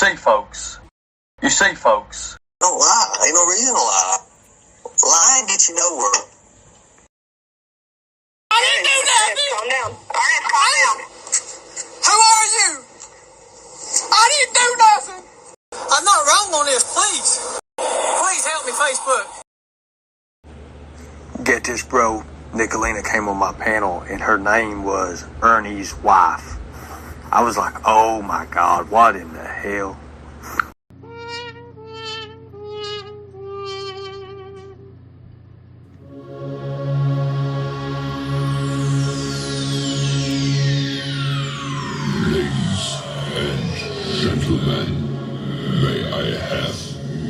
You see, folks. Don't lie. Ain't no reason to lie. Lying gets you nowhere. I didn't do nothing. Calm down. All right, calm down. Who are you? I didn't do nothing. I'm not wrong on this, please. Please help me, Facebook. Get this, bro. Nicolina came on my panel, and her name was Ernie's wife. I was like, oh my God, what in the hell? Ladies and gentlemen, may I have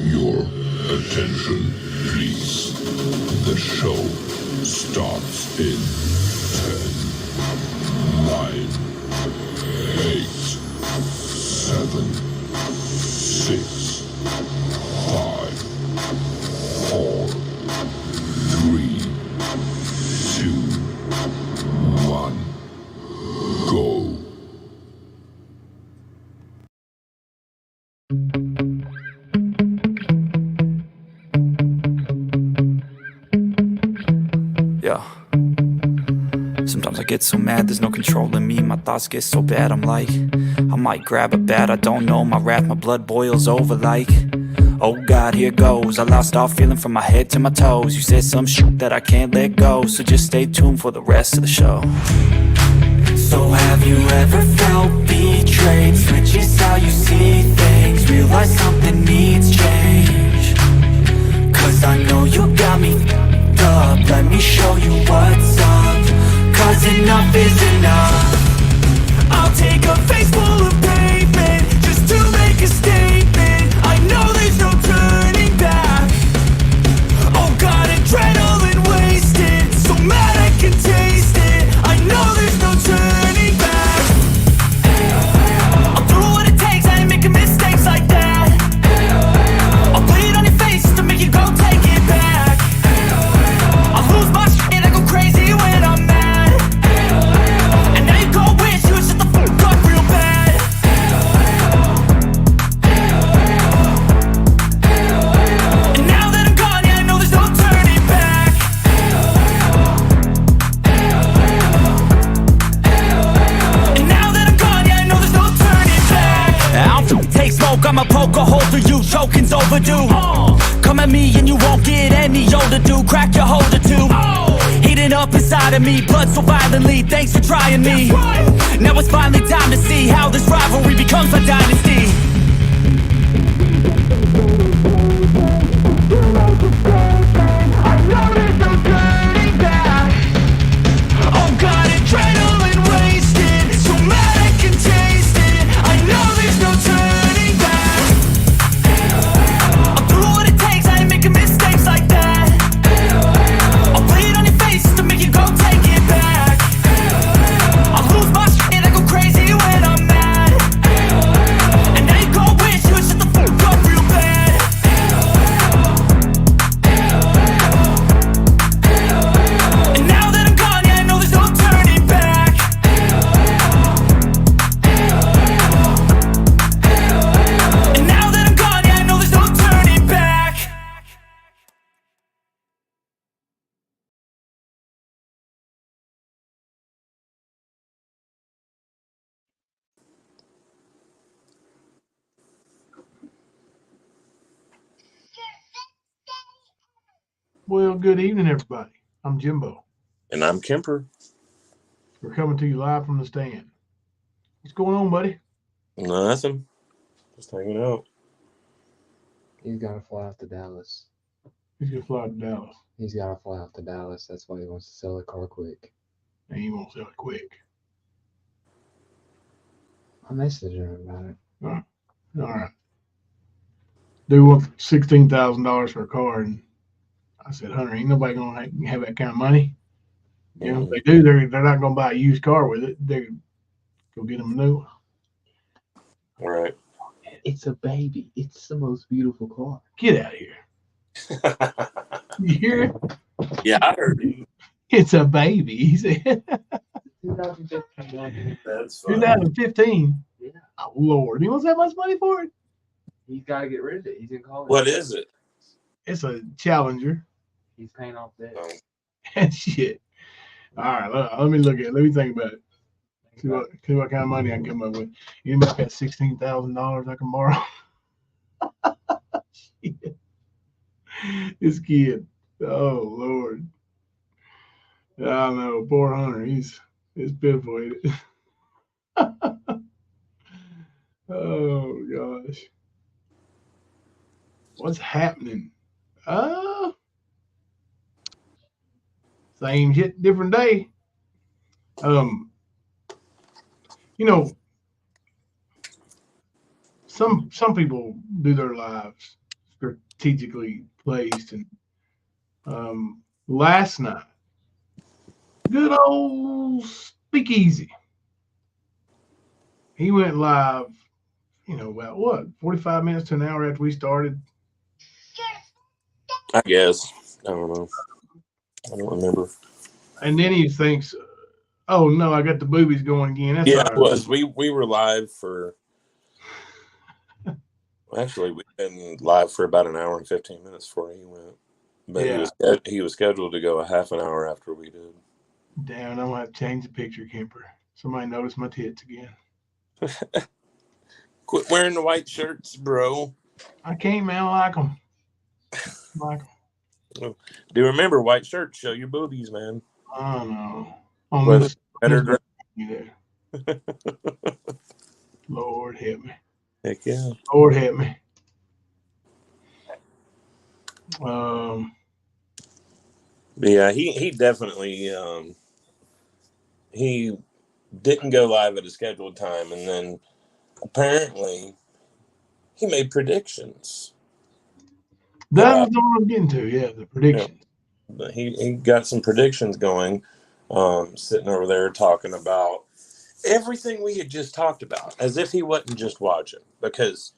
your attention, please? The show starts in 10, 9, 8, 7, 6, 5, 4, 3, 2, 1, go. Yeah. Sometimes I get so mad, there's no controlling me. My thoughts get so bad, I'm like, I might grab a bat, I don't know. My wrath, my blood boils over like, oh God, here goes. I lost all feeling from my head to my toes. You said some shit that I can't let go, so just stay tuned for the rest of the show. So have you ever felt betrayed? Switches how you see things, realize something needs change. Cause I know you got me up, let me show you what's up. Cause enough is enough. I'll take a face full of pavement just to make a statement. I know there's no turning back. Oh God, adrenaline wasted, so mad I can taste it. I know there's no turning back. I'll do what it takes, I ain't making mistakes like that. I'll bleed on your face to make you go take it back. I'll lose my shit, I go crazy when I'm mad. And now you go wish you would shut the fuck up real bad. And now that I'm gone, yeah, I know there's no turning back. And now that I'm gone, yeah, I know there's no turning back. I'll take smoke, I'ma poke a hole through you, choking's overdue. Come at me and you won't get any older, dude. Crack your holder too. Heating up inside of me, blood so violently. Thanks for trying me. Now it's finally time to see how this rivalry becomes a dynasty. I know there's no turning back. Oh God, adrenaline wasted, so mad I can taste it. I know there's no turning back. I'll do what it takes, I ain't making mistakes like that. I'll bleed on your face to make you go take it back. I'll lose my shit, I go crazy when I'm mad. And now you go wish you would shut the fuck up real bad. And now that I'm gone, yeah, I know there's no turning back. And now that I'm gone, yeah, I know there's no turning back. Well, good evening, everybody. I'm Jimbo. And I'm Kemper. We're coming to you live from the stand. What's going on, buddy? Nothing. Just hanging out. He's got to fly out to Dallas. He's gonna fly to Dallas, He's got to fly out to Dallas. That's why he wants to sell the car quick. and he won't sell it quick. I messaged him about it. All right. They want $16,000 for a car, and I said, Hunter, ain't nobody gonna have that kind of money. You know, if they do, they're not gonna buy a used car with it. They go get them a new one. All right. It's a baby. It's the most beautiful car. Get out of here. You hear it? Yeah, I heard you. It's a baby. He said. 2015. That's fine. 2015. Yeah. Oh, Lord. He wants that much money for it? He's got to get rid of it. He's in college. What is it? It's a Challenger. He's paying off debt. Oh, And shit. All right, let me look at it. Let me think about it. See what kind of money I can come up with. Anybody got $16,000 I can borrow? This kid. Oh Lord. I don't know. Poor Hunter. He's pitiful. Ain't it? Oh gosh. What's happening? Same shit, different day. You know, some people do their lives strategically placed, and last night, good old Speakeasy. He went live, about what, 45 minutes to an hour after we started. I guess. I don't know. I don't remember. And then he thinks, oh no, I got the boobies going again. That's Yeah, all it right. was. We were live for. Actually, we've been live for about an hour and 15 minutes before he went. But Yeah. he was scheduled to go a half an hour after we did. Damn, I'm gonna have to change the picture, Kemper. Somebody noticed my tits again. Quit wearing the white shirts, bro. I can't, man. I like them. Do remember, white shirts show your boobies, man. I don't know. Whether better there. Lord help me. Heck yeah. Lord help me. Yeah, he definitely he didn't go live at a scheduled time, and then apparently he made predictions. That was what I'm getting to. Yeah, the predictions. But he got some predictions going, sitting over there talking about everything we had just talked about, as if he wasn't just watching, because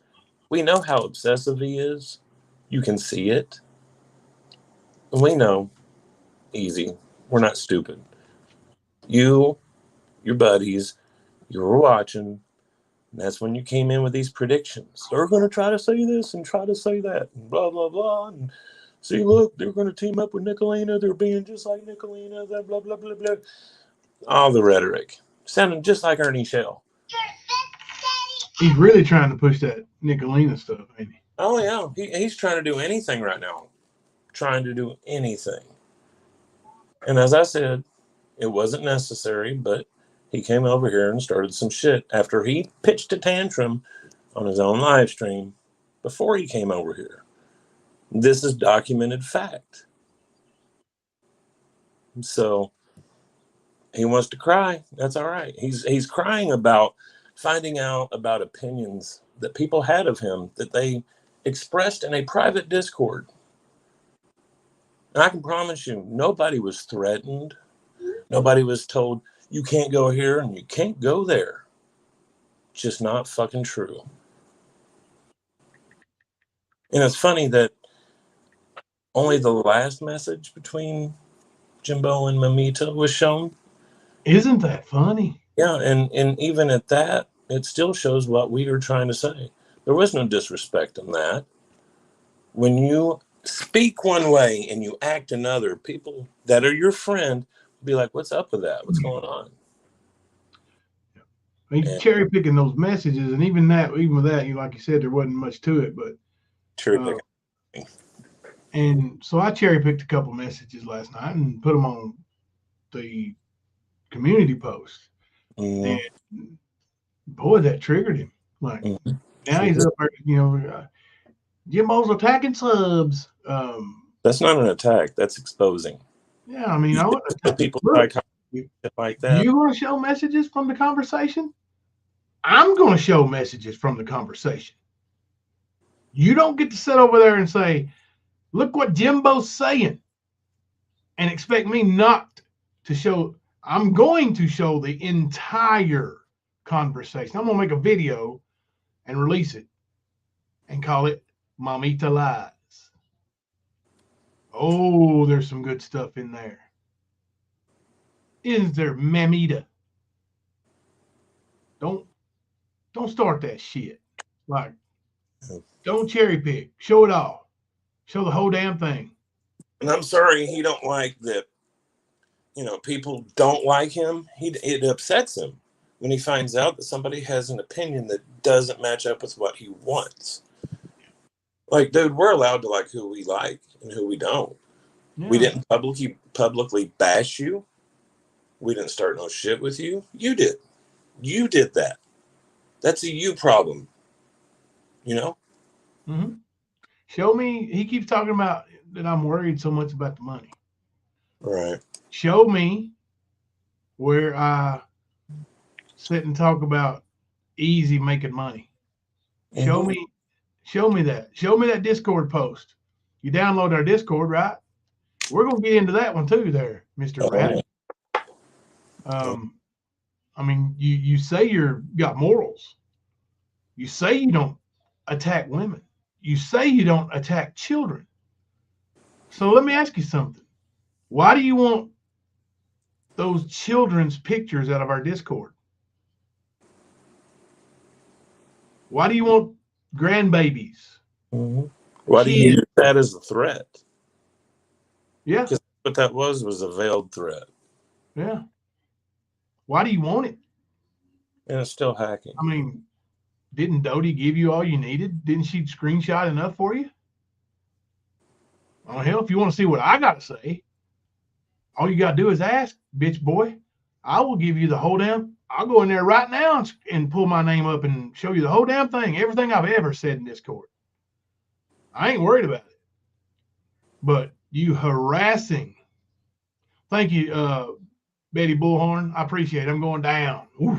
we know how obsessive he is. You can see it. And we know, easy, we're not stupid. You, your buddies, you were watching, and that's when you came in with these predictions. They're going to try to say this and try to say that, and blah, blah, blah. And see, look, they're going to team up with Nicolina. They're being just like Nicolina, blah, blah, blah, blah, blah. All the rhetoric. Sounding just like Ernie Shell. He's really trying to push that Nicolina stuff, ain't he? Oh, yeah. He's trying to do anything right now. Trying to do anything. And as I said, it wasn't necessary, but he came over here and started some shit after he pitched a tantrum on his own live stream before he came over here. This is documented fact. So he wants to cry. That's all right. He's crying about finding out about opinions that people had of him that they expressed in a private Discord. And I can promise you, nobody was threatened. Nobody was told, you can't go here and you can't go there. Just not fucking true. And it's funny that only the last message between Jimbo and Mamita was shown. Isn't that funny? Yeah, and even at that, it still shows what we were trying to say. There was no disrespect in that. When you speak one way and you act another, people that are your friend will be like, what's up with that? What's going on? He's cherry picking those messages, and even with that, like you said, there wasn't much to it. But cherry picking. And so I cherry picked a couple messages last night and put them on the community post. And boy, that triggered him. Like now he's up there, Jimbo's attacking subs. That's not an attack. That's exposing. Yeah, I mean, I would attack people like that. You want to show messages from the conversation? I'm going to show messages from the conversation. You don't get to sit over there and say, look what Jimbo's saying, and expect me not to show. I'm going to show the entire conversation. I'm going to make a video and release it and call it Mamita Lies. Oh, there's some good stuff in there. Isn't there, Mamita? Don't start that shit. Like, Don't cherry pick. Show it all. Show the whole damn thing. And I'm sorry he don't like that. People don't like him. It upsets him when he finds out that somebody has an opinion that doesn't match up with what he wants. Like, dude, we're allowed to like who we like and who we don't. Yeah. We didn't publicly bash you. We didn't start no shit with you. You did. You did that. That's a you problem. Mm-hmm. Show me. He keeps talking about that I'm worried so much about the money. Right. Show me where I sit and talk about easy making money. Show me that. Show me that Discord post. You download our Discord, right? We're gonna get into that one too, there, Mr. Rat. I mean, you say you're got morals. You say you don't attack women. You say you don't attack children. So let me ask you something. Why do you want those children's pictures out of our Discord? Why do you want grandbabies? Why do you use that as a threat? Yeah. Because what that was a veiled threat. Yeah. Why do you want it? And it's still hacking. I mean, didn't Dodie give you all you needed? Didn't she screenshot enough for you? Oh, hell, if you want to see what I got to say, all you got to do is ask, bitch boy. I will give you the whole damn. I'll go in there right now and pull my name up and show you the whole damn thing, everything I've ever said in Discord. I ain't worried about it. But you harassing. Thank you, Betty Bullhorn. I appreciate it. I'm going down. Oof.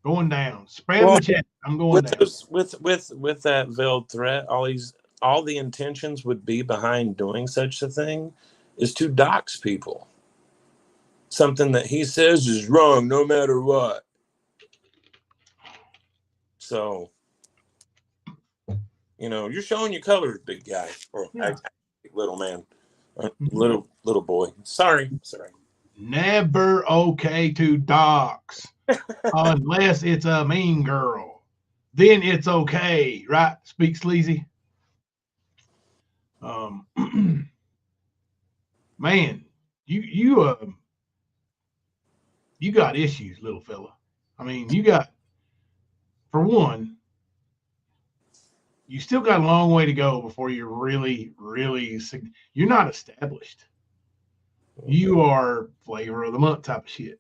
Going down. Spam the chat. I'm going down. With that veiled threat, all the intentions would be behind doing such a thing is to dox people. Something that he says is wrong no matter what. So, you're showing your colors, big guy, or little man, little boy. Sorry. Never okay to dox unless it's a mean girl. Then it's okay, right? Speak sleazy. Man, you got issues, little fella. I mean, you got, for one, you still got a long way to go before you're really, you're not established. You are flavor of the month type of shit.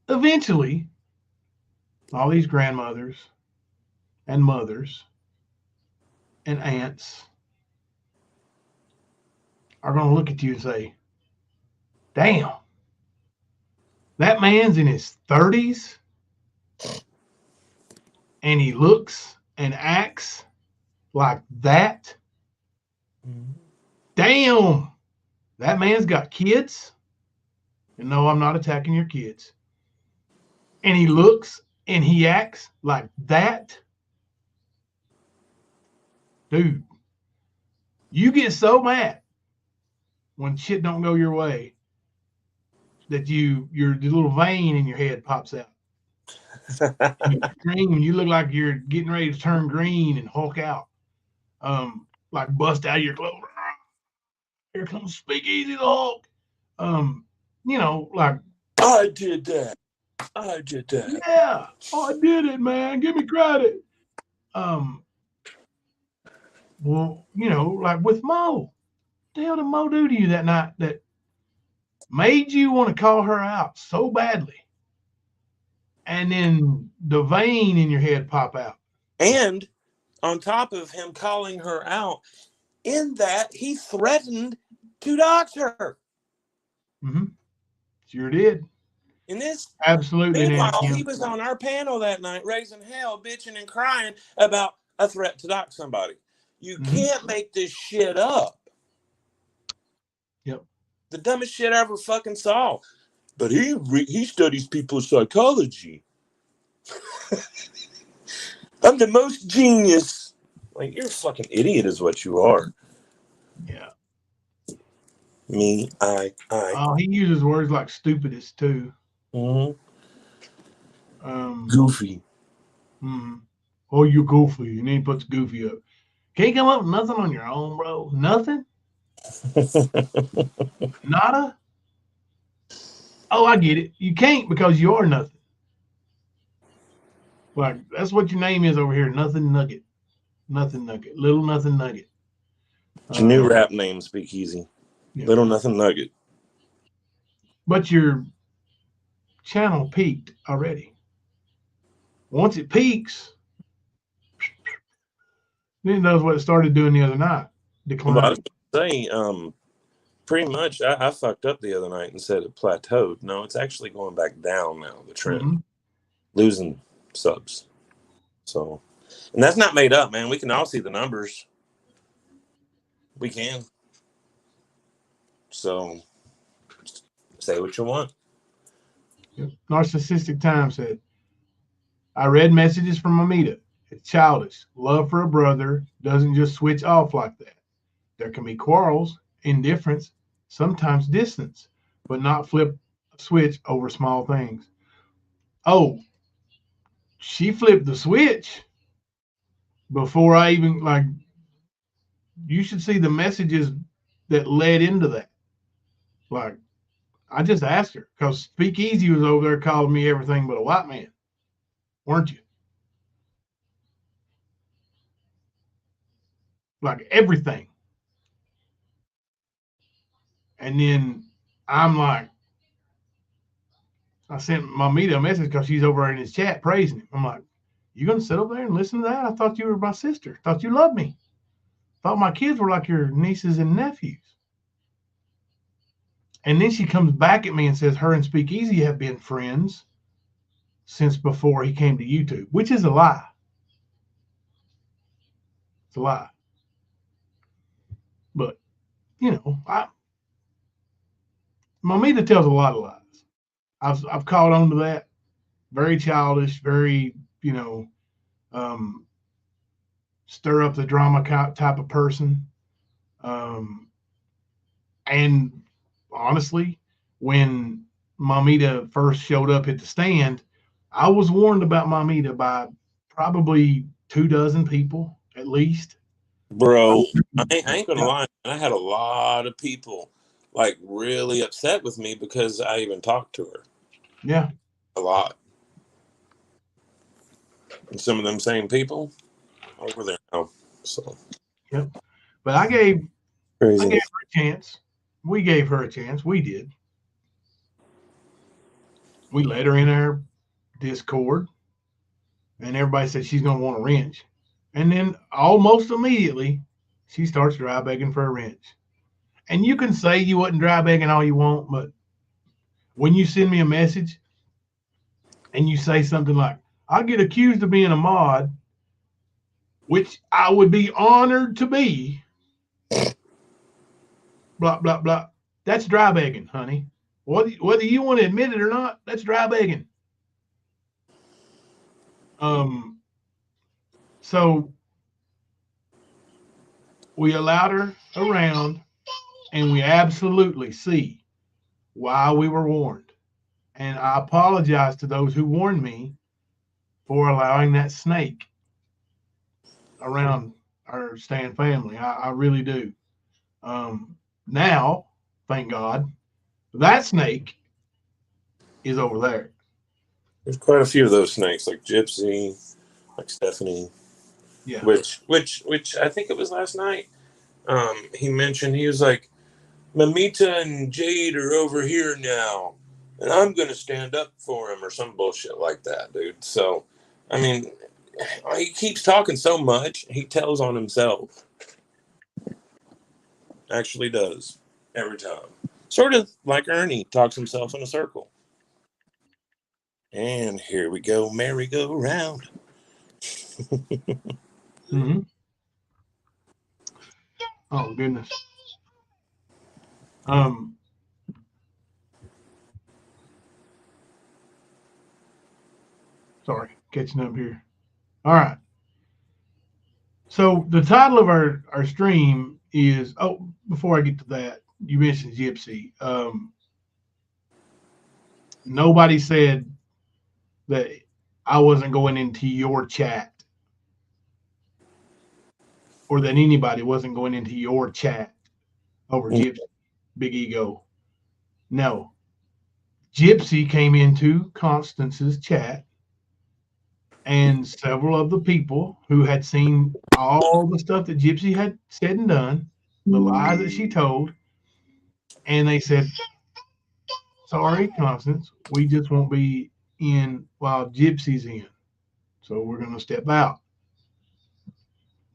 Eventually, all these grandmothers and mothers and aunts are going to look at you and say, damn, that man's in his 30s and he looks and acts like that. Damn, that man's got kids. And no, I'm not attacking your kids. And he looks and he acts like that. Dude, you get so mad when shit don't go your way that your little vein in your head pops out. You scream and you look like you're getting ready to turn green and hulk out. Like bust out of your clothes. Here comes Speakeasy the Hulk. Like I did that. Yeah, I did it, man. Give me credit. Well, like with Mo, what the hell did Mo do to you that night that made you want to call her out so badly? And then the vein in your head pop out. And on top of him calling her out, in that he threatened to dox her. Mm-hmm. Sure did. In this, absolutely. Meanwhile, he was on our panel that night, raising hell, bitching and crying about a threat to dox somebody. You can't make this shit up. Yep. The dumbest shit I ever fucking saw. But he studies people's psychology. I'm the most genius. Like, you're a fucking idiot is what you are. Yeah. Me, I. Oh, he uses words like stupidest too. Goofy. Well, Oh, you goofy. And then he puts goofy up. Can't come up with nothing on your own, bro. Nothing? Nada? Oh, I get it. You can't because you are nothing. Like, that's what your name is over here. Nothing Nugget. Nothing Nugget. Little Nothing Nugget. It's your new rap name, Speakeasy. Yeah. Little Nothing Nugget. But your channel peaked already. Once it peaks, then it does what it started doing the other night. Decline. Well, I was going to say, pretty much, I fucked up the other night and said it plateaued. No, it's actually going back down now, the trend. Mm-hmm. Losing subs. So, and that's not made up, man. We can all see the numbers. We can. So, say what you want. Yep. Narcissistic Time said, I read messages from Amita. It's childish. Love for a brother doesn't just switch off like that. There can be quarrels, indifference, sometimes distance, but not flip a switch over small things. Oh, she flipped the switch before I even, like, you should see the messages that led into that. Like, I just asked her because Speakeasy was over there calling me everything but a white man, weren't you? Like everything. And then I'm like, I sent Mamita a message because she's over in his chat praising him. I'm like, you gonna sit over there and listen to that? I thought you were my sister. Thought you loved me. Thought my kids were like your nieces and nephews. And then she comes back at me and says her and Speakeasy have been friends since before he came to YouTube, which is a lie. It's a lie. But, you know, Mamita tells a lot of lies. I've caught on to that. Very childish, very, you know, stir up the drama type of person. And honestly, when Mamita first showed up at the stand, I was warned about Mamita by probably 24 people at least. Bro, I ain't gonna lie. I had a lot of people like really upset with me because I even talked to her. Yeah. A lot. And some of them same people over there now. So Yep. But I gave crazy. her a chance. We gave her a chance. We did. We let her in our Discord, and everybody said she's gonna want a wrench. And then almost immediately, she starts dry begging for a wrench. And you can say you wasn't dry begging all you want, but when you send me a message and you say something like, I get accused of being a mod, which I would be honored to be, blah, blah, blah. That's dry begging, honey. Whether you want to admit it or not, that's dry begging. So we allowed her around, and we absolutely see why we were warned. And I apologize to those who warned me for allowing that snake around our Stan family. I really do. Now, thank God, that snake is over there. There's quite a few of those snakes, like Gypsy, like Stephanie. Yeah. Which I think it was last night. He mentioned, he was like, Mamita and Jade are over here now, and I'm gonna stand up for him or some bullshit like that, dude. So, I mean, he keeps talking so much, he tells on himself. Actually does every time. Sort of like Ernie talks himself in a circle. And here we go, merry-go-round. Mm-hmm. Oh goodness. Sorry, catching up here. All right. So the title of our stream is, before I get to that, you mentioned Gypsy. Nobody said that I wasn't going into your chat or that anybody wasn't going into your chat over Mm. Gypsy, Big Ego. No. Gypsy came into Constance's chat, and several of the people who had seen all the stuff that Gypsy had said and done, the lies that she told, and they said, sorry, Constance, we just won't be in while Gypsy's in. So we're going to step out.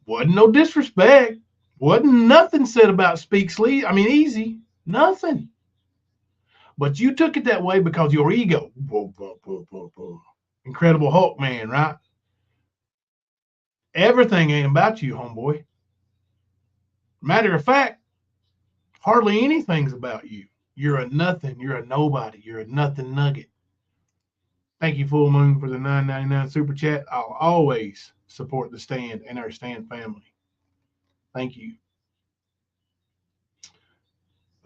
Wasn't no disrespect. Wasn't nothing said about speak sleep. I mean, easy. Nothing. But you took it that way because your ego. Incredible Hulk man, right? Everything ain't about you, homeboy. Matter of fact, hardly anything's about you. You're a nothing. You're a nobody. You're a nothing nugget. Thank you, Full Moon, for the $9.99 super chat. I'll always support the Stand and our Stand family. Thank you.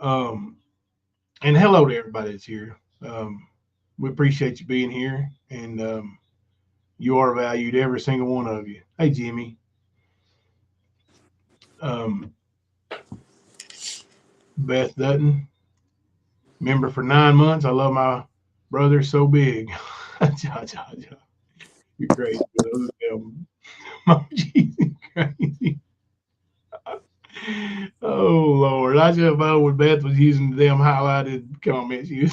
And hello to everybody that's here. We appreciate you being here, and you are valued, every single one of you. Hey, Jimmy. Beth Dutton, member for 9 months. I love my brother so big. You're crazy. Crazy. Oh, Lord. I just know when Beth was using the damn highlighted comments. He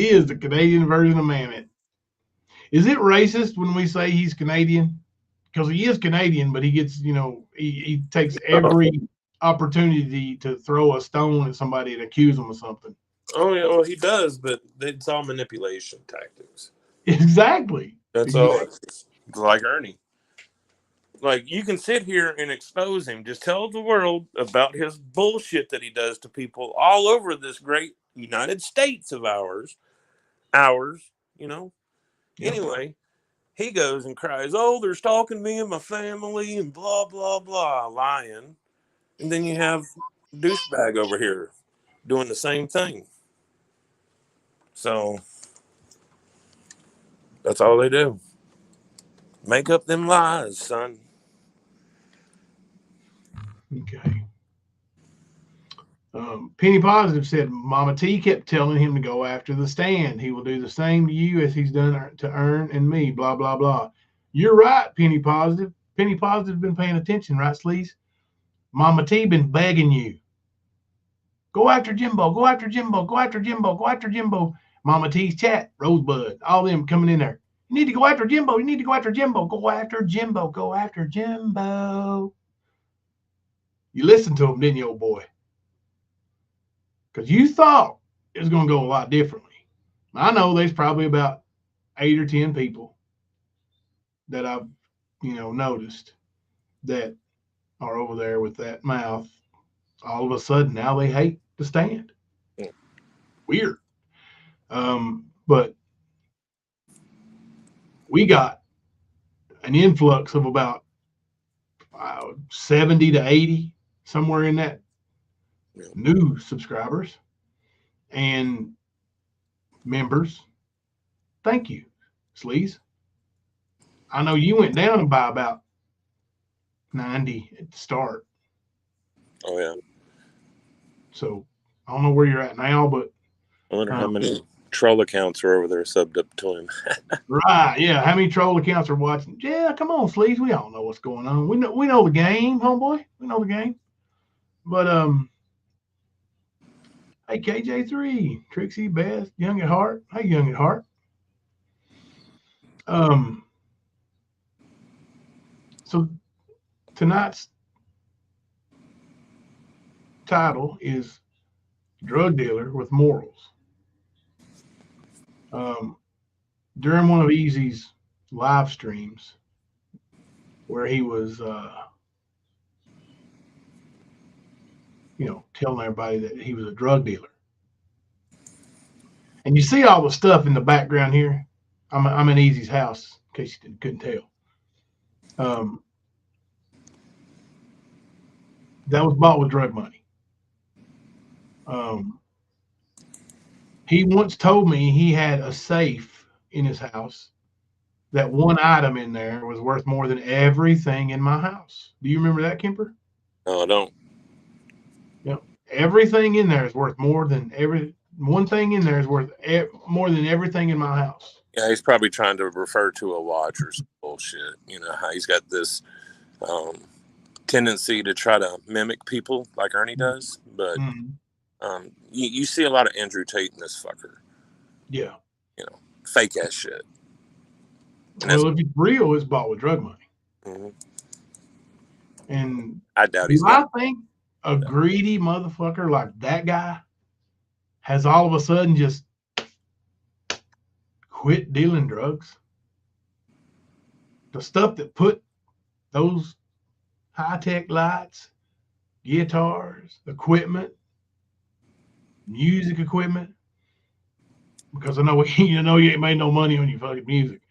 is the Canadian version of Mammoth. Is it racist when we say he's Canadian? Because he is Canadian, but he gets, he takes every opportunity to throw a stone at somebody and accuse them of something. Oh, yeah, well, he does, but it's all manipulation tactics. Exactly. That's all. It's like Ernie. Like, you can sit here and expose him. Just tell the world about his bullshit that he does to people all over this great United States of ours, Yep. Anyway, he goes and cries, oh, they're stalking me and my family and blah, blah, blah, lying. And then you have douchebag over here doing the same thing. So that's all they do. Make up them lies, son. Okay. Penny Positive said, Mama T kept telling him to go after the Stand. He will do the same to you as he's done to Ern and me, blah, blah, blah. You're right, Penny Positive. Penny Positive been paying attention, right, Sleaze? Mama T been begging you. Go after Jimbo. Go after Jimbo. Go after Jimbo. Go after Jimbo. Mama T's chat, Rosebud, all them coming in there. You need to go after Jimbo. You need to go after Jimbo. Go after Jimbo. Go after Jimbo. You listened to him, didn't you, old boy? Because you thought it was going to go a lot differently. I know there's probably about 8 or 10 people that I've, noticed that are over there with that mouth. All of a sudden, now they hate the Stand. Weird. But we got an influx of about 70 to 80, somewhere in that, new subscribers and members. Thank you, Sleaze. I know you went down by about 90 at the start. Oh, yeah. So I don't know where you're at now, but I wonder how many troll accounts are over there subbed up to him. Right, yeah. How many troll accounts are watching? Yeah, come on, Sleaze. We all know what's going on. We know the game, homeboy. We know the game. But hey, KJ3, Trixie, Beth, Young at Heart. Hey, Young at Heart. So tonight's title is Drug Dealer with Morals. During one of Easy's live streams, where he was, telling everybody that he was a drug dealer. And you see all the stuff in the background here. I'm in Easy's house, in case you couldn't tell. That was bought with drug money. He once told me he had a safe in his house that one item in there was worth more than everything in my house. Do you remember that, Kemper? No, I don't. Yep. Everything in there is worth more than one thing in there is worth more than everything in my house. Yeah, he's probably trying to refer to a watch or some bullshit. You know how he's got this tendency to try to mimic people like Ernie does, but you see a lot of Andrew Tate in this fucker. Yeah. You know, fake ass shit. And well, if it's real, it's bought with drug money. Mm-hmm. And I doubt he's got. I think a greedy motherfucker like that guy has all of a sudden just quit dealing drugs. The stuff that put those high-tech lights, guitars, equipment, music equipment, because I know you ain't made no money on your fucking music.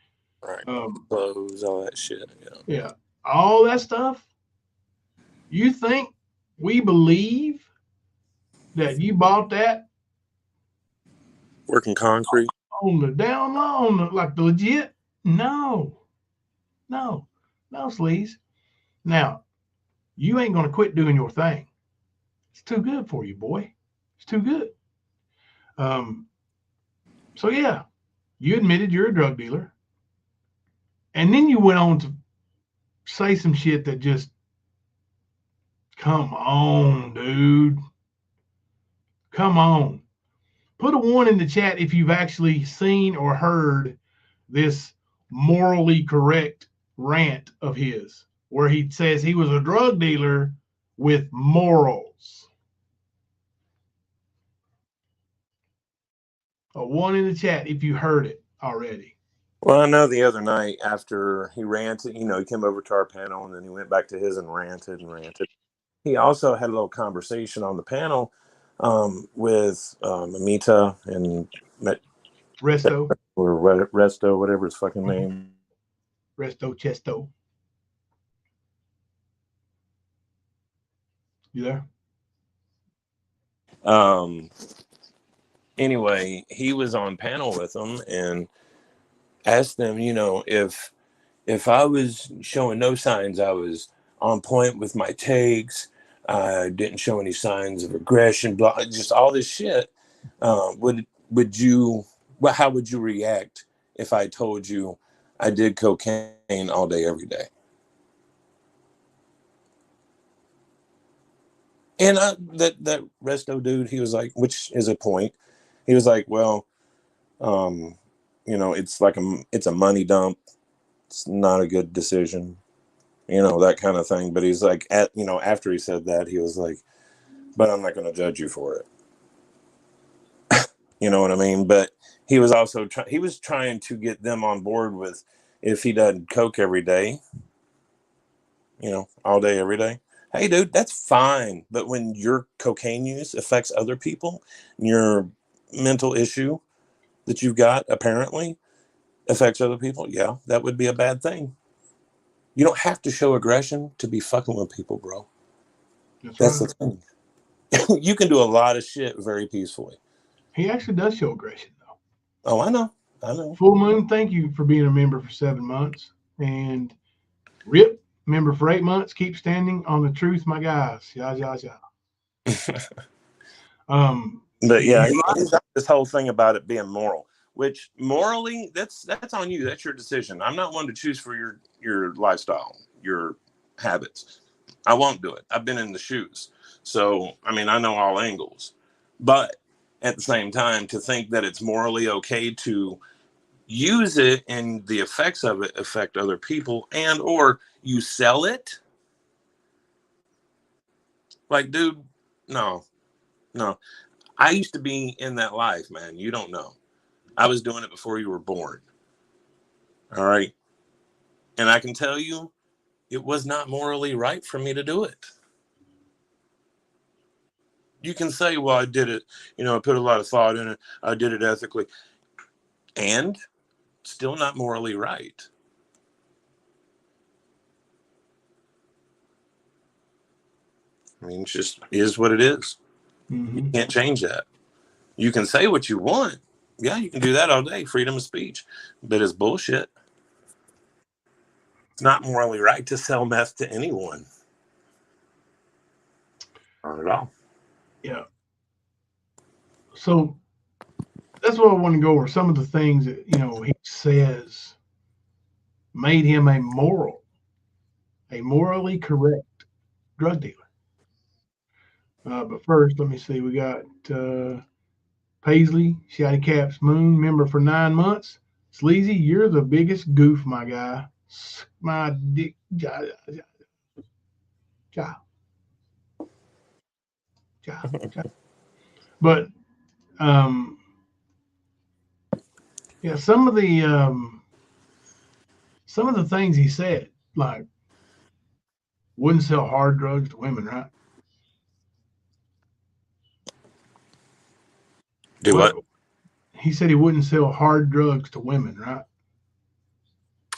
Right. Clothes, all that shit. Yeah. All that stuff. You think we believe that you bought that working concrete on the down low, like the legit? No, sleaze. Now, you ain't gonna quit doing your thing. It's too good for you, boy. It's too good. So yeah, you admitted you're a drug dealer, and then you went on to say some shit that just, come on, dude. Come on. Put a 1 in the chat if you've actually seen or heard this morally correct rant of his, where he says he was a drug dealer with morals. A 1 in the chat if you heard it already. Well, I know the other night after he ranted, he came over to our panel and then he went back to his and ranted. He also had a little conversation on the panel with Amita and Resto, whatever his fucking name. Resto Chesto. You there? Anyway, he was on panel with them and asked them, if I was showing no signs, I was on point with my takes, I didn't show any signs of aggression, blah, just all this shit. How would you react if I told you I did cocaine all day, every day? And that resto dude, he was like, which is a point. He was like, well, it's a money dump. It's not a good decision, that kind of thing. But he's like, after he said that, he was like, but I'm not going to judge you for it. You know what I mean? But he was also trying to get them on board with, if he doesn't coke every day, all day, every day. Hey, dude, that's fine. But when your cocaine use affects other people, your mental issue that you've got apparently affects other people, yeah, that would be a bad thing. You don't have to show aggression to be fucking with people, bro. That's right. The thing. You can do a lot of shit very peacefully. He actually does show aggression, though. Oh, I know. Full Moon, thank you for being a member for 7 months. And Rip, member for 8 months. Keep standing on the truth, my guys. Yeah. But yeah, he's got this whole thing about it being moral, which morally, that's on you. That's your decision. I'm not one to choose for your lifestyle, your habits. I won't do it. I've been in the shoes. So, I know all angles. But at the same time, to think that it's morally okay to use it and the effects of it affect other people, and or you sell it, like, dude, no. I used to be in that life, man. You don't know. I was doing it before you were born. All right. And I can tell you, it was not morally right for me to do it. You can say, well, I did it, I put a lot of thought in it, I did it ethically, and still not morally right. It just is what it is. Mm-hmm. You can't change that. You can say what you want. Yeah, you can do that all day, freedom of speech, but it's bullshit. It's not morally right to sell meth to anyone. Not at all. Yeah. So that's what I want to go over. Some of the things that, he says made him a morally correct drug dealer. But first, let me see. We got Paisley, Shady Caps Moon, member for 9 months. Sleazy, you're the biggest goof, my guy. My dick. Ja. But yeah, some of the things he said, like wouldn't sell hard drugs to women, right? Do what? He said he wouldn't sell hard drugs to women, right?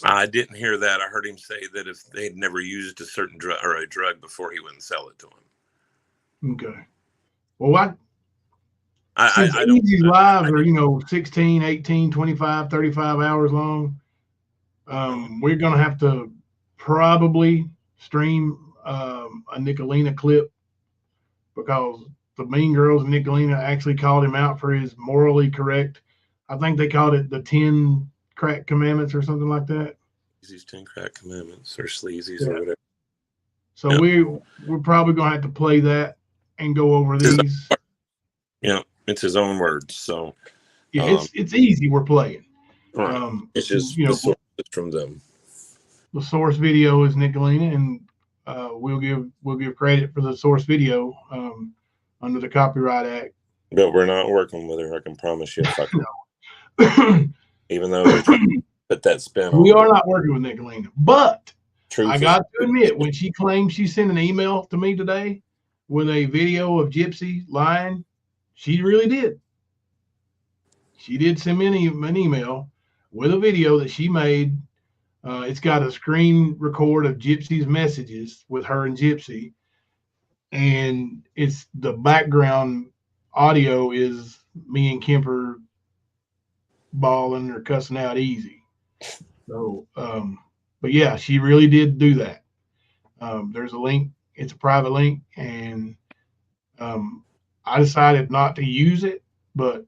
I didn't hear that. I heard him say that if they'd never used a certain drug or a drug before, he wouldn't sell it to them. Okay. Well, since I don't. Easy's lives are, 16, 18, 25, 35 hours long, we're going to have to probably stream a Nicolina clip, because the Mean Girls and Nicolina actually called him out for his morally correct. I think they called it the 10 crack commandments or something like that. These 10 crack commandments or sleazies or whatever. So we're probably going to have to play that and go over these. Yeah, it's his own words. So yeah, it's easy. We're playing. Right. It's just the source from them. The source video is Nicolina, and we'll give credit for the source video under the Copyright Act. But we're not working with her. I can promise you. Even though they're trying to put that spin on. We are not working with Nicolina, but Truth I got to admit, when she claimed she sent an email to me today with a video of Gypsy lying, she really did. She did send me an email with a video that she made. It's got a screen record of Gypsy's messages with her and Gypsy, and it's the background audio is me and Kemper bawling or cussing out Easy. So, but yeah, she really did do that. There's a link. It's a private link, and I decided not to use it, but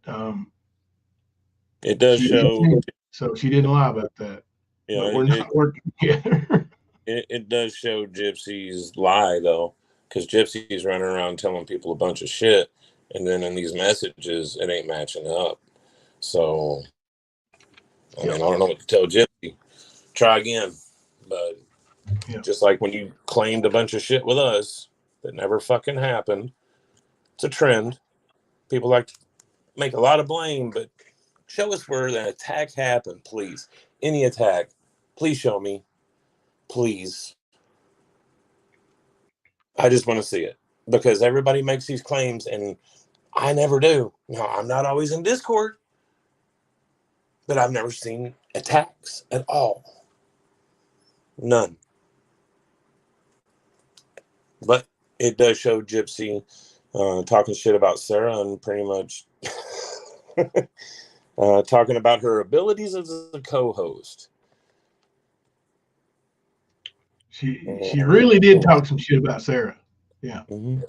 it does show. So she didn't lie about that. Yeah, but we're not working together. It does show Gypsy's lie, though, because Gypsy's running around telling people a bunch of shit, and then in these messages, it ain't matching up. So, I mean, I don't know what to tell Gypsy. Try again. But just like when you claimed a bunch of shit with us that never fucking happened, it's a trend. People like to make a lot of blame, but show us where the attack happened, please. Any attack, please show me. Please. I just want to see it, because everybody makes these claims and I never do. Now, I'm not always in Discord, but I've never seen attacks at all. None. But it does show Gypsy talking shit about Sarah and pretty much talking about her abilities as a co-host. She really did talk some shit about Sarah. Yeah. Mm-hmm.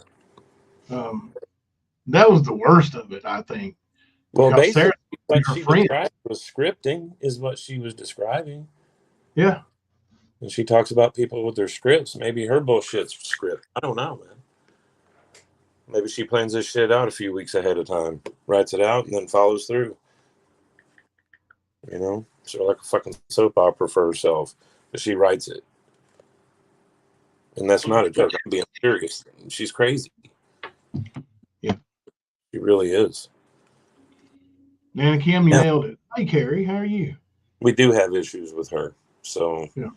That was the worst of it, I think. Well, basically, Sarah, what she described was scripting, is what she was describing. Yeah. And she talks about people with their scripts. Maybe her bullshit's script. I don't know, man. Maybe she plans this shit out a few weeks ahead of time, writes it out, and then follows through. You know? Sort of like a fucking soap opera for herself. But she writes it. And that's not a joke. I'm being serious. She's crazy. Yeah. She really is. Nana Kim, you nailed it. Hey, Carrie, how are you? We do have issues with her. So. Yeah.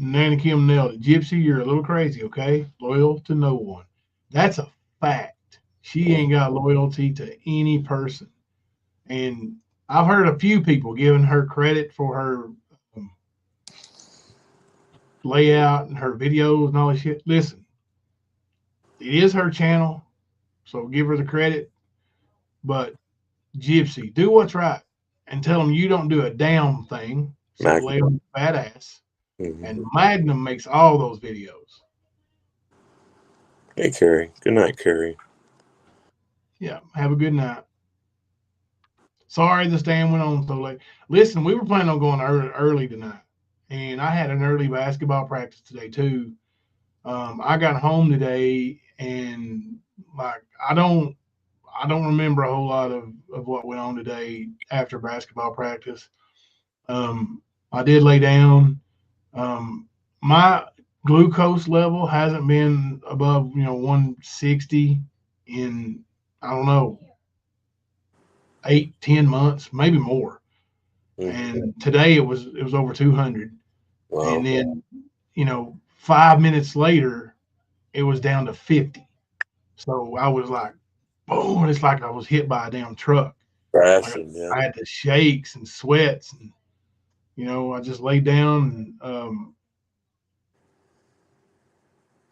Nana Kim nailed it. Gypsy, you're a little crazy, okay? Loyal to no one. That's a fact. She ain't got loyalty to any person. And I've heard a few people giving her credit for her layout and her videos and all this shit. Listen, it is her channel, so give her the credit. But Gypsy, do what's right and tell them you don't do a damn thing. So lay on badass Mm-hmm. And Magnum makes all those videos. Hey, Carrie. Good night, Carrie. Yeah, have a good night. Sorry the stand went on so late. Listen, we were planning on going early tonight, and I had an early basketball practice today too. I got home today, and like I don't remember a whole lot of what went on today after basketball practice. I did lay down. My glucose level hasn't been above 160 in I don't know 8-10 months, maybe more. Mm-hmm. And today it was over 200. Wow. And then 5 minutes later it was down to 50. So I was like, boom! It's like I was hit by a damn truck. Like Crashing, yeah. I had the shakes and sweats, and I just laid down and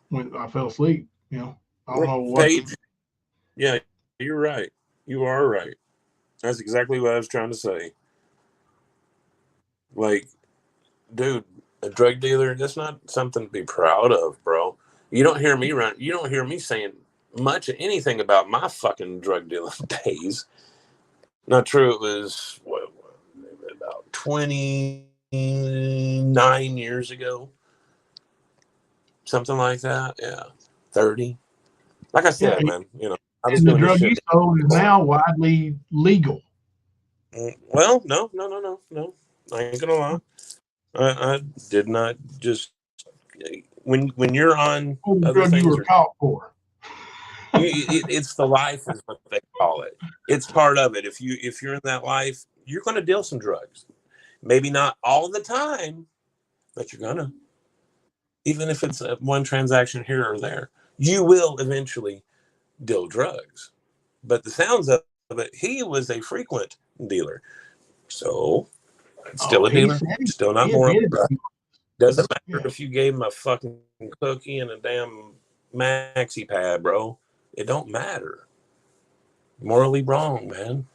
when I fell asleep. I don't know what. Paige, yeah, you're right. You are right. That's exactly what I was trying to say. Like, dude, a drug dealer, that's not something to be proud of, bro. You don't hear me saying much of anything about my fucking drug dealing days. Not true, it was about 29 years ago. Something like that. Yeah. 30. Like I Yeah, said, man, I was and the doing this drug shit. you sold is now widely legal. Well, no. I ain't gonna lie. I did not just when you're on Oh, the other drug you things, were or caught for. it's the life is what they call it. It's part of it. If you're in that life, you're going to deal some drugs. Maybe not all the time, but you're gonna. Even if it's one transaction here or there, you will eventually deal drugs. But the sounds of it, he was a frequent dealer, so still Oh, a he dealer, said still not he morally admitted right. it. Doesn't matter Yeah. if you gave him a fucking cookie and a damn maxi pad, bro. It don't matter. Morally wrong, man.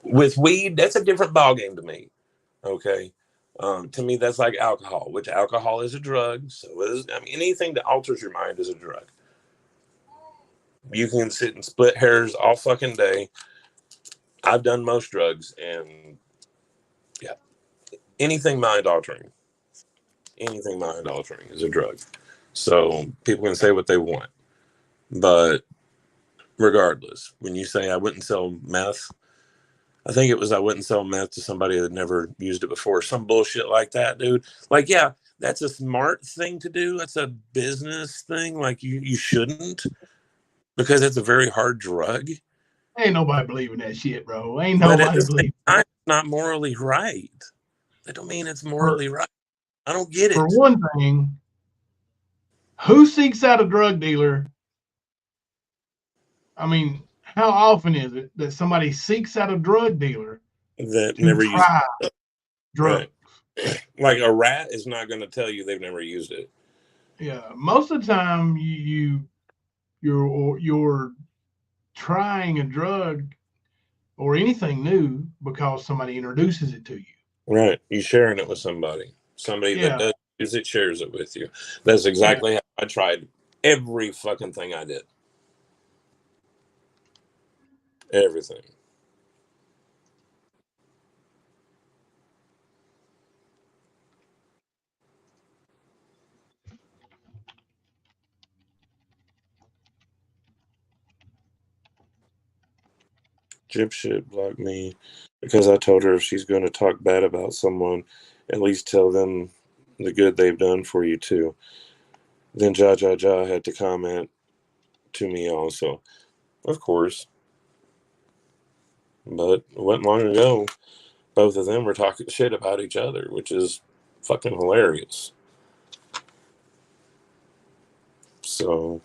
With weed, that's a different ballgame to me. Okay. To me, that's like alcohol, which alcohol is a drug. So is, anything that alters your mind is a drug. You can sit and split hairs all fucking day. I've done most drugs, and yeah, anything mind altering is a drug. So people can say what they want, but regardless, when you say I wouldn't sell meth, I think it was I wouldn't sell meth to somebody that never used it before. Some bullshit like that, dude. Like, yeah, that's a smart thing to do. That's a business thing. Like, you shouldn't, because it's a very hard drug. Ain't nobody believing that shit, bro. Ain't But at nobody the same believing. time, it's not morally right. That don't mean it's For morally right. I don't get for it. one thing, who seeks out a drug dealer? I mean, how often is it that somebody seeks out a drug dealer That to never used try it. drugs? Right. Like a rat is not going to tell you they've never used it. Yeah, most of the time you're trying a drug or anything new because somebody introduces it to you. Right. You sharing it with somebody. Somebody that Yeah, does use it shares it with you. That's yeah. exactly how I tried every fucking thing I did. Everything. Jib shit blocked me because I told her if she's going to talk bad about someone, at least tell them the good they've done for you too. Then Ja had to comment to me also. Of course. But it wasn't long ago, both of them were talking shit about each other, which is fucking hilarious. So,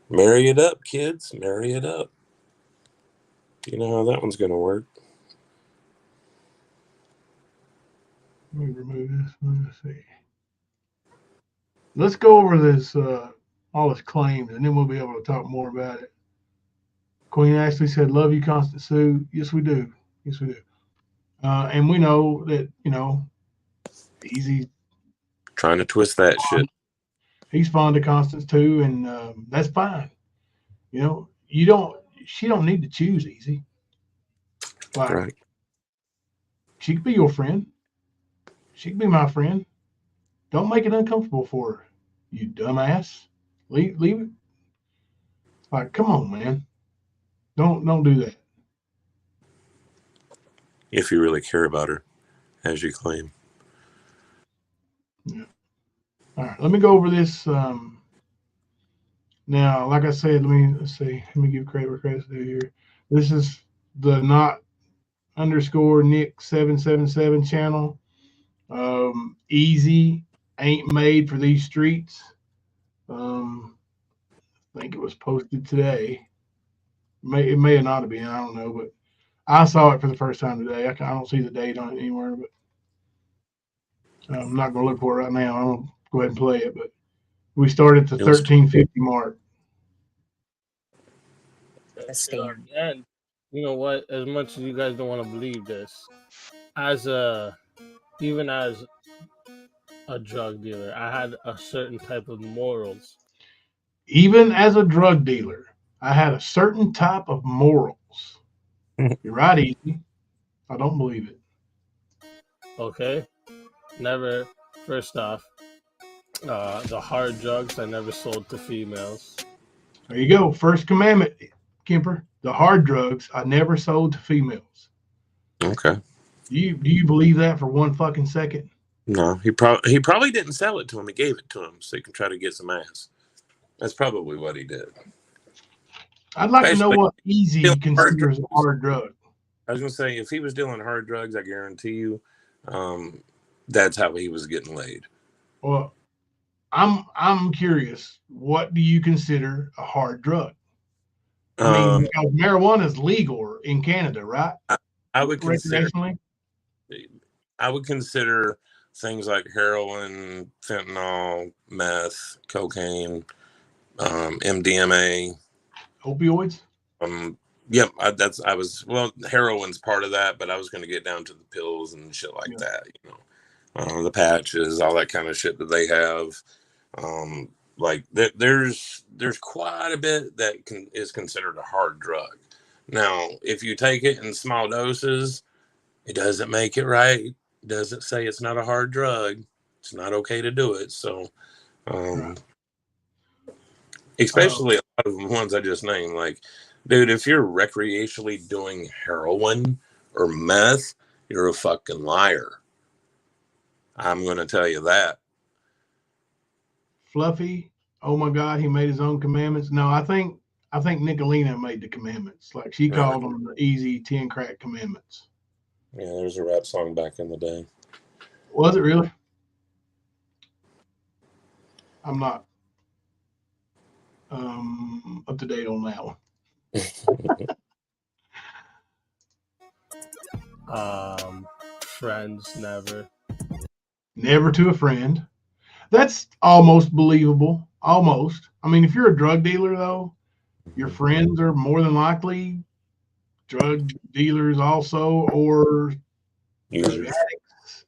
marry it up, kids. Marry it up. You know how that one's going to work. Let me remove this. Let's see. Let's go over this all his claims, and then we'll be able to talk more about it. Queen Ashley said, "Love you, Constant Sue." Yes, we do. Yes, we do. And we know that Easy. Trying to twist that shit. He's fond of Constance too, and that's fine. You know, she don't need to choose Easy. Like, Right. she could be your friend. She could be my friend. Don't make it uncomfortable for her, you dumbass. Leave it. Like, come on, man. Don't do that. If you really care about her, as you claim. Yeah. All right, let me go over this. Now, like I said, let's see. Let me give credit where credit's due here. This is the not underscore Nick 777 channel. Easy ain't made for these streets. I think it was posted today. It may have not been. I don't know, but I saw it for the first time today. I don't see the date on it anywhere, but I'm not going to look for it right now. I'm going to go ahead and play it. But we started at the 1350 mark. And you know what? As much as you guys don't want to believe this, even as a drug dealer, I had a certain type of morals. Even as a drug dealer, I had a certain type of morals. You're right, Easy. I don't believe it. Okay? Never, first off, the hard drugs I never sold to females. There you go. First commandment, Kemper. The hard drugs I never sold to females. Okay. Do you believe that for one fucking second? No, he probably didn't sell it to him. He gave it to him so he can try to get some ass. That's probably what he did. I'd like to know what Easy considers a hard drug. I was going to say, if he was dealing hard drugs, I guarantee you, that's how he was getting laid. Well, I'm curious. What do you consider a hard drug? I mean, because marijuana is legal in Canada, right? I would consider things like heroin, fentanyl, meth, cocaine, MDMA, opioids. Yep, heroin's part of that, but I was going to get down to the pills and shit like that, you know, the patches, all that kind of shit that they have. Like there's quite a bit that is considered a hard drug. Now, if you take it in small doses, it doesn't make it right. It doesn't say it's not a hard drug. It's not okay to do it. So, especially a lot of the ones I just named, like, dude, if you're recreationally doing heroin or meth, you're a fucking liar. I'm going to tell you that. Fluffy, oh my God, he made his own commandments. No, I think Nicolina made the commandments. Like, she called them the easy 10 crack commandments. Yeah, there's a rap song back in the day. Was it really? I'm not up to date on that one. Friends, never. Never to a friend. That's almost believable. Almost. I mean, if you're a drug dealer, though, your friends are more than likely drug dealers also, or users. Addicts.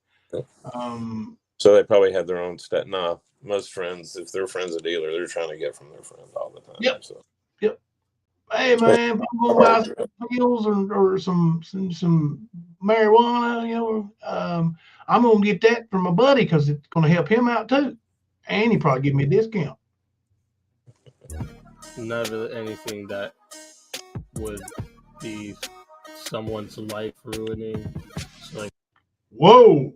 So they probably have their own stat. Nah, most friends, if their friend's a dealer, they're trying to get from their friends all the time. Yep. So. Yep. Hey man, if I'm gonna buy some pills or some marijuana, you know, I'm gonna get that from my buddy because it's gonna help him out too, and he probably give me a discount. Never anything that would be someone's life ruining. Like, whoa.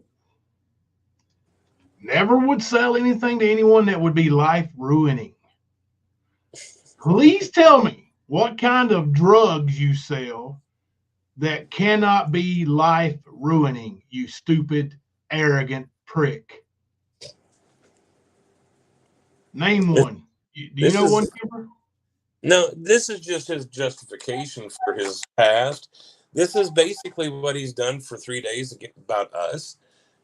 Never would sell anything to anyone that would be life ruining. Please tell me what kind of drugs you sell that cannot be life ruining, you stupid, arrogant prick. Name one. Do you know one, Kemper? No, this is just his justification for his past. This is basically what he's done for 3 days about us.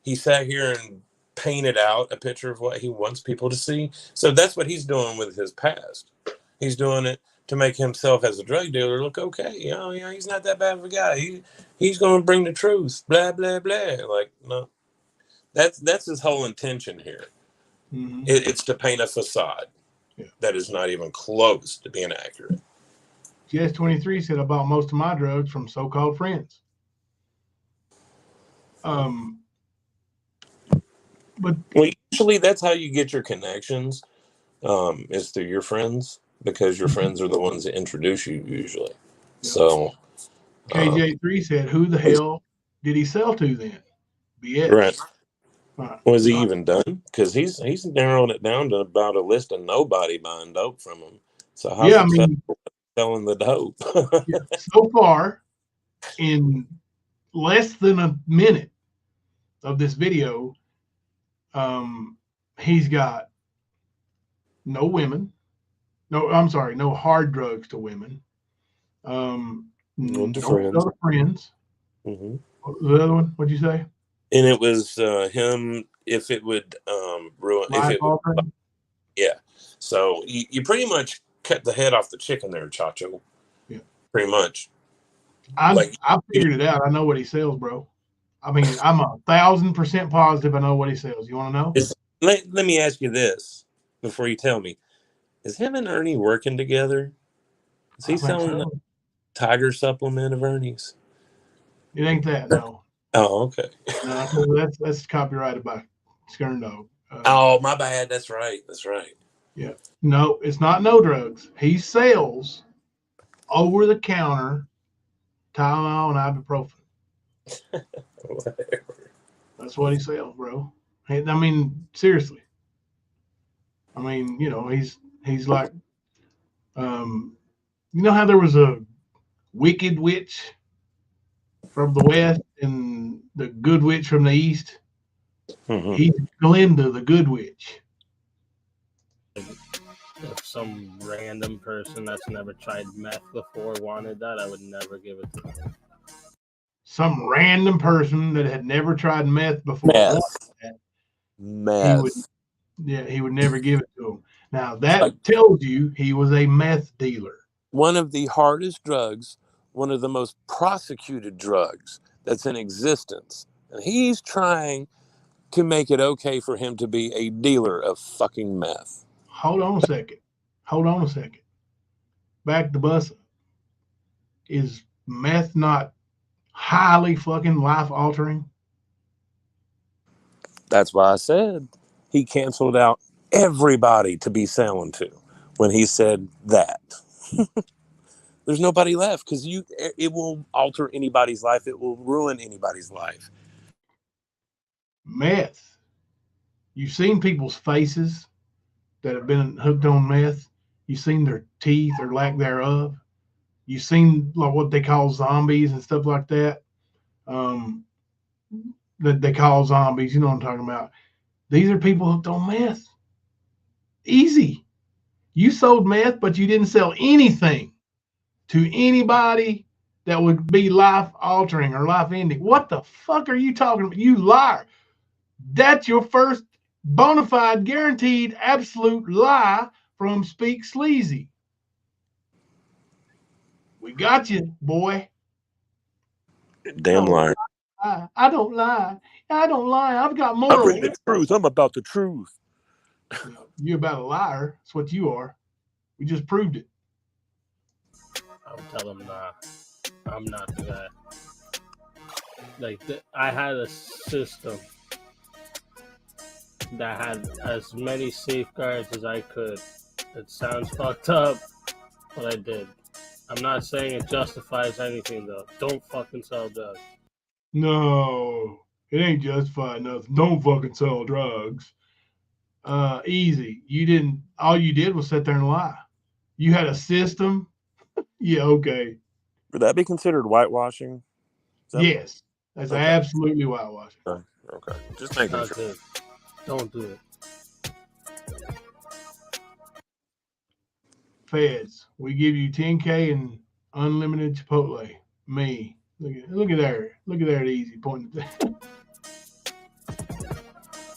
He sat here and painted out a picture of what he wants people to see. So that's what he's doing with his past. He's doing it to make himself as a drug dealer look okay. You know, he's not that bad of a guy. He's going to bring the truth. Blah, blah, blah. Like, no. That's his whole intention here. Mm-hmm. It's to paint a facade that is not even close to being accurate. GS23 said I bought most of my drugs from so-called friends. But well, usually that's how you get your connections, is through your friends, because your friends are the ones that introduce you usually. Yeah. So KJ3 said, who the hell did he sell to then? BS. Right. Was he even done? Because he's narrowing it down to about a list of nobody buying dope from him. So how's successful selling the dope? So far, in less than a minute of this video, he's got no women. No, I'm sorry, no hard drugs to women. No friends. Mm-hmm. The other one, what'd you say? And it was him. If it would ruin, if it would, yeah. So you pretty much cut the head off the chicken there, Chacho. Yeah, pretty much. I figured it out. I know what he sells, bro. I mean, I'm 1,000% positive I know what he sells. You want to know? Let me ask you this before you tell me: is him and Ernie working together? Is he selling the Tiger supplement of Ernie's? It ain't that, no. Oh, okay. No, that's copyrighted by Skern Dog. Oh, my bad. That's right. Yeah. No, it's not no drugs. He sells over-the-counter Tylenol and ibuprofen. Whatever. That's what he sells, bro. I mean, seriously. I mean, he's like, you know how there was a wicked witch from the west and the good witch from the east? Mm-hmm. He's Glinda, the good witch. If some random person that's never tried meth before wanted that, I would never give it to them. Some random person that had never tried meth before wanted that. He would never give it to him. Now that tells you he was a meth dealer. One of the hardest drugs, one of the most prosecuted drugs that's in existence. And he's trying to make it okay for him to be a dealer of fucking meth. Hold on a second. Back to Bussa. Is meth not highly fucking life altering? That's why I said he canceled out everybody to be selling to when he said that. There's nobody left because it will alter anybody's life. It will ruin anybody's life. Meth. You've seen people's faces that have been hooked on meth. You've seen their teeth or lack thereof. You've seen like what they call zombies and stuff like that. That they call zombies. You know what I'm talking about. These are people hooked on meth. Easy. You sold meth, but you didn't sell anything to anybody that would be life altering or life ending. What the fuck are you talking about? You liar. That's your first bona fide, guaranteed, absolute lie from Speak Sleazy. We got you, boy. Damn liar. I don't lie. I've got morals. I bring the truth. I'm about the truth. You're about a liar. That's what you are. We just proved it. I'll tell him, nah, I'm not the guy. Like, I had a system that had as many safeguards as I could. It sounds fucked up, but I did. I'm not saying it justifies anything, though. Don't fucking sell drugs. No, it ain't justified nothing. Don't fucking sell drugs. Easy. All you did was sit there and lie. You had a system. Yeah, okay. Would that be considered whitewashing? Yes, that's absolutely whitewashing. Okay, just making sure. Don't do it. Feds, we give you $10K and unlimited Chipotle. Me. Look at there. Look at there, easy pointing at that.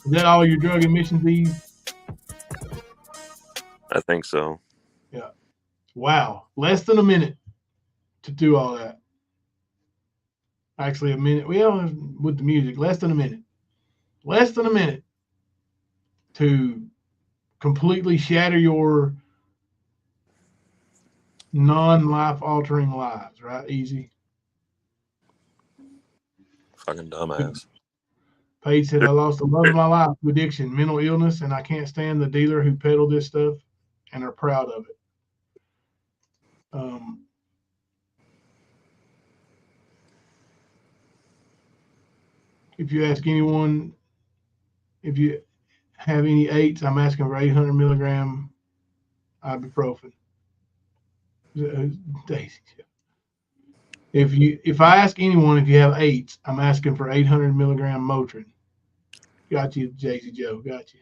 Is that all your drug admission fees? I think so. Yeah. Wow. Less than a minute to do all that. Actually, a minute. Well, with the music, less than a minute. less than a minute to completely shatter your non-life altering lives, right? Easy. Fucking dumbass. Paige said, I lost the love of my life to addiction, mental illness, and I can't stand the dealer who peddled this stuff and are proud of it. If you ask anyone if you have any eights, I'm asking for 800 milligram ibuprofen. Daisy. If I ask anyone if you have eights, I'm asking for 800 milligram Motrin. Got you, Jay-Z Joe. Got you.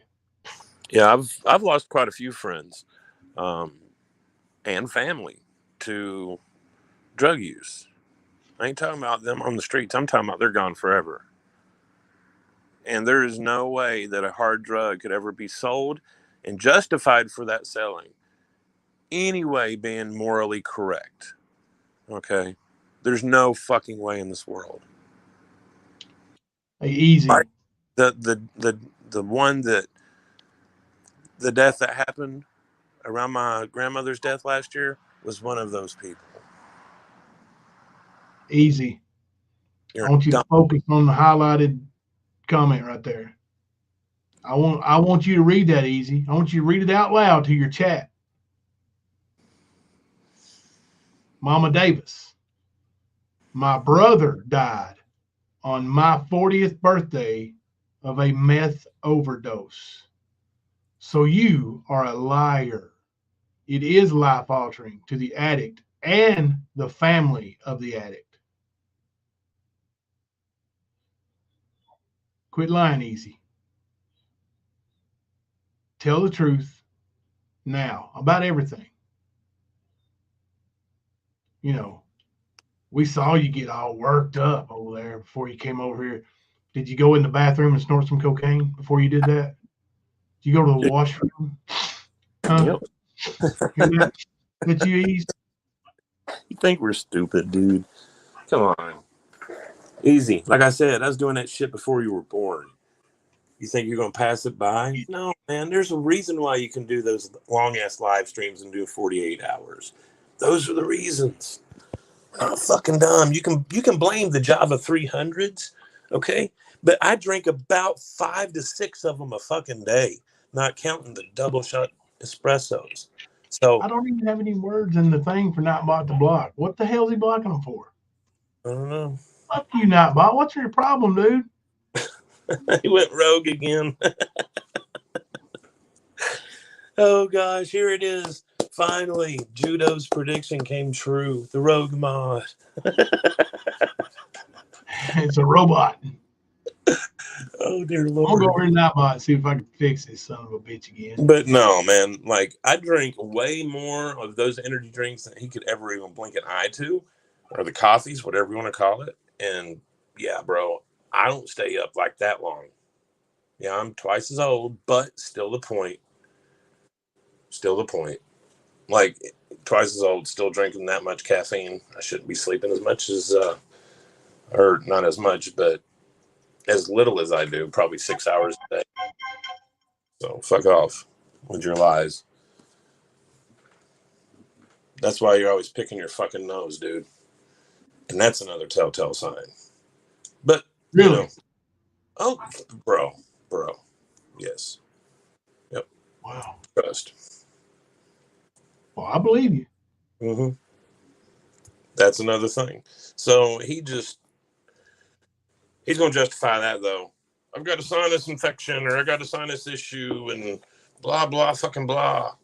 Yeah, I've lost quite a few friends, and family to drug use. I ain't talking about them on the streets. I'm talking about they're gone forever. And there is no way that a hard drug could ever be sold and justified for that selling anyway being morally correct. Okay? There's no fucking way in this world. Hey, easy. Like the one that the death that happened around my grandmother's death last year was one of those people. Easy. You're I want you dumb. to focus on the highlighted comment right there. I want you to read that, Easy. I want you to read it out loud to your chat. Mama Davis, my brother died on my 40th birthday of a meth overdose. So you are a liar. It is life altering to the addict and the family of the addict. Quit lying, Easy. Tell the truth now about everything. You know, we saw you get all worked up over there before you came over here. Did you go in the bathroom and snort some cocaine before you did that? Did you go to the washroom? Huh? Yep. Did you ease? You think we're stupid, dude? Come on. Easy. Like I said, I was doing that shit before you were born. You think you're going to pass it by? No, man. There's a reason why you can do those long-ass live streams and do 48 hours. Those are the reasons. Not fucking dumb. You can blame the Java 300s, okay? But I drink about 5 to 6 of them a fucking day, not counting the double shot espressos. So I don't even have any words in the thing for Nightbot to block. What the hell is he blocking them for? I don't know. Fuck you, Nightbot. What's your problem, dude? He went rogue again. Oh gosh, here it is. Finally, Judo's prediction came true. The rogue mod. It's a robot. Oh dear I'm Lord. gonna go over to Nightbot and see if I can fix this son of a bitch again. But no, man, like I drink way more of those energy drinks than he could ever even blink an eye to, or the coffees, whatever you want to call it. And yeah, bro, I don't stay up like that long. Yeah, I'm twice as old, but still the point. Still the point. Like twice as old, still drinking that much caffeine. I shouldn't be sleeping as much as, or not as much, but as little as I do, probably 6 hours a day. So fuck off with your lies. That's why you're always picking your fucking nose, dude. And that's another telltale sign. But, Really? you know, oh, bro. Yes. Yep. Wow. Trust. Well, I believe you. Mm-hmm. That's another thing. So he's going to justify that, though. I've got a sinus infection or I got a sinus issue and blah, blah, fucking blah.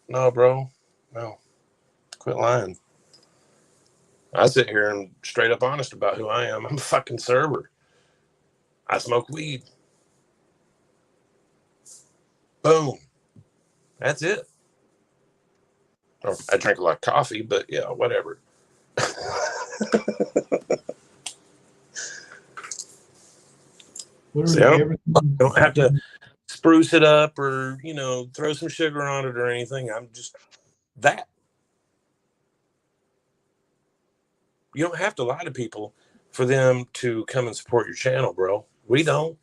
No, bro. No. Quit lying. I sit here and straight up honest about who I am. I'm a fucking server. I smoke weed. Boom. That's it. Or I drink a lot of coffee, but yeah, whatever. See, I don't have to spruce it up or, you know, throw some sugar on it or anything. I'm just that. You don't have to lie to people for them to come and support your channel, bro. We don't.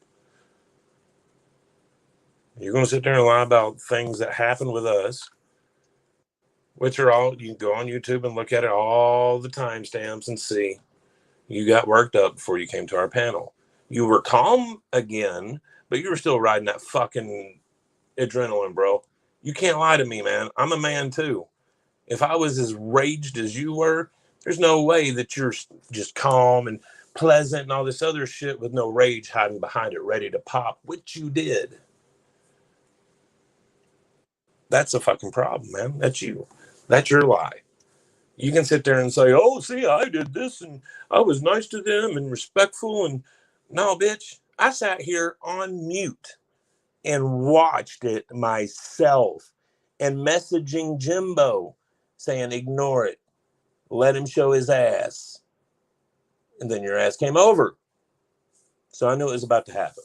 You're going to sit there and lie about things that happen with us, which are all, you can go on YouTube and look at it, all the timestamps, and see you got worked up before you came to our panel. You were calm again, but you were still riding that fucking adrenaline, bro. You can't lie to me, man. I'm a man too. If I was as raged as you were, there's no way that you're just calm and pleasant and all this other shit with no rage hiding behind it, ready to pop, which you did. That's a fucking problem, man. That's you. That's your lie. You can sit there and say, oh, see, I did this and I was nice to them and respectful. And no, bitch, I sat here on mute and watched it myself and messaging Jimbo saying, ignore it. Let him show his ass. And then your ass came over. So I knew it was about to happen.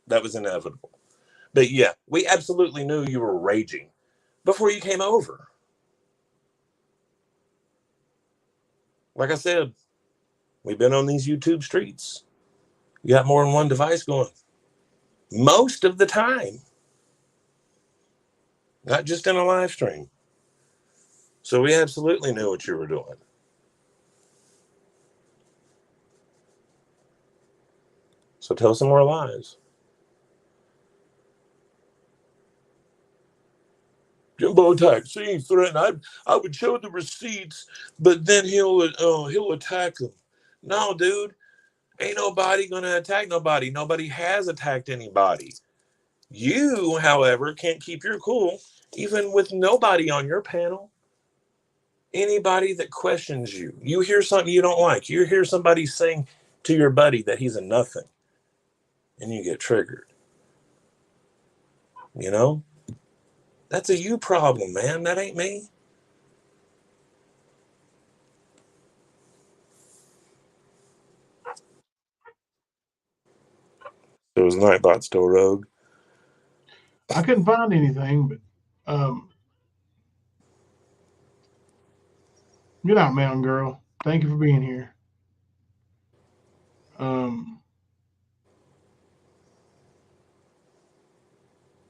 That was inevitable. But yeah, we absolutely knew you were raging before you came over. Like I said, we've been on these YouTube streets. You got more than one device going. Most of the time. Not just in a live stream. So we absolutely knew what you were doing. So tell some more lies. Jimbo attacks. He threatened. I would show the receipts, but then he'll attack them. No, dude. Ain't nobody gonna attack nobody. Nobody has attacked anybody. You, however, can't keep your cool, even with nobody on your panel. Anybody that questions you, you hear something you don't like. You hear somebody saying to your buddy that he's a nothing, and you get triggered. You know? That's a you problem, man. That ain't me. So is Nightbot still rogue? I couldn't find anything, but good night, Mountain Girl. Thank you for being here.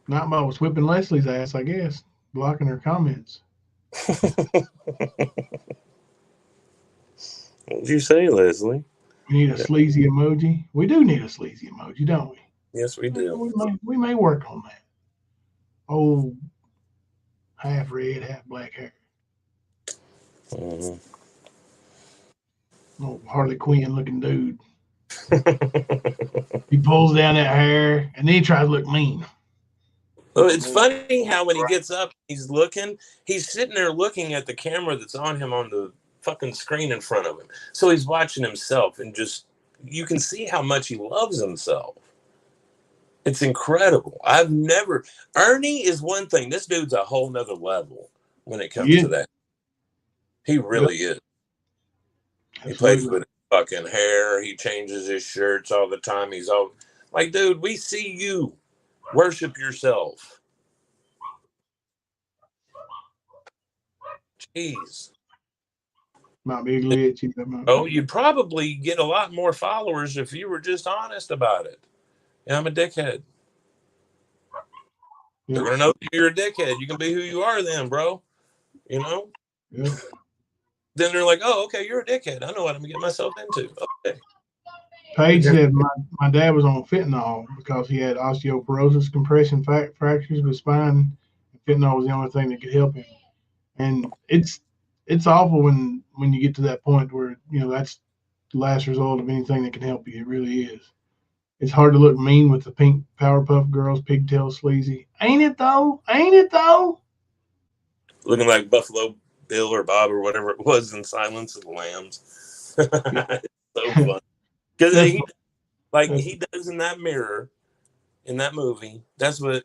Nightbot was whipping Leslie's ass, I guess, blocking her comments. What did you say, Leslie? We need a sleazy emoji. We do need a sleazy emoji, don't we? Yes, we do. We may work on that. Oh, half red, half black hair. Mm-hmm. Oh, Harley Quinn looking dude. He pulls down that hair and then he tries to look mean. Well, it's funny how when he gets up, he's sitting there looking at the camera that's on him on the fucking screen in front of him. So he's watching himself and just, you can see how much he loves himself. It's incredible. Ernie is one thing. This dude's a whole nother level when it comes to that. He really is. He plays with his fucking hair. He changes his shirts all the time. He's all like, dude, we see you. Worship yourself. Jeez. Might be a glitch. Oh, you'd probably get a lot more followers if you were just honest about it. Yeah, I'm a dickhead. Yep. They're gonna know you're a dickhead. You can be who you are then, bro. You know? Yep. Then they're like, oh, okay, you're a dickhead. I know what I'm gonna get myself into. Okay. Paige said my dad was on fentanyl because he had osteoporosis, compression fractures with spine. Fentanyl was the only thing that could help him. And it's awful when you get to that point where, you know, that's the last result of anything that can help you. It really is. It's hard to look mean with the pink Powerpuff Girls, pigtail sleazy. Ain't it though? Ain't it though? Looking like Buffalo Bill or Bob or whatever it was in Silence of the Lambs. It's so fun. Because he does in that mirror, in that movie, that's what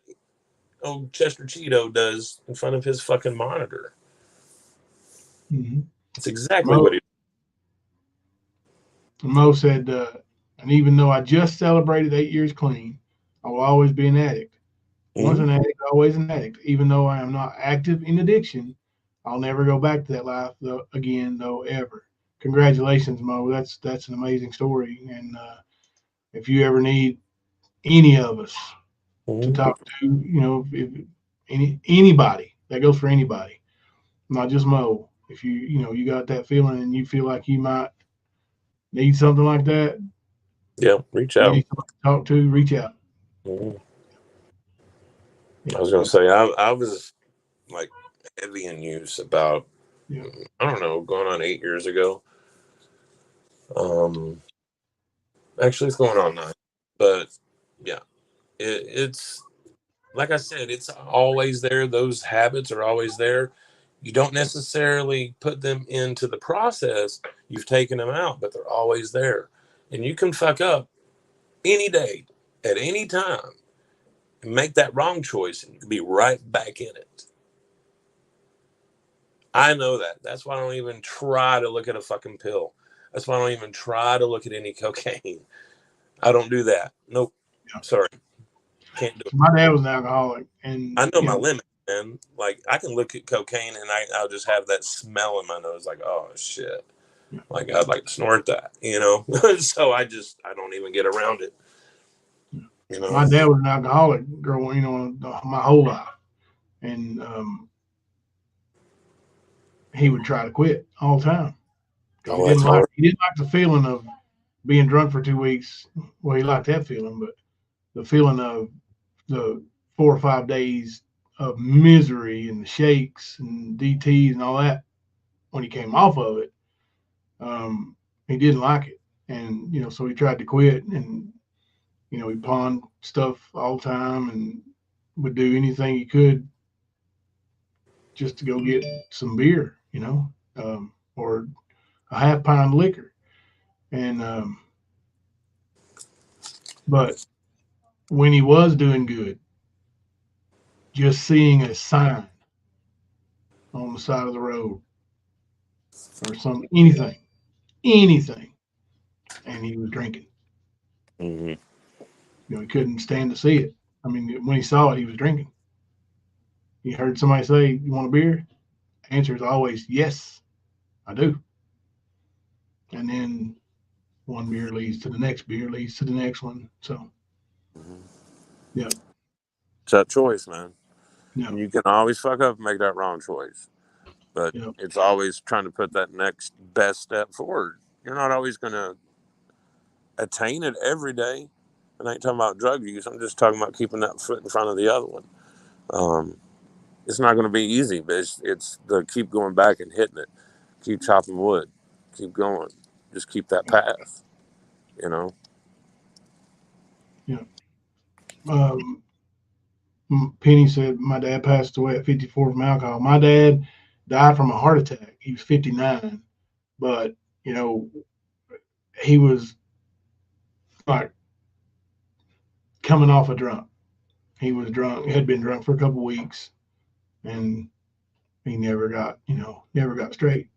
old Chester Cheeto does in front of his fucking monitor. Mm-hmm. It's exactly what he does. Mo said, and even though I just celebrated 8 years clean, I will always be an addict. Once an addict, always an addict. Even though I am not active in addiction, I'll never go back to that life again, ever. Congratulations, Mo. That's an amazing story. And if you ever need any of us, to talk to. You know, if anybody, that goes for anybody, not just Mo. If you got that feeling and you feel like you might need something like that, Yeah, reach you out. need somebody to talk to, reach out. Mhm. Yeah, I was gonna say I was like heavy in use about yeah, I don't know, going on 8 years ago. Um, actually, it's going on 9, but yeah, it's like I said, it's always there. Those habits are always there. You don't necessarily put them into the process. You've taken them out, but they're always there, and you can fuck up any day, at any time, and make that wrong choice, and you can be right back in it. I know that. That's why I don't even try to look at a fucking pill. That's why I don't even try to look at any cocaine. I don't do that. Nope. yeah. Sorry. Can't do it. My dad was an alcoholic, and I know my limit, man. Like, I can look at cocaine and I'll just have that smell in my nose, like, oh, shit. yeah. Like, I'd like to snort that, So I don't even get around it, My dad was an alcoholic growing, my whole life, and he would try to quit all the time because Oh, that's hard. he didn't like the feeling of being drunk for 2 weeks. Well, he liked that feeling, but the feeling of the 4 or 5 days of misery and the shakes and DTs and all that when he came off of it, he didn't like it, and so he tried to quit, and he pawned stuff all the time and would do anything he could just to go get some beer, or a half pound of liquor. And but when he was doing good, just seeing a sign on the side of the road or anything, and he was drinking. Mm-hmm. He couldn't stand to see it. I mean, when he saw it, he was drinking. He heard somebody say, "You want a beer?" Answer is always, "Yes, I do." And then one beer leads to the next beer, leads to the next one. So, yeah, It's that choice, man. yeah, And you can always fuck up and make that wrong choice. But yeah, it's always trying to put that next best step forward. You're not always going to attain it every day. And I ain't talking about drug use. I'm just talking about keeping that foot in front of the other one. Um, it's not going to be easy, but it's the keep going back and hitting it, keep chopping wood, keep going, just keep that path. You know. yeah. Um, Penny said my dad passed away at 54 from alcohol. My dad died from a heart attack. He was 59, but you know he was like coming off a drunk. He was drunk, had been drunk for a couple weeks, and he never got straight.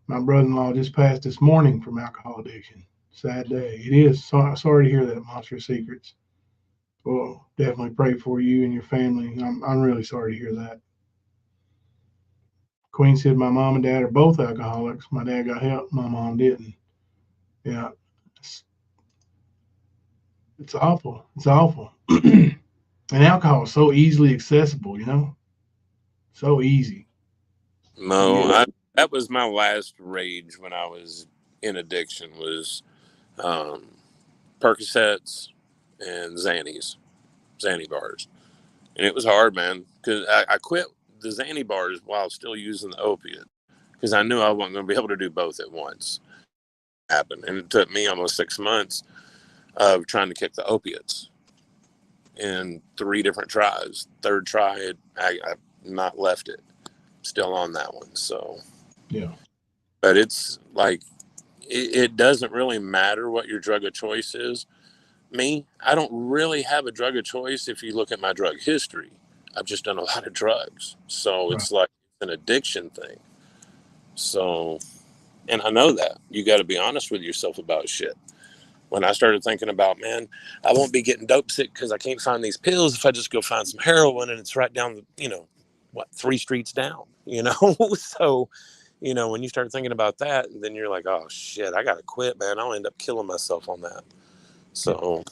My brother-in-law just passed this morning from alcohol addiction. Sad day. It is. Sorry to hear that, Monster Secrets. Well, definitely pray for you and your family. I'm really sorry to hear that. Queen said my mom and dad are both alcoholics. My dad got help. My mom didn't. Yeah, it's, it's awful. It's awful. And alcohol is so easily accessible. So easy. No, You that was my last rage when I was in addiction was um, Percocets and Xanny bars, and it was hard, man, because I quit the Xanny bars while still using the opiate because I knew I wasn't going to be able to do both at once. Happened, and it took me almost 6 months of trying to kick the opiates in 3 different tries. Third try, I not left it. Still on that one, so. yeah, But it's like it doesn't really matter what your drug of choice is. Me, I don't really have a drug of choice if you look at my drug history. I've just done a lot of drugs. So right. it's like an addiction thing. So, and I know that. You got to be honest with yourself about shit. When I started thinking about, man, I won't be getting dope sick because I can't find these pills if I just go find some heroin and it's right down the, 3 streets down, So, when you start thinking about that, then you're like, oh shit, I got to quit, man. I'll end up killing myself on that. Yeah. So,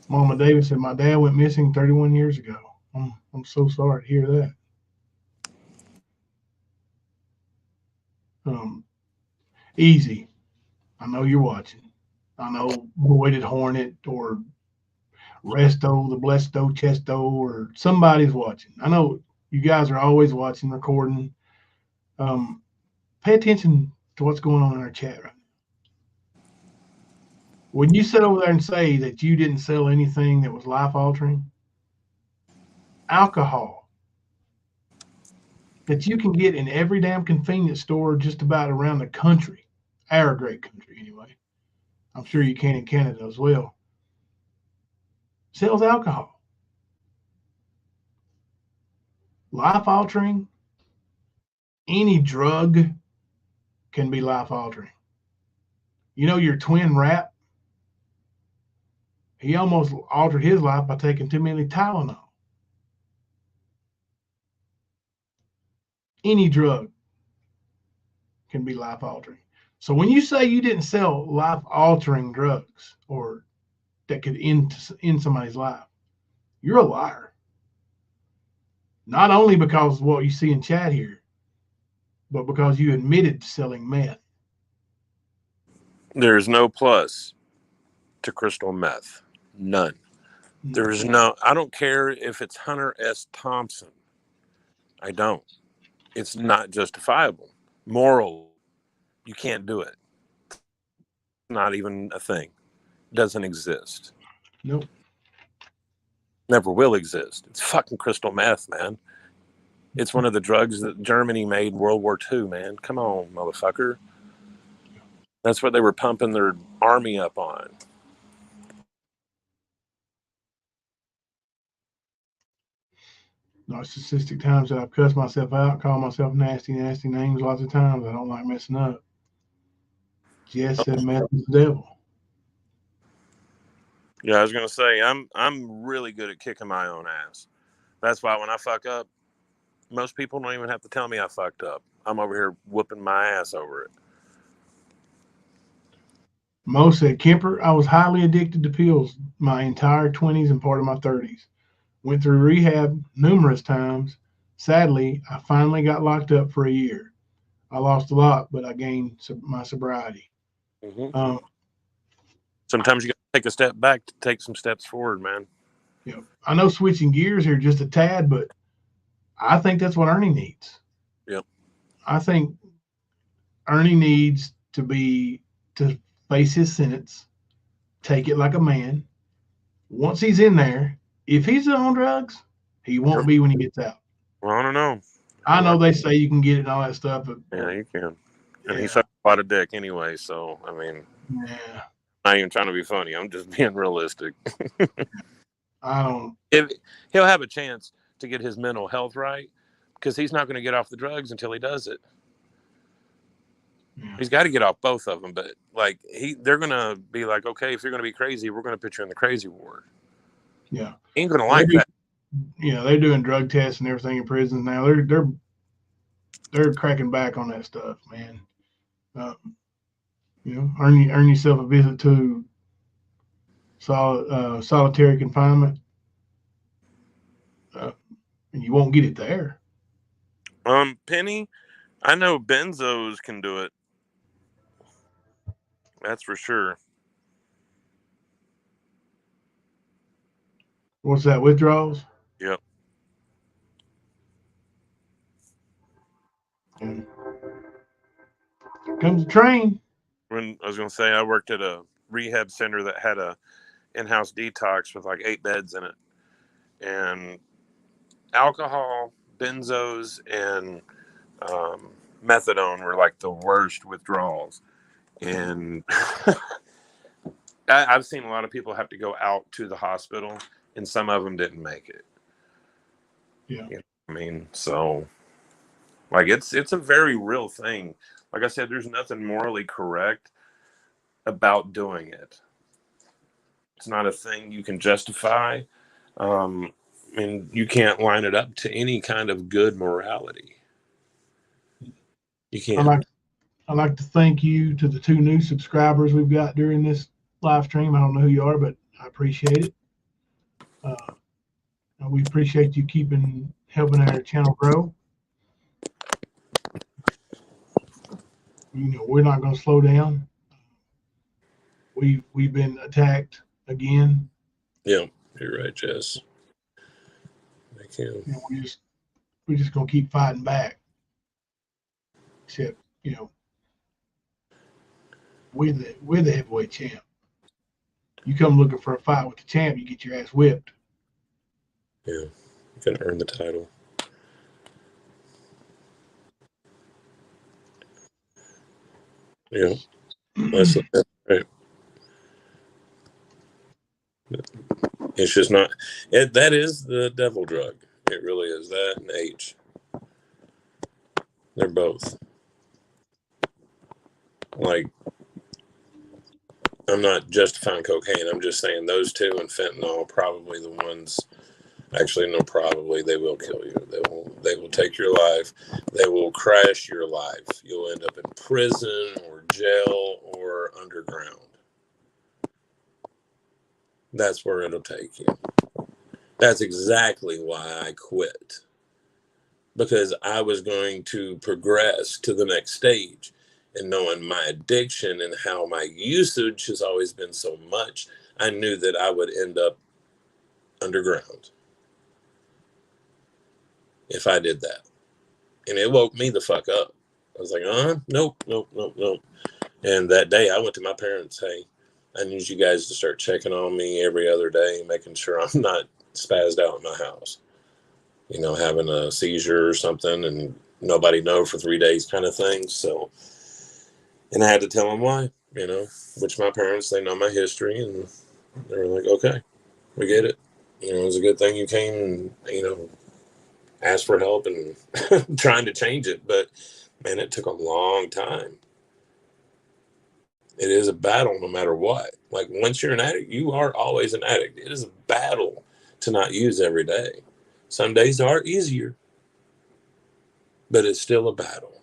Mama Davis said, my dad went missing 31 years ago. I'm so sorry to hear that. Easy. I know you're watching. I know Voided Hornet or Resto, the Blesto, Chesto, or somebody's watching. I know you guys are always watching, recording. Pay attention to what's going on in our chat right now. When you sit over there and say that you didn't sell anything that was life altering, alcohol that you can get in every damn convenience store just about around the country, our great country anyway. I'm sure you can in Canada as well. Sells alcohol. Life altering, any drug can be life altering. You know your twin rap? He almost altered his life by taking too many Tylenol. Any drug can be life altering. So when you say you didn't sell life altering drugs or that could end somebody's life, you're a liar. Not only because of what you see in chat here, but because you admitted to selling meth. There's no plus to crystal meth. None. There's no, I don't care if it's Hunter S. Thompson. I don't. It's not justifiable. Moral, you can't do it. Not even a thing. Doesn't exist. Nope. Never will exist. It's fucking crystal meth, man. It's one of the drugs that Germany made in World War II, man. Come on, motherfucker. That's what they were pumping their army up on. Narcissistic times that I've cussed myself out, called myself nasty names lots of times. I don't like messing up. Jess said meth is the devil. Yeah, I was gonna say I'm really good at kicking my own ass. That's why when I fuck up, most people don't even have to tell me I fucked up. I'm over here whooping my ass over it. Mo said, Kemper, I was highly addicted to pills my entire 20s and part of my 30s. Went through rehab numerous times. Sadly, I finally got locked up for a year. I lost a lot, but I gained my sobriety. Mm-hmm. Sometimes you got to take a step back to take some steps forward, man. Yeah, I know switching gears here just a tad, but I think that's what Ernie needs. Yep. I think Ernie needs to face his sentence, take it like a man. Once he's in there, if he's on drugs, he won't be when he gets out. Well, I don't know. I know they say you can get it and all that stuff, but yeah, you can. And he sucks a lot of dick anyway, so I mean, yeah. I'm not even trying to be funny. I'm just being realistic. I don't. He'll have a chance to get his mental health right because he's not going to get off the drugs until he does it. Yeah. He's got to get off both of them, but like they're going to be like, okay, if you're going to be crazy, we're going to put you in the crazy ward. Yeah, he ain't going to like that. Yeah, they're doing drug tests and everything in prisons now. They're cracking back on that stuff, man. You know, earn yourself a visit to solitary confinement, and you won't get it there. Penny, I know benzos can do it. That's for sure. What's that, withdrawals? Yep. And here comes the train. When I was going to say, I worked at a rehab center that had a in-house detox with like 8 beds in it, and alcohol, benzos, and methadone were like the worst withdrawals. And I've seen a lot of people have to go out to the hospital, and some of them didn't make it. Yeah. You know what I mean, so like it's a very real thing. Like I said, there's nothing morally correct about doing it. It's not a thing you can justify. And you can't line it up to any kind of good morality. You can't. I'd like to thank you to the 2 new subscribers we've got during this live stream. I don't know who you are, but I appreciate it. We appreciate you helping our channel grow. We're not going to slow down. We've been attacked again. Yeah, you're right, Jess. Thank you. We're just going to keep fighting back. Except, we're the heavyweight champ. You come looking for a fight with the champ, you get your ass whipped. Yeah, you can earn the title. Yeah, that's right. It's just not. That is the devil drug. It really is. That and H. They're both. Like, I'm not justifying cocaine. I'm just saying those two and fentanyl are probably the ones. Actually, no, probably they will kill you. They will take your life. They will crash your life. You'll end up in prison or jail or underground. That's where it'll take you. That's exactly why I quit. Because I was going to progress to the next stage. And knowing my addiction and how my usage has always been so much, I knew that I would end up underground if I did that. And it woke me the fuck up. I was like, nope. And that day I went to my parents, hey, I need you guys to start checking on me every other day, making sure I'm not spazzed out in my house. Having a seizure or something and nobody know for 3 days kind of thing. So, and I had to tell them why, which my parents, they know my history and they were like, okay, we get it. It was a good thing you came and, asked for help and trying to change it. But man, it took a long time. It is a battle no matter what. Like once you're an addict, you are always an addict. It is a battle to not use every day. Some days are easier, but it's still a battle.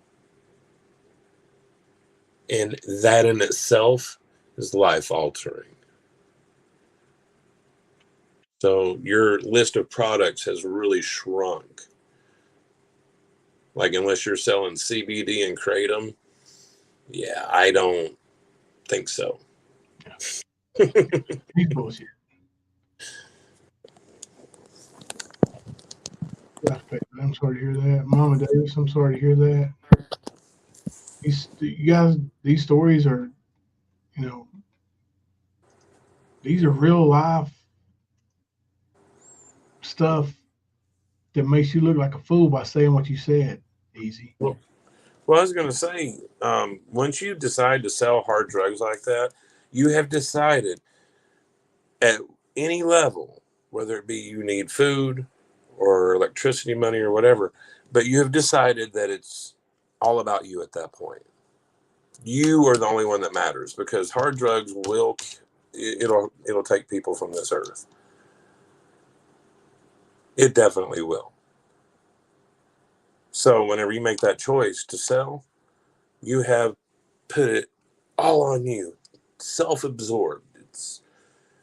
And that in itself is life altering. So your list of products has really shrunk. Like unless you're selling CBD and kratom, yeah, I don't think so. Bullshit. I'm sorry to hear that. Mama Davis, I'm sorry to hear that. You guys, these stories are, these are real life stuff that makes you look like a fool by saying what you said. Easy. Well, I was going to say, once you decide to sell hard drugs like that, you have decided at any level, whether it be you need food or electricity money or whatever, but you have decided that it's all about you at that point. You are the only one that matters because hard drugs it'll take people from this earth. It definitely will. So whenever you make that choice to sell, you have put it all on you. Self-absorbed. It's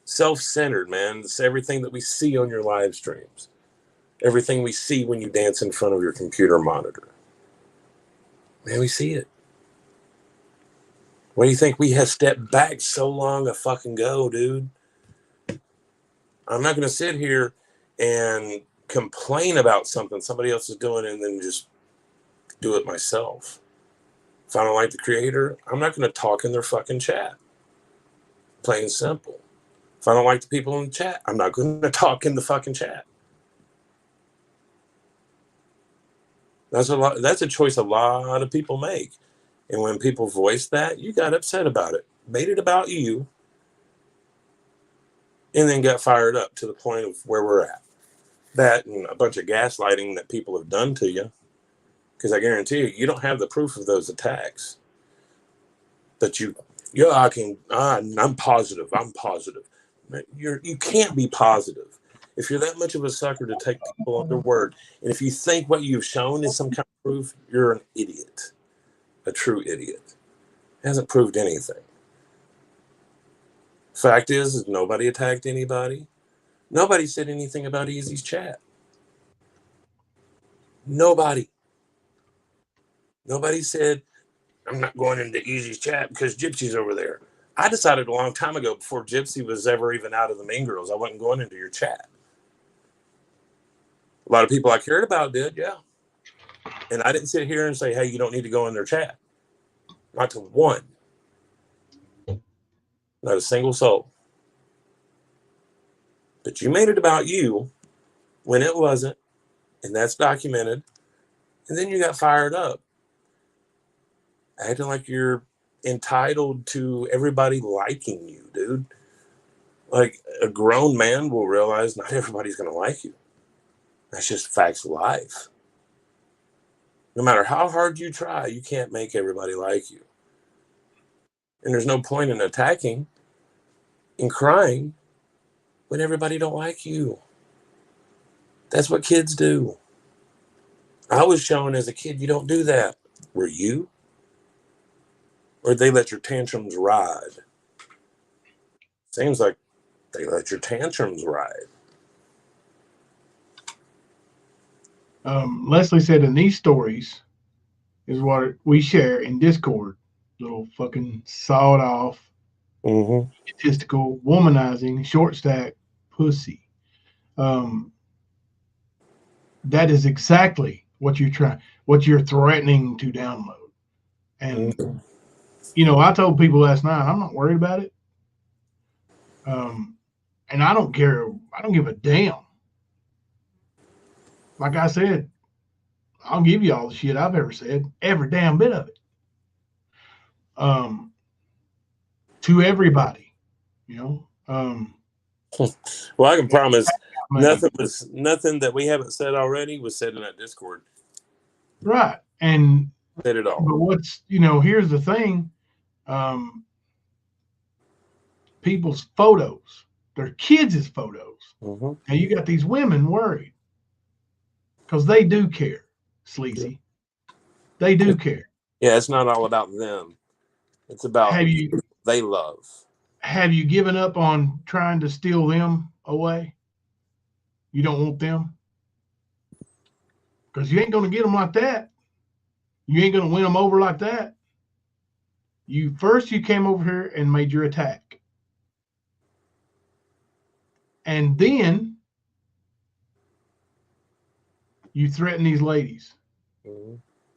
self-centered, man. It's everything that we see on your live streams. Everything we see when you dance in front of your computer monitor. Man, we see it. What do you think? We have stepped back so long a fucking go, dude. I'm not going to sit here and complain about something somebody else is doing and then just do it myself. If I don't like the creator, I'm not going to talk in their fucking chat. Plain and simple. If I don't like the people in the chat, I'm not going to talk in the fucking chat. That's a choice a lot of people make. And when people voice that, you got upset about it. Made it about you. And then got fired up to the point of where we're at. That and a bunch of gaslighting that people have done to you. Because I guarantee you don't have the proof of those attacks. But I'm positive. I'm positive. You can't be positive. If you're that much of a sucker to take people on their word, and if you think what you've shown is some kind of proof, you're an idiot. A true idiot. It hasn't proved anything. Fact is nobody attacked anybody. Nobody said anything about Easy's chat. Nobody said, I'm not going into Easy's chat because Gypsy's over there. I decided a long time ago, before Gypsy was ever even out of the Mean Girls, I wasn't going into your chat. A lot of people I cared about did, yeah. And I didn't sit here and say, hey, you don't need to go in their chat. Not to one. Not a single soul. But you made it about you when it wasn't, and that's documented. And then you got fired up, acting like you're entitled to everybody liking you, dude. Like, a grown man will realize not everybody's going to like you. That's just facts of life. No matter how hard you try, you can't make everybody like you. And there's no point in attacking and crying when everybody don't like you. That's what kids do. I was shown as a kid, you don't do that. Were you? Or they let your tantrums ride? Seems like they let your tantrums ride. Leslie said, in these stories is what we share in Discord. Little fucking sawed off, statistical, womanizing, short stack pussy. That is exactly what you're threatening to download. And I told people last night, I'm not worried about it. And I don't care. I don't give a damn. Like I said, I'll give you all the shit I've ever said, every damn bit of it. To everybody, Well, I can promise nothing that we haven't said already was said in that Discord. Right. And said it all. But here's the thing. People's photos, their kids' photos. Now you got these women worried because they do care, sleazy. They do care. Yeah, it's not all about them. It's about they love. Have you given up on trying to steal them away? You don't want them? Because you ain't going to get them like that. You ain't going to win them over like that. You came over here and made your attack. And then you threaten these ladies.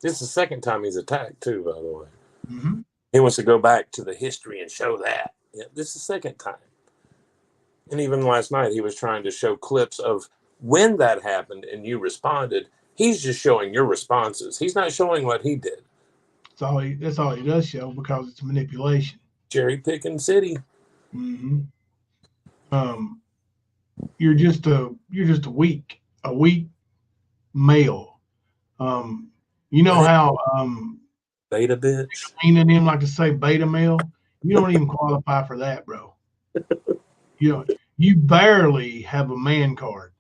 This is the second time he's attacked, too, by the way. He wants to go back to the history and show that. Yeah, this is the second time. And even last night, he was trying to show clips of when that happened and you responded. He's just showing your responses. He's not showing what he did. That's all he does show, because it's manipulation. Cherry picking city. You're just a weak male. You know how beta bitch. And them like to say beta male. You don't even qualify for that, bro. You barely have a man card.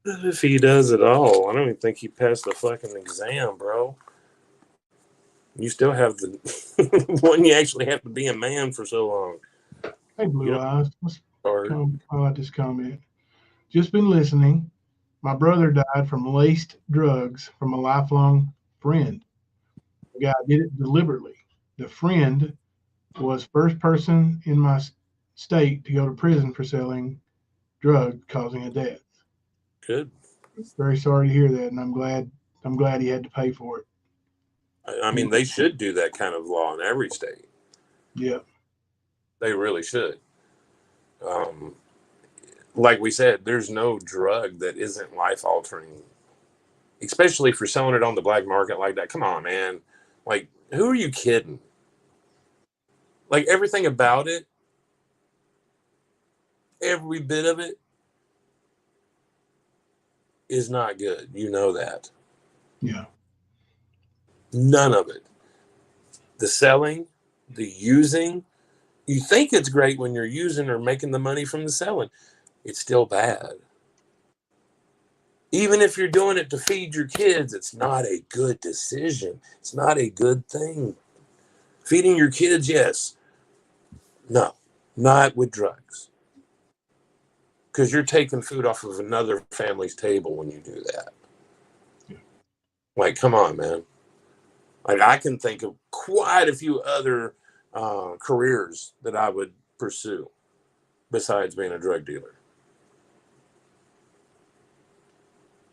If he does at all, I don't even think he passed the fucking exam, bro. You still have the one. You actually have to be a man for so long. Hey, Blue Eyes. Let's highlight this comment. Just been listening. My brother died from laced drugs from a lifelong friend. The guy did it deliberately. The friend was first person in my state to go to prison for selling drugs causing a death. Good. Very sorry to hear that, and I'm glad he had to pay for it. I mean, they should do that kind of law in every state. Yeah. They really should. Like we said, there's no drug that isn't life-altering, especially for selling it on the black market like that. Come on, man. Like, who are you kidding? Like, everything about it, every bit of it is not good. You know that. Yeah. None of it. The selling, the using, you think it's great when you're using or making the money from the selling. It's still bad. Even if you're doing it to feed your kids, it's not a good decision. It's not a good thing. Feeding your kids, yes. No, not with drugs. because you're taking food off of another family's table when you do that. Yeah. Like, come on, man. Like, I can think of quite a few other careers that I would pursue besides being a drug dealer.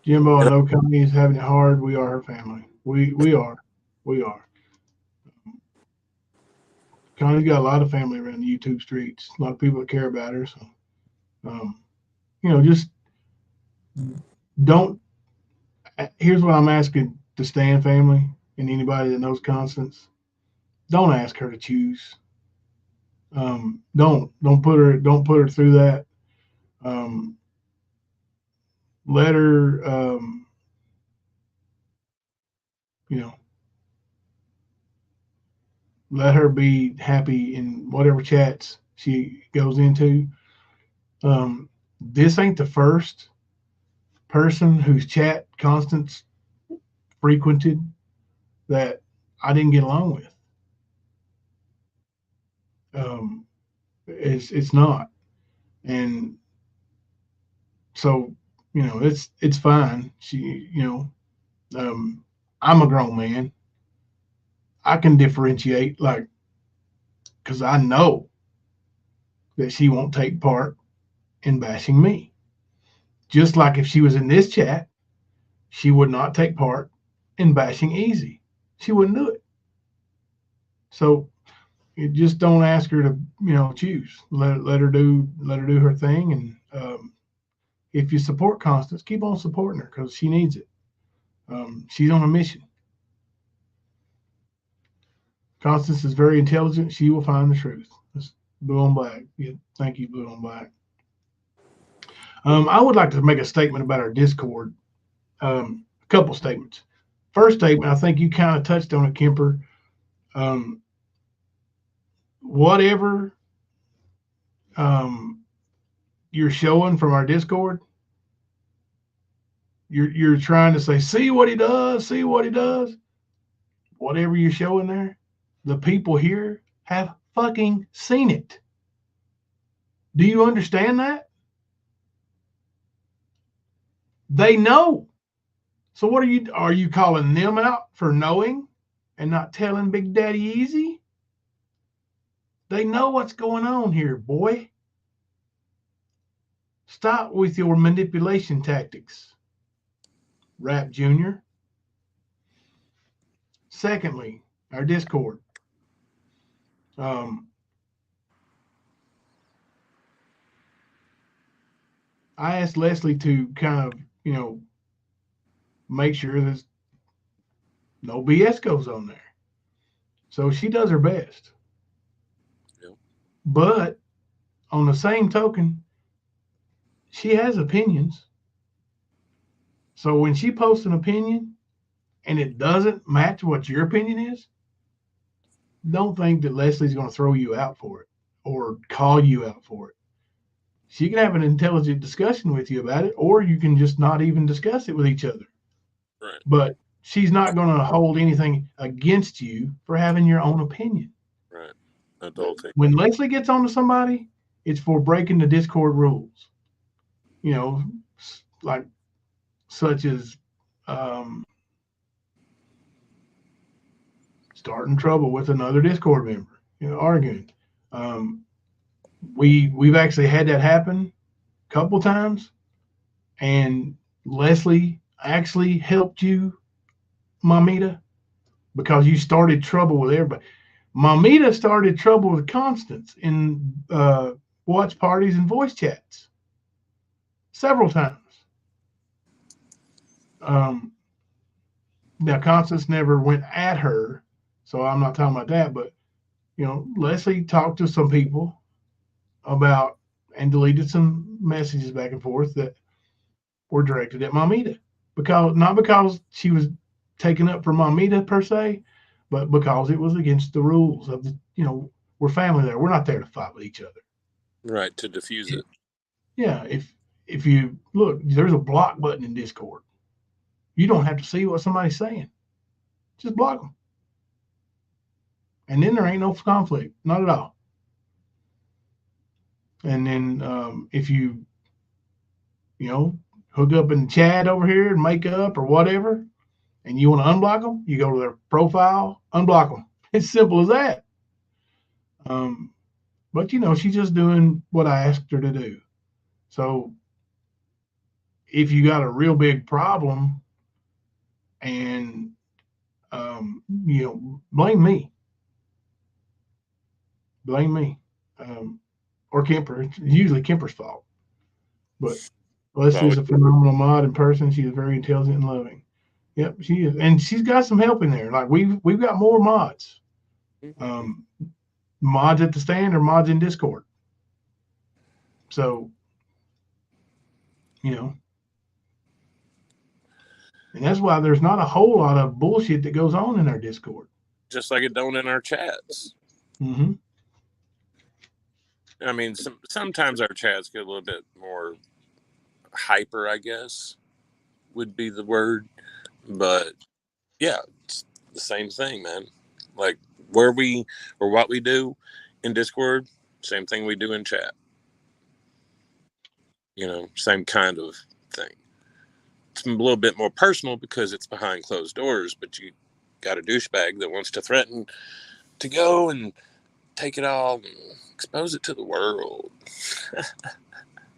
Jimbo, I know Connie is having it hard. We are her family. We are. Connie's got a lot of family around the YouTube streets. A lot of people that care about her. So, just don't. Here's what I'm asking the Stan family and anybody that knows Constance. Don't ask her to choose. Don't put her through that. Let her. Let her be happy in whatever chats she goes into. This ain't the first person whose chat Constance frequented that I didn't get along with. It's not, and so it's fine. I'm a grown man. I can differentiate, like, because I know that she won't take part in bashing me. Just like if she was in this chat, she would not take part in bashing Easy. She wouldn't do it. So you just don't ask her to, choose. Let her do her thing. And if you support Constance, keep on supporting her because she needs it. She's on a mission. Constance is very intelligent. She will find the truth. That's Blue on Black. Yeah, thank you, Blue on Black. I would like to make a statement about our Discord. A couple statements. First statement, I think you kind of touched on it, Kemper. Whatever you're showing from our Discord, you're trying to say, see what he does. Whatever you're showing there, the people here have fucking seen it. Do you understand that? They know. So what are you calling them out for knowing and not telling Big Daddy Easy? They know what's going on here, boy. Stop with your manipulation tactics, Rap Jr. Secondly, our Discord. I asked Leslie to kind of, make sure there's no BS goes on there. So she does her best. Yep. But on the same token, she has opinions. So when she posts an opinion and it doesn't match what your opinion is, don't think that Leslie's going to throw you out for it or call you out for it. She can have an intelligent discussion with you about it, or you can just not even discuss it with each other. Right. But she's not going to hold anything against you for having your own opinion. Right. Adulting. When Leslie gets onto somebody, it's for breaking the Discord rules. Like such as starting trouble with another Discord member, arguing. We've actually had that happen a couple times, and Leslie actually helped you, Mamita, because you started trouble with everybody. Mamita started trouble with Constance in watch parties and voice chats several times. Now Constance never went at her, so I'm not talking about that. But Leslie talked to some people about and deleted some messages back and forth that were directed at Mamita, not because she was taken up for Mamita per se, but because it was against the rules of we're family there. We're not there to fight with each other. Right, to diffuse it. Yeah, if you look, there's a block button in Discord. You don't have to see what somebody's saying. Just block them. And then there ain't no conflict. Not at all. And then if you hook up in the chat over here and make up or whatever, and you want to unblock them, you go to their profile, unblock them. It's simple as that. But she's just doing what I asked her to do. So if you got a real big problem, and blame me, or Kemper. It's usually Kemper's fault. But Leslie's a phenomenal mod in person. She is very intelligent and loving. Yep, she is, and she's got some help in there. Like we've got more mods, mods at the stand or mods in Discord. So, and that's why there's not a whole lot of bullshit that goes on in our Discord. Just like it don't in our chats. Mm-hmm. I mean, sometimes our chats get a little bit more hyper, I guess, would be the word. But yeah, it's the same thing, man. Like what we do in Discord, same thing we do in chat. Same kind of thing. It's a little bit more personal because it's behind closed doors, but you got a douchebag that wants to threaten to go and take it all and expose it to the world.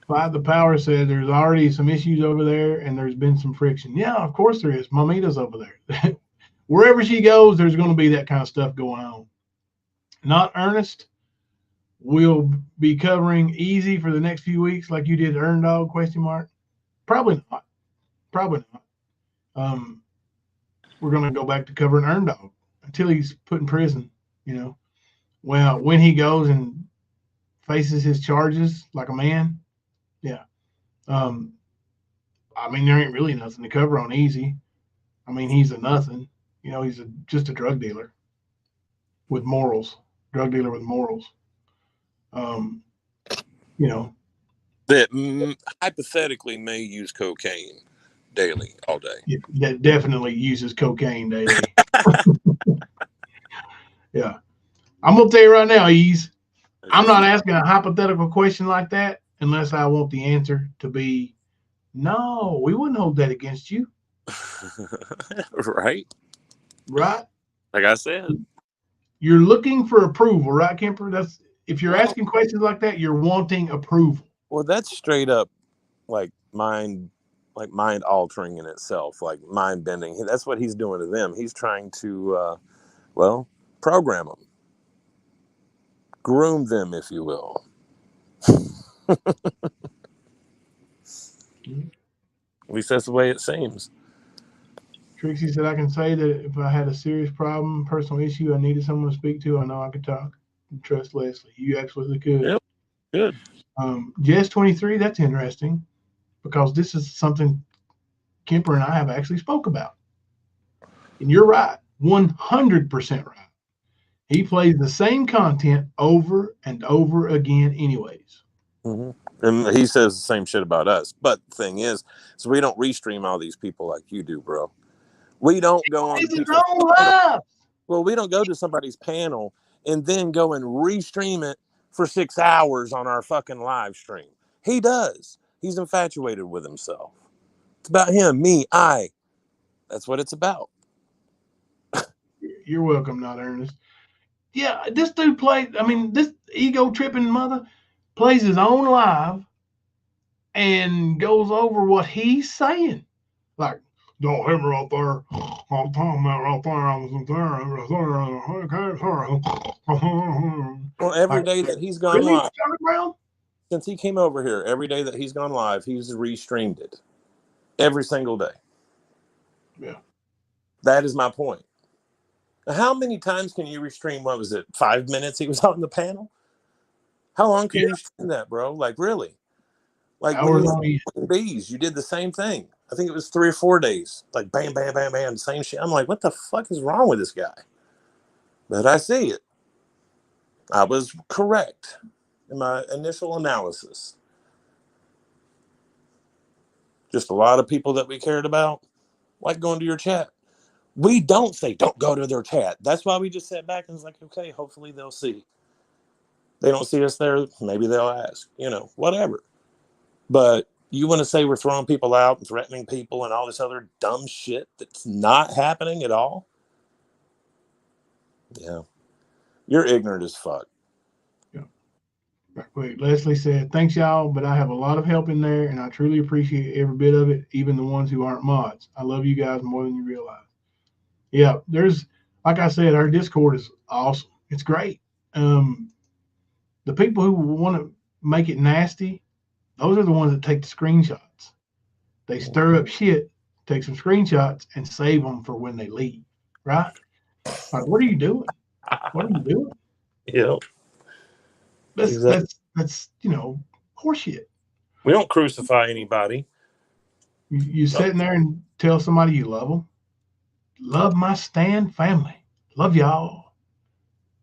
Five the Power said there's already some issues over there and there's been some friction. Yeah, of course there is. Mamita's over there. Wherever she goes, there's going to be that kind of stuff going on. Not Ernest. We'll be covering easy for the next few weeks like you did Earn Dog ? Probably not. We're going to go back to covering Earn Dog until he's put in prison, Well, when he goes and faces his charges like a man, yeah. I mean, there ain't really nothing to cover on easy. I mean, he's a nothing. He's just a drug dealer with morals. Drug dealer with morals. That hypothetically may use cocaine daily, all day. That definitely uses cocaine daily. Yeah. I'm going to tell you right now, Ease, I'm not asking a hypothetical question like that unless I want the answer to be, no, we wouldn't hold that against you. Right? Right? Like I said. You're looking for approval, right, Kemper? If you're asking questions like that, you're wanting approval. Well, that's straight up like mind altering in itself, like mind bending. That's what he's doing to them. He's trying to, program them, groom them, if you will. At least that's the way it seems. Trixie said, I can say that if I had a serious problem, personal issue, I needed someone to speak to, I know I could talk and trust Leslie. You absolutely could. Yep. Good. Jess 23, that's interesting because this is something Kemper and I have actually spoke about. And you're right, 100% right. He plays the same content over and over again anyways. Mm-hmm. And he says the same shit about us. But the thing is, so we don't restream all these people like you do, bro. We don't go on Well, we don't go to somebody's panel and then go and restream it for 6 hours on our fucking live stream. He does. He's infatuated with himself. It's about him, me, I. That's what it's about. You're welcome, not Ernest. Yeah, this dude this ego tripping mother plays his own live and goes over what he's saying. Like, don't hit me right there. I'm talking about right there. I was there. Well, every day that he's gone live, since he came over here, every day that he's gone live, he's restreamed it. Every single day. Yeah. That is my point. How many times can you restream? What was it? 5 minutes he was on the panel? How long can you stream that, bro? Like, really? Like, when you had bees, you did the same thing. I think it was 3 or 4 days. Like, bam, bam, bam, bam, same shit. I'm like, what the fuck is wrong with this guy? But I see it. I was correct in my initial analysis. Just a lot of people that we cared about like going to your chat. We don't say, don't go to their chat. That's why we just sat back and was like, okay, hopefully they'll see. They don't see us there. Maybe they'll ask, whatever. But You want to say we're throwing people out and threatening people and all this other dumb shit that's not happening at all? Yeah. You're ignorant as fuck. Yeah. Right quick. Leslie said, thanks, y'all, but I have a lot of help in there, and I truly appreciate every bit of it, even the ones who aren't mods. I love you guys more than you realize. Yeah, there's, like I said, our Discord is awesome. It's great. The people who want to make it nasty, those are the ones that take the screenshots. They stir up shit, take some screenshots, and save them for when they leave. Right? Like, what are you doing? What are you doing? Yeah. That's horseshit. We don't crucify anybody. You sitting there and tell somebody you love them. Love my Stan family. Love y'all.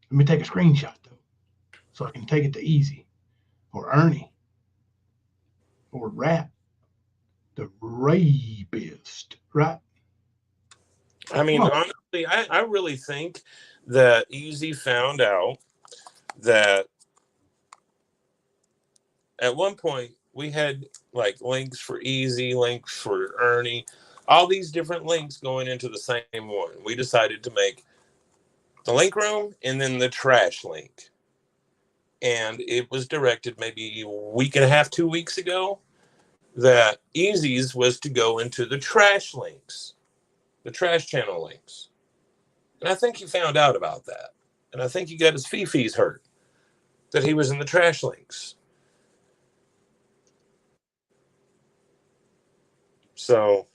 Let me take a screenshot though, so I can take it to Easy or Ernie or Rat, the rapist. Right? I mean, honestly, I really think that Easy found out that at one point we had like links for Easy, links for Ernie, all these different links going into the same one. We decided to make the link room and then the trash link. And it was directed maybe a week and a half, 2 weeks ago, that Easy's was to go into the trash links, the trash channel links. And I think he found out about that. And I think he got his fee-fees hurt that he was in the trash links. So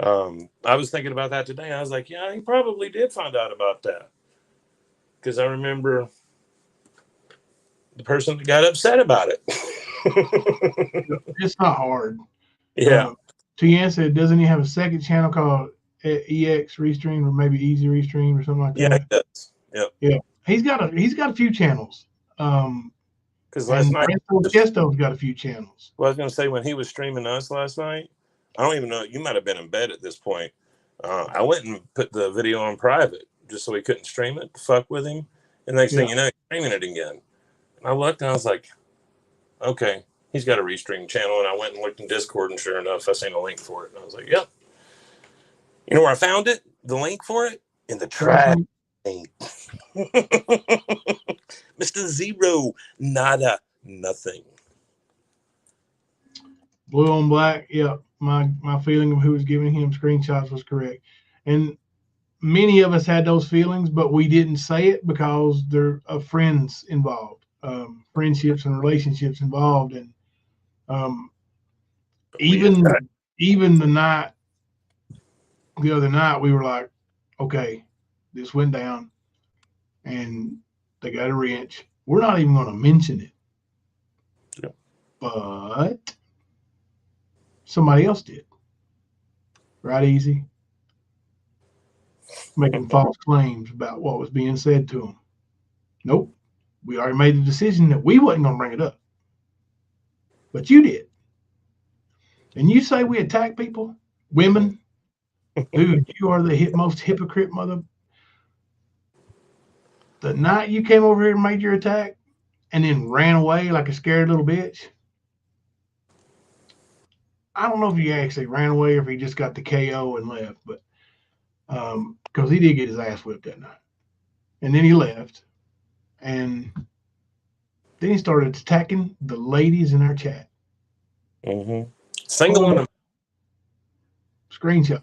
I was thinking about that today. I was like, yeah, he probably did find out about that. Because I remember the person that got upset about it. It's not hard. Yeah. Tian said, doesn't he have a second channel called EX Restream or maybe Easy Restream or something like that? Yeah, he does. Yep. Yeah. He's got a few channels. Because last night Chesto's got a few channels. Well, I was going to say, when he was streaming us last night, I don't even know, you might have been in bed at this point. I went and put the video on private just so he couldn't stream it to fuck with him. And next thing you know, he's streaming it again. And I looked and I was like, okay, he's got a restream channel. And I went and looked in Discord, and sure enough, I seen a link for it. And I was like, yep. You know where I found it? The link for it? In the trash. Mr. Zero, nada, nothing. Blue on black. Yeah, my feeling of who was giving him screenshots was correct. And many of us had those feelings, but we didn't say it because there are friends involved, friendships and relationships involved. And even the other night, we were like, okay, this went down and they got a wrench. We're not even going to mention it. Yeah. But somebody else did. Right, Easy? Making false claims about what was being said to them. Nope. We already made the decision that we wasn't going to bring it up. But you did. And you say we attack people? Women? Dude, you are the most hypocrite mother. The night you came over here and made your attack and then ran away like a scared little bitch. I don't know if you actually ran away or if he just got the KO and left, but because he did get his ass whipped that night. And then he left. And then he started attacking the ladies in our chat. Mm-hmm. Singling them. Screenshots.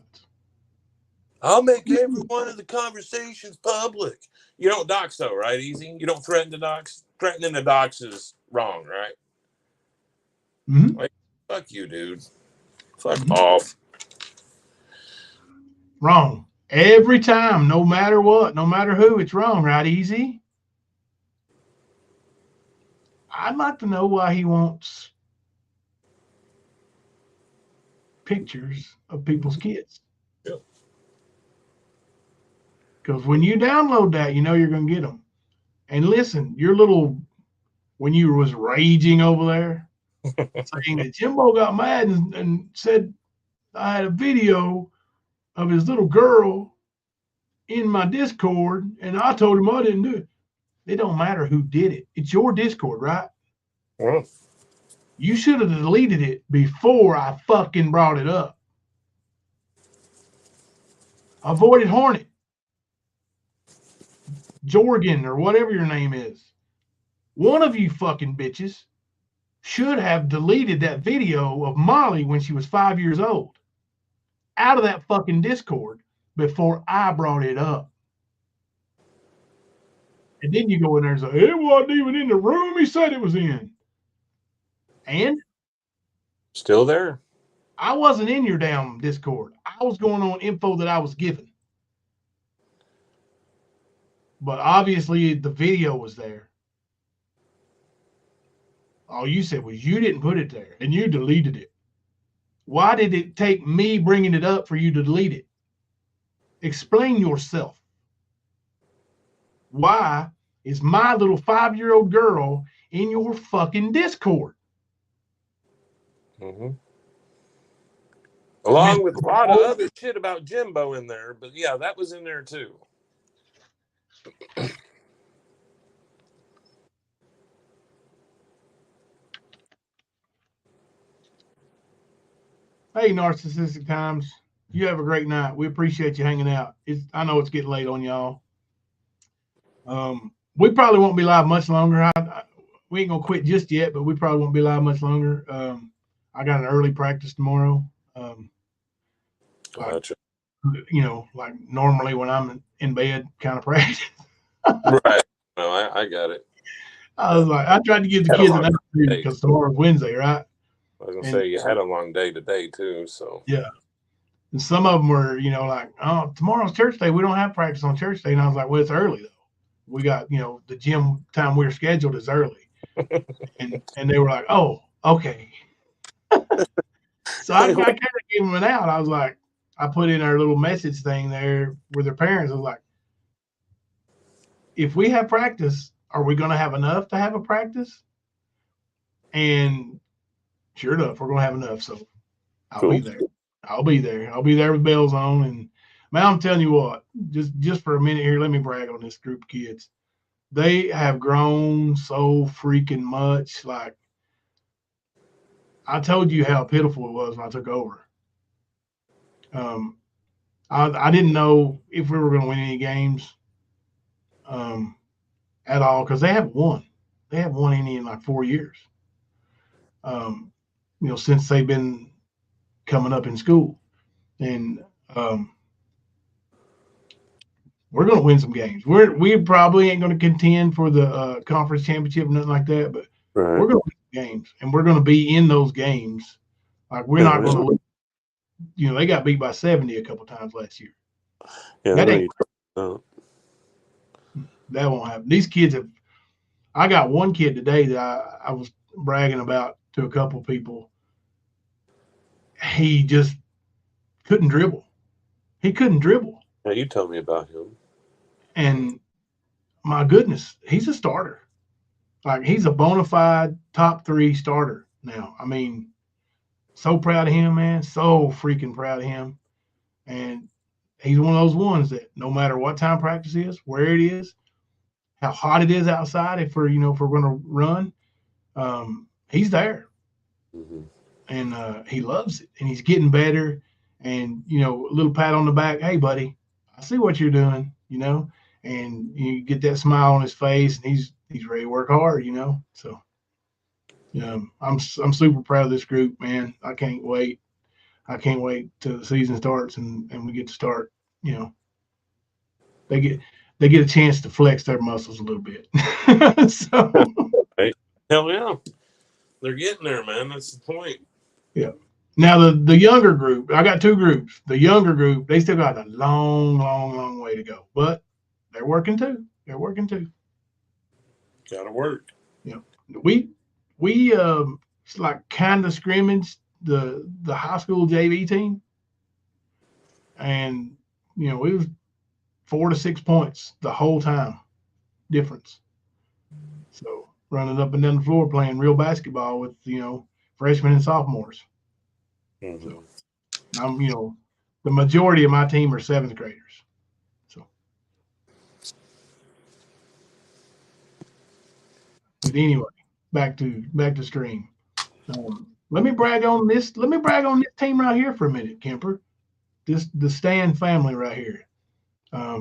I'll make every one of the conversations public. You don't dox though, right, Easy? You don't threaten to dox. Threatening to dox is wrong, right? Mm-hmm. Like, fuck you, dude. Fuck off. Wrong. Every time, no matter what, no matter who, it's wrong, right, Easy? I'd like to know why he wants pictures of people's kids. Yep. Because when you download that, you know you're going to get them. And listen, your little, when you was raging over there, saying that Jimbo got mad and said I had a video of his little girl in my Discord, and I told him I didn't do it. It don't matter who did it. It's your Discord, right? Yeah. You should have deleted it before I fucking brought it up. Avoided Hornet. Jorgen, or whatever your name is. One of you fucking bitches should have deleted that video of Molly when she was 5 years old out of that fucking Discord before I brought it up. And then you go in there and say, it wasn't even in the room he said it was in. And Still there. I wasn't in your damn Discord. I was going on info that I was given. But obviously the video was there. All you said was you didn't put it there and you deleted it. Why did it take me bringing it up for you to delete it? Explain yourself. Why is my little 5-year-old girl in your fucking Discord? Mm-hmm. Along with a lot of other shit about Jimbo in there, but yeah, that was in there too. Hey, Narcissistic Times, you have a great night. We appreciate you hanging out. I know it's getting late on y'all. We probably won't be live much longer. We ain't gonna quit just yet, but we probably won't be live much longer. I got an early practice tomorrow. Gotcha. Like normally when I'm in bed, kind of practice. Right. No, I got it. I tried to give the kids an update because tomorrow's Wednesday, right? I was gonna say you had a long day today too, so yeah. And some of them were, like, oh, tomorrow's church day. We don't have practice on church day. And I was like, well, it's early though. We got, the gym time we're scheduled is early. and they were like, oh, okay. So I kind of gave them an out. I was like, I put in our little message thing there with their parents. I was like, if we have practice, are we going to have enough to have a practice? And sure enough, we're going to have enough. So I'll be there. I'll be there. I'll be there with bells on. And man, I'm telling you what, just for a minute here, let me brag on this group of kids. They have grown so freaking much. Like, I told you how pitiful it was when I took over. I didn't know if we were going to win any games at all because they haven't won. They haven't won any in like 4 years. Since they've been coming up in school. And we're going to win some games. We probably ain't going to contend for the conference championship or nothing like that, but we're going to win games, and we're going to be in those games. Like, we're not going to lose. They got beat by 70 a couple times last year. Yeah, that won't happen. These kids have. I got one kid today that I was bragging about to a couple people. He just couldn't dribble. He couldn't dribble. Yeah, you told me about him. And my goodness, he's a starter. Like, he's a bona fide top 3 starter now. I mean, so proud of him, man. So freaking proud of him. And he's one of those ones that no matter what time practice is, where it is, how hot it is outside, if we're going to run, he's there. Mm-hmm. And he loves it. And he's getting better. And, a little pat on the back. Hey, buddy, I see what you're doing, and you get that smile on his face, and he's ready to work hard, So I'm super proud of this group, man. I can't wait. I can't wait till the season starts and we get to start. They get a chance to flex their muscles a little bit. So, hey, hell yeah, they're getting there, man. That's the point. Yeah. Now the younger group, I got 2 groups. The younger group, they still got a long, long, long way to go, but they're working too. Gotta work. Yeah. We like kind of scrimmaged the high school JV team, and it was 4 to 6 points the whole time difference. So running up and down the floor playing real basketball with freshmen and sophomores. Mm-hmm. So I'm the majority of my team are 7th graders. So, but anyway, back to stream. Let me brag on this. Let me brag on this team right here for a minute, Kemper. The Stan family right here. I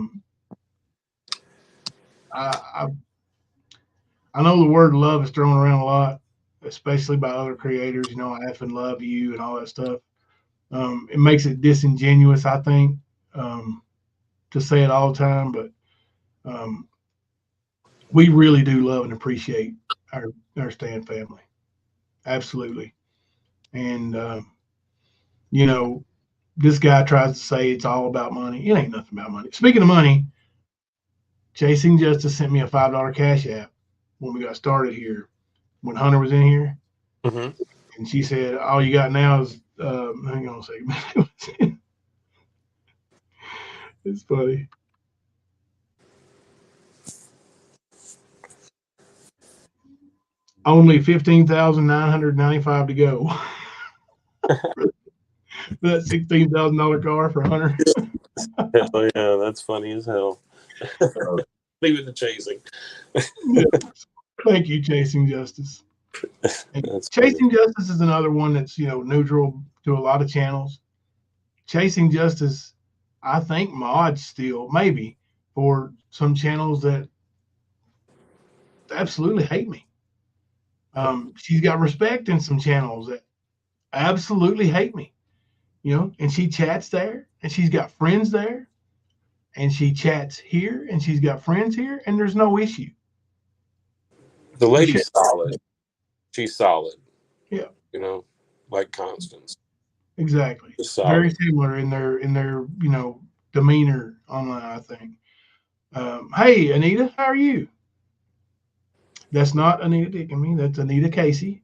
know the word love is thrown around a lot, especially by other creators. You know, I effing love you and all that stuff. It makes it disingenuous, I think, to say it all the time. But we really do love and appreciate our Stan family, absolutely. And you know, this guy tries to say it's all about money. It ain't nothing about money. Speaking of money, Chasing Justice sent me a $5 cash app when we got started here, when Hunter was in here. Mm-hmm. And she said, all you got now is, hang on a second. It's funny. Only 15,995 to go. That $16,000 car for Hunter. Hell yeah, that's funny as hell. Leave it to Chasing. Yeah. Thank you, Chasing Justice. Chasing Justice is another one that's, you know, neutral to a lot of channels. Chasing Justice, I think, mods still, maybe, for some channels that absolutely hate me. She's got respect in some channels that absolutely hate me, you know, and she chats there and she's got friends there and she chats here and she's got friends here and there's no issue. The lady's solid. She's solid. Yeah. You know, like Constance. Exactly. Very similar in their you know, demeanor online, I think. Hey, Anita, how are you? That's not Anita Dickinme. That's Anita Casey.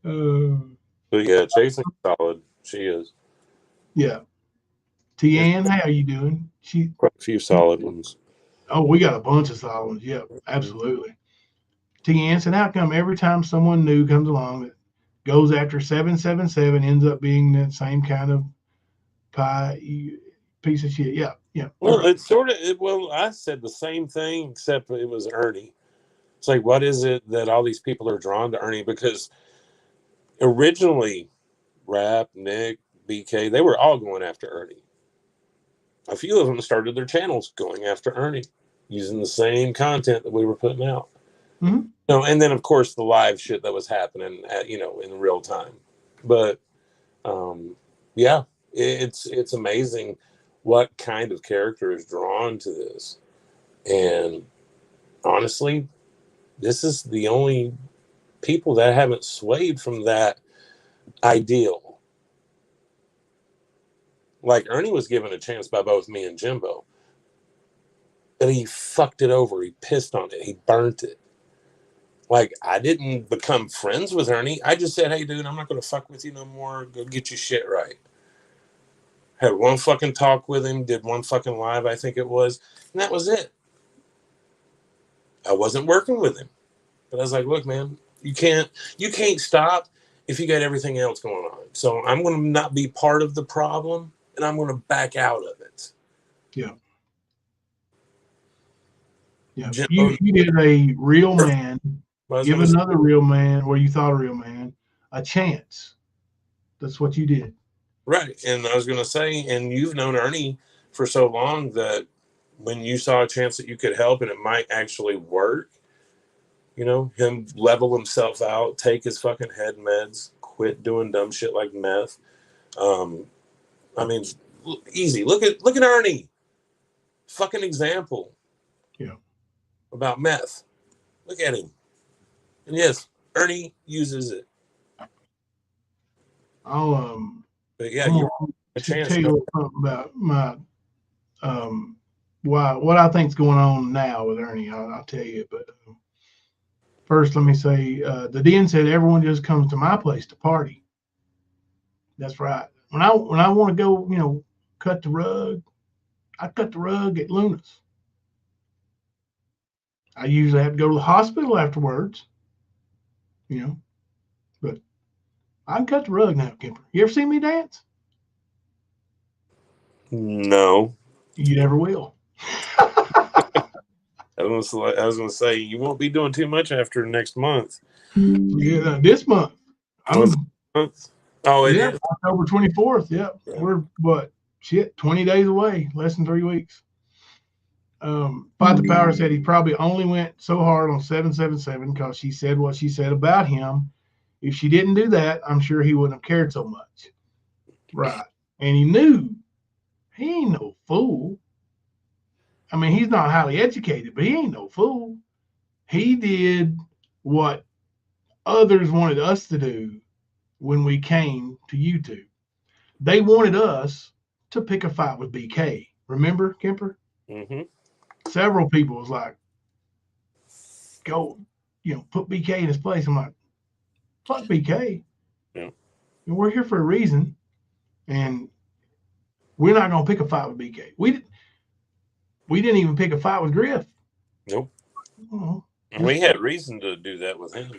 But yeah, Chasing's solid. She is. Yeah. Tian, how are you doing? Quite a few solid ones. Oh, we got a bunch of solid ones. Yep, absolutely. Tian said, how come every time someone new comes along that goes after 777 ends up being that same kind of piece of shit? Yeah, yeah. Well, it's sort of, well, I said the same thing, except it was Ernie. It's like, what is it that all these people are drawn to Ernie? Because originally, Rap, Nick, BK, they were all going after Ernie. A few of them started their channels going after Ernie, using the same content that we were putting out. Mm-hmm. You know, and then, of course, the live shit that was happening, you know, in real time. But, yeah, it's amazing what kind of character is drawn to this. And honestly, this is the only people that haven't swayed from that ideal. Like Ernie was given a chance by both me and Jimbo, but he fucked it over. He pissed on it. He burnt it. Like, I didn't become friends with Ernie. I just said, hey, dude, I'm not going to fuck with you no more. Go get your shit right. Had one fucking talk with him, did one fucking live, I think it was, and that was it. I wasn't working with him. But I was like, look, man, you can't stop if you got everything else going on. So I'm going to not be part of the problem, and I'm going to back out of it. Yeah. Yeah. You did a real man. Give another real man, where you thought a real man, a chance. That's what you did. Right. And I was going to say, and you've known Ernie for so long that when you saw a chance that you could help and it might actually work, you know, him level himself out, take his fucking head meds, quit doing dumb shit like meth. I mean, easy. Look at Ernie. Fucking example. Yeah. About meth. Look at him. And yes, Ernie uses it. But yeah, you a chance. Tell you something about my what I think's going on now with Ernie. I'll tell you, but first let me say the Den said everyone just comes to my place to party. That's right. When I want to go, you know, cut the rug, I cut the rug at Luna's. I usually have to go to the hospital afterwards, you know, but I can cut the rug now, Kemper. You ever seen me dance? No. You never will. I was gonna say you won't be doing too much after next month. Yeah, this month. Month? Oh, it is. October 24th. Yep. Yeah. We're 20 days away, less than 3 weeks. Fight the Power said he probably only went so hard on 777 because she said what she said about him. If she didn't do that, I'm sure he wouldn't have cared so much. Right. And he knew he ain't no fool. I mean, he's not highly educated, but he ain't no fool. He did what others wanted us to do when we came to YouTube. They wanted us to pick a fight with BK. Remember, Kemper? Mm-hmm. Several people was like, go, put BK in his place. I'm like, fuck BK. Yeah. And we're here for a reason. And we're not going to pick a fight with BK. We didn't even pick a fight with Griff. Nope. Oh, We had reason to do that with him.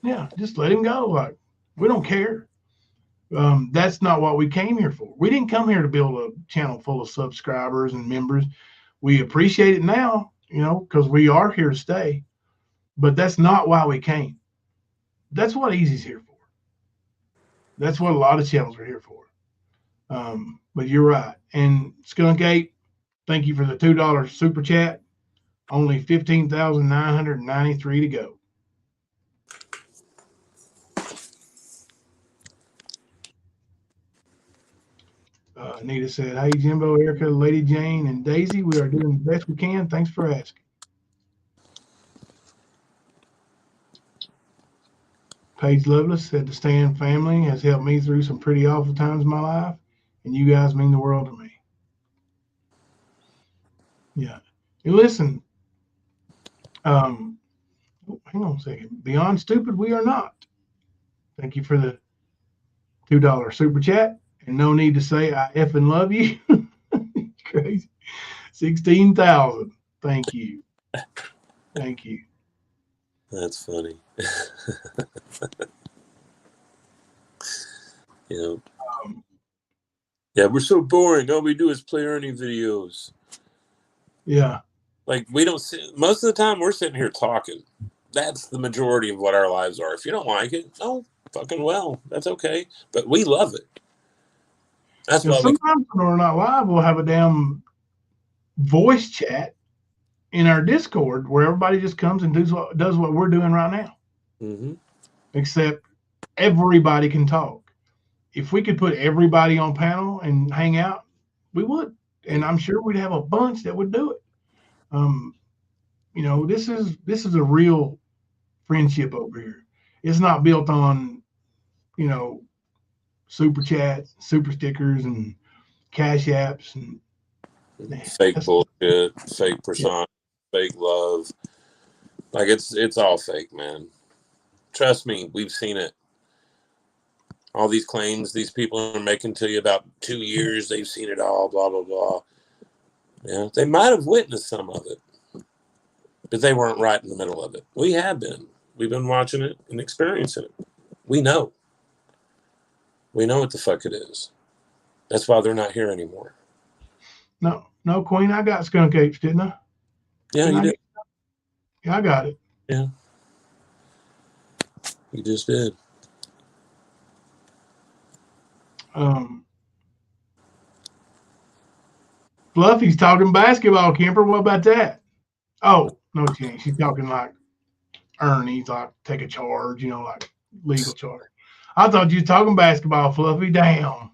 Yeah, just let him go. Like, we don't care. That's not what we came here for. We didn't come here to build a channel full of subscribers and members. We appreciate it now, because we are here to stay. But that's not why we came. That's what Easy's here for. That's what a lot of channels are here for. But you're right. And Skunk 8, thank you for the $2 super chat. Only 15,993 to go. Anita said, hey, Jimbo, Erica, Lady Jane, and Daisy. We are doing the best we can. Thanks for asking. Paige Lovelace said, the Stan family has helped me through some pretty awful times in my life, and you guys mean the world to me. Yeah. And listen, hang on a second. Beyond stupid, we are not. Thank you for the $2 super chat. And no need to say I effing love you. Crazy. 16,000. Thank you. Thank you. That's funny. Yeah, we're so boring. All we do is play Ernie videos. Yeah. Like, we don't sit, most of the time we're sitting here talking. That's the majority of what our lives are. If you don't like it, oh, fucking well, that's okay. But we love it. That's why sometimes when we're not live, we'll have a damn voice chat in our Discord where everybody just comes and does what we're doing right now. Mm-hmm. Except everybody can talk. If we could put everybody on panel and hang out, we would. And I'm sure we'd have a bunch that would do it. This is a real friendship over here. It's not built on, super chats, super stickers, and cash apps and fake bullshit, fake persona, fake love. Like, it's all fake, man. Trust me, we've seen it. All these claims these people are making to you about 2 years, they've seen it all, blah, blah, blah. Yeah, they might have witnessed some of it, but they weren't right in the middle of it. We have been. We've been watching it and experiencing it. We know. We know what the fuck it is. That's why they're not here anymore. No, Queen, I got skunk apes, didn't I? Yeah, you did. Yeah, I got it. Yeah. You just did. Fluffy's talking basketball, Kemper. What about that? Oh, no chance. She's talking like Ernie's, like take a charge, like legal charge. I thought you were talking basketball, Fluffy. Damn.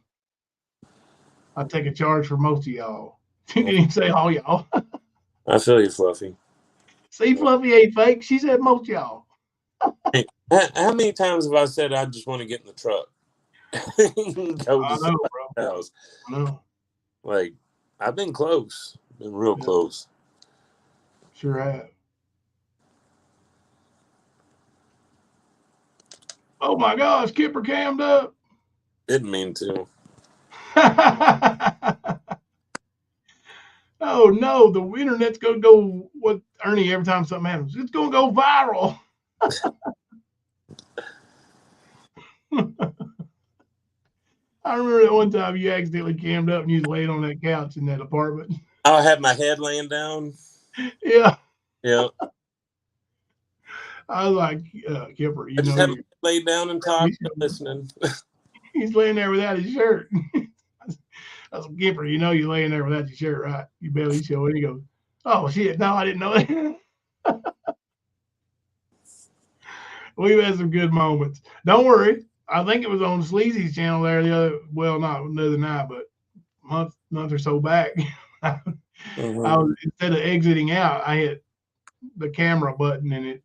I'd take a charge for most of y'all. She didn't even say all y'all. I feel you, Fluffy. See, Fluffy ain't fake. She said most y'all. Hey, how many times have I said I just want to get in the truck? Go to somebody's house. I know. Like, I've been close. Been real close. Sure have. Oh my gosh, Kipper cammed up. Didn't mean to. Oh no, the internet's gonna go with Ernie every time something happens. It's gonna go viral. I remember that one time you accidentally cammed up and you was laying on that couch in that apartment. I had my head laying down. Yeah. Yeah. I was like, Kipper, I just haven't laid down and talked and listening. He's laying there without his shirt. I was like, Kipper, you're laying there without your shirt, right? You barely show it. He goes, oh, shit. No, I didn't know that. We've had some good moments. Don't worry. I think it was on Sleazy's channel there not the other night, but month or so back. I was, instead of exiting out, I hit the camera button and it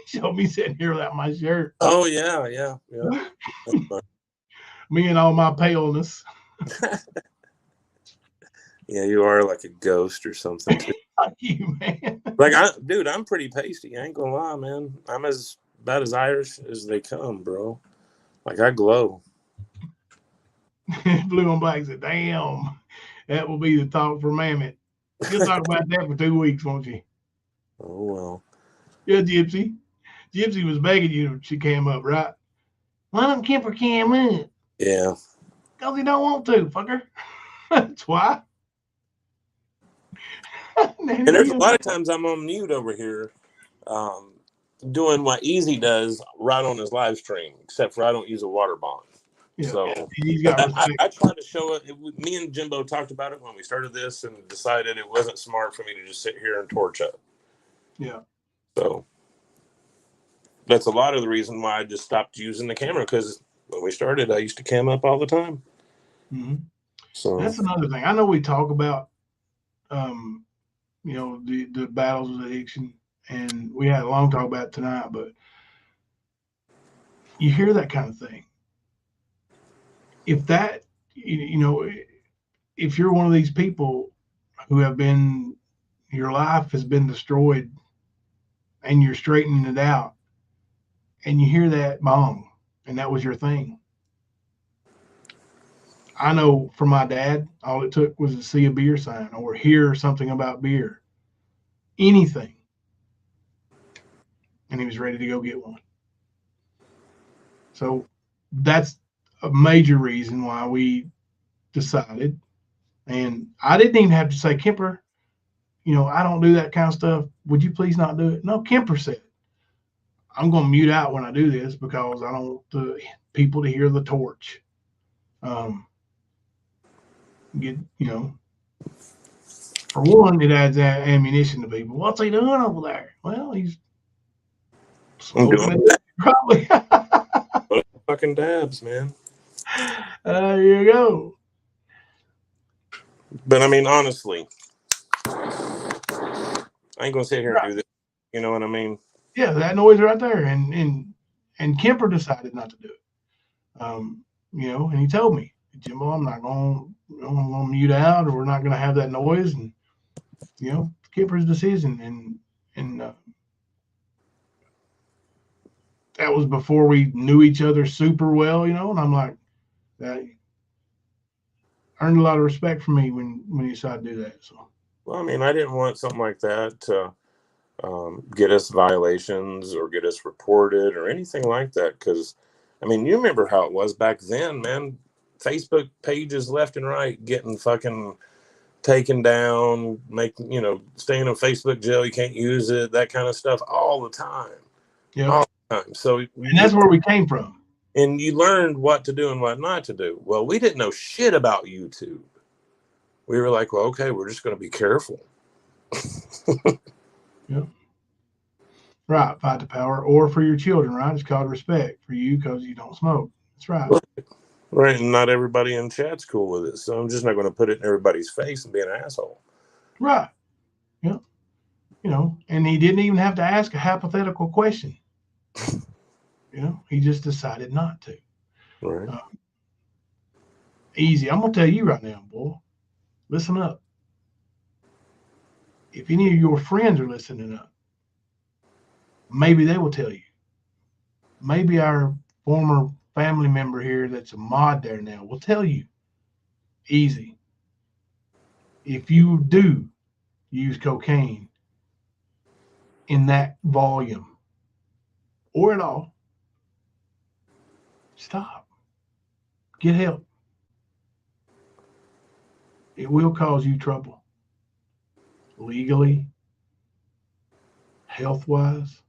showed me sitting here without my shirt. Oh yeah. Me and all my paleness. Yeah, you are like a ghost or something too. Fuck you, man. Like I'm pretty pasty. I ain't gonna lie, man. I'm about as Irish as they come, bro. Like I glow. Blue and Black said, damn, that will be the talk for Mammoth. You'll talk about that for 2 weeks, won't you? Oh well. Yeah, Gypsy. Gypsy was begging you when she came up, right? Why don't Kipper came up? Yeah. Because he don't want to, fucker. That's why. And there's a lot of times I'm on mute over here, doing what Easy does right on his live stream, except for I don't use a water bomb. Yeah, so he's got I try to show it. Me and Jimbo talked about it when we started this and decided it wasn't smart for me to just sit here and torch up. Yeah. So that's a lot of the reason why I just stopped using the camera, because when we started, I used to cam up all the time. Mm-hmm. So that's another thing. I know we talk about, the battles with addiction, and we had a long talk about it tonight, but you hear that kind of thing. If that, if you're one of these people who your life has been destroyed and you're straightening it out and you hear that bong and that was your thing. I know for my dad, all it took was to see a beer sign or hear something about beer, anything, and he was ready to go get one. So that's a major reason why we decided, and I didn't even have to say, Kemper, I don't do that kind of stuff. Would you please not do it? No, Kemper said, I'm going to mute out when I do this because I don't want the people to hear the torch. For one, it adds ammunition to people. What's he doing over there? Well, he's smoking it, probably. fucking dabs, man. There you go. But I mean, honestly, I ain't gonna sit here and do this. You know what I mean? Yeah, that noise right there, and Kemper decided not to do it. And he told me, Jimbo, I'm gonna mute out, or we're not gonna have that noise, and Kemper's decision, and that was before we knew each other super well, and I'm like, that earned a lot of respect from me when you decided to do that. So, well, I mean, I didn't want something like that to get us violations or get us reported or anything like that. Because, I mean, you remember how it was back then, man. Facebook pages left and right getting fucking taken down, staying in Facebook jail, you can't use it, that kind of stuff all the time. Yeah. All the time. So, and that's where we came from. And you learned what to do and what not to do. Well, we didn't know shit about YouTube. We were like, well, okay, we're just going to be careful. Yeah. Right. Fight the power, or for your children, right? It's called respect for you because you don't smoke. That's right. Right. And not everybody in chat's cool with it. So I'm just not going to put it in everybody's face and be an asshole. Right. Yeah. And he didn't even have to ask a hypothetical question. He just decided not to. Right. Easy. I'm going to tell you right now, boy, listen up. If any of your friends are listening up, maybe they will tell you. Maybe our former family member here that's a mod there now will tell you. Easy. If you do use cocaine in that volume or at all, stop. Get help. It will cause you trouble. Legally, health-wise,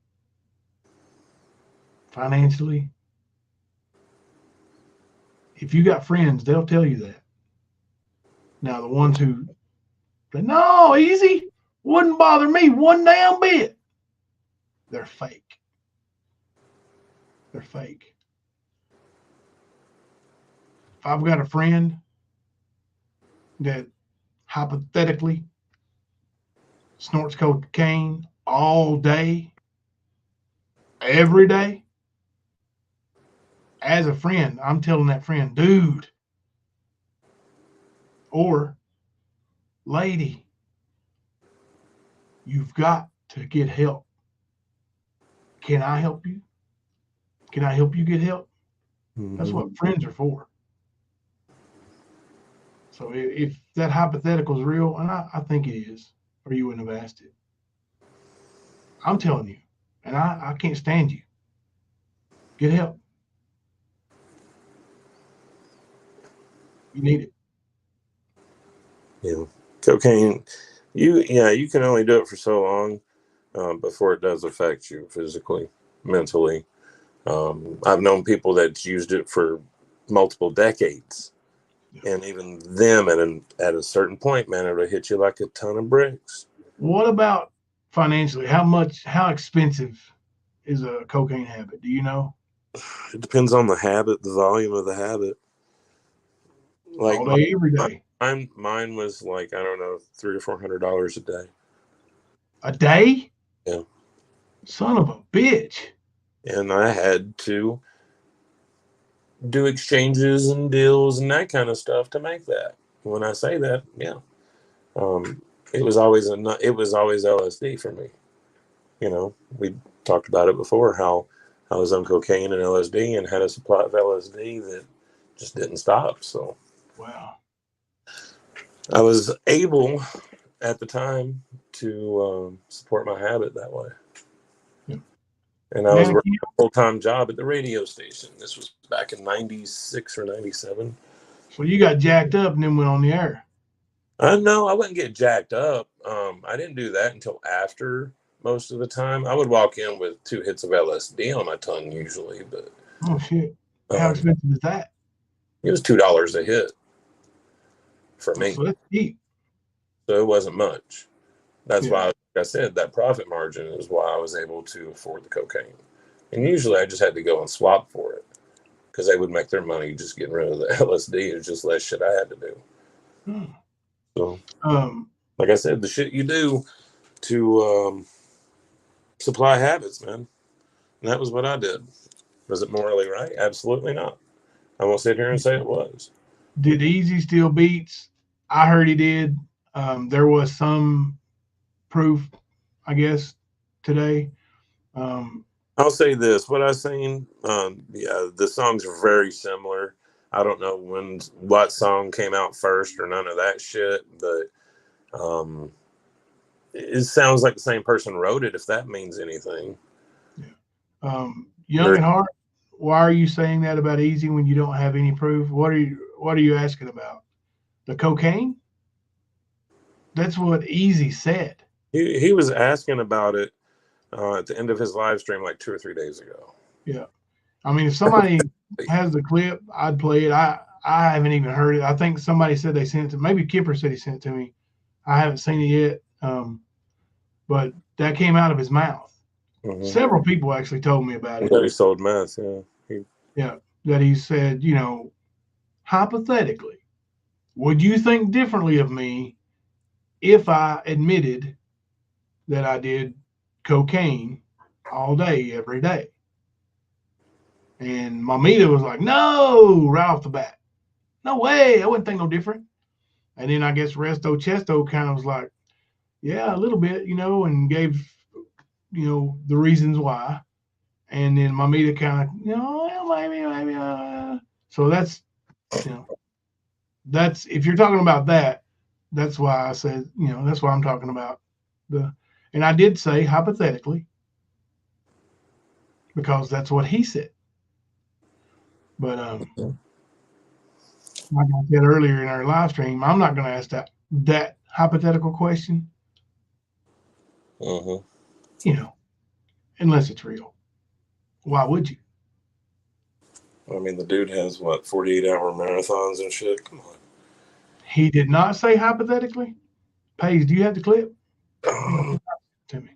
financially. If you got friends, they'll tell you that. Now, the ones who say, no, easy, wouldn't bother me one damn bit, they're fake. They're fake. If I've got a friend that hypothetically snorts cocaine all day, every day, as a friend, I'm telling that friend, dude, or lady, you've got to get help. Can I help you? Can I help you get help? That's what friends are for. So if that hypothetical is real, and I think it is, or you wouldn't have asked it, I'm telling you, and I can't stand you. Get help. You need it. Yeah, cocaine. You can only do it for so long before it does affect you physically, mentally. I've known people that used it for multiple decades, and even them at a certain point, man, it'll hit you like a ton of bricks. What about financially? How expensive is a cocaine habit? Do you know? It depends on the habit, the volume of the habit. Like all day, every day. Mine was like, I don't know, $300 or $400 a day. A day? Yeah. Son of a bitch. And I had to do exchanges and deals and that kind of stuff to make that. When I say that, yeah, it was always LSD for me. You know, we talked about it before, how I was on cocaine and LSD and had a supply of LSD that just didn't stop. So, wow, I was able at the time to support my habit that way. Yep. And I was working a full-time job at the radio station. This was back in 96 or 97. So you got jacked up and then went on the air. No, I wouldn't get jacked up. I didn't do that until after most of the time. I would walk in with 2 hits of LSD on my tongue usually, but oh shit, how expensive is that? It was $2 a hit for me. So that's cheap. So it wasn't much. That's why, like I said, that profit margin is why I was able to afford the cocaine. And usually I just had to go and swap for it because they would make their money just getting rid of the LSD. It was just less shit I had to do. So, like I said, the shit you do to supply habits, man. And that was what I did. Was it morally right? Absolutely not. I won't sit here and say it was. Did Easy steal beats? I heard he did. There was some proof, I guess, today. I'll say this: what I've seen, the songs are very similar. I don't know what song came out first or none of that shit, but it sounds like the same person wrote it. If that means anything. Young at heart. Why are you saying that about Easy when you don't have any proof? What are you asking about? The cocaine? That's what Easy said. He was asking about it at the end of his live stream like 2 or 3 days ago. Yeah. I mean, if somebody has the clip, I'd play it. I haven't even heard it. I think somebody said they sent it to maybe Kipper said he sent it to me. I haven't seen it yet. But that came out of his mouth. Mm-hmm. Several people actually told me about it. That he sold meth, yeah. That he said, hypothetically, would you think differently of me if I admitted that I did cocaine all day, every day? And Mamita was like, no, right off the bat. No way, I wouldn't think no different. And then I guess Resto Chesto kind of was like, yeah, a little bit, and gave, the reasons why. And then Mamita kind of, maybe. So that's, that's, if you're talking about that, that's why I said, that's why I'm talking about and I did say hypothetically, because that's what he said. But like I said earlier in our live stream, I'm not going to ask that hypothetical question. Mm-hmm. unless it's real. Why would you? I mean, the dude has what 48-hour marathons and shit. Come on. He did not say hypothetically. Paige, do you have the clip? Oh, To me.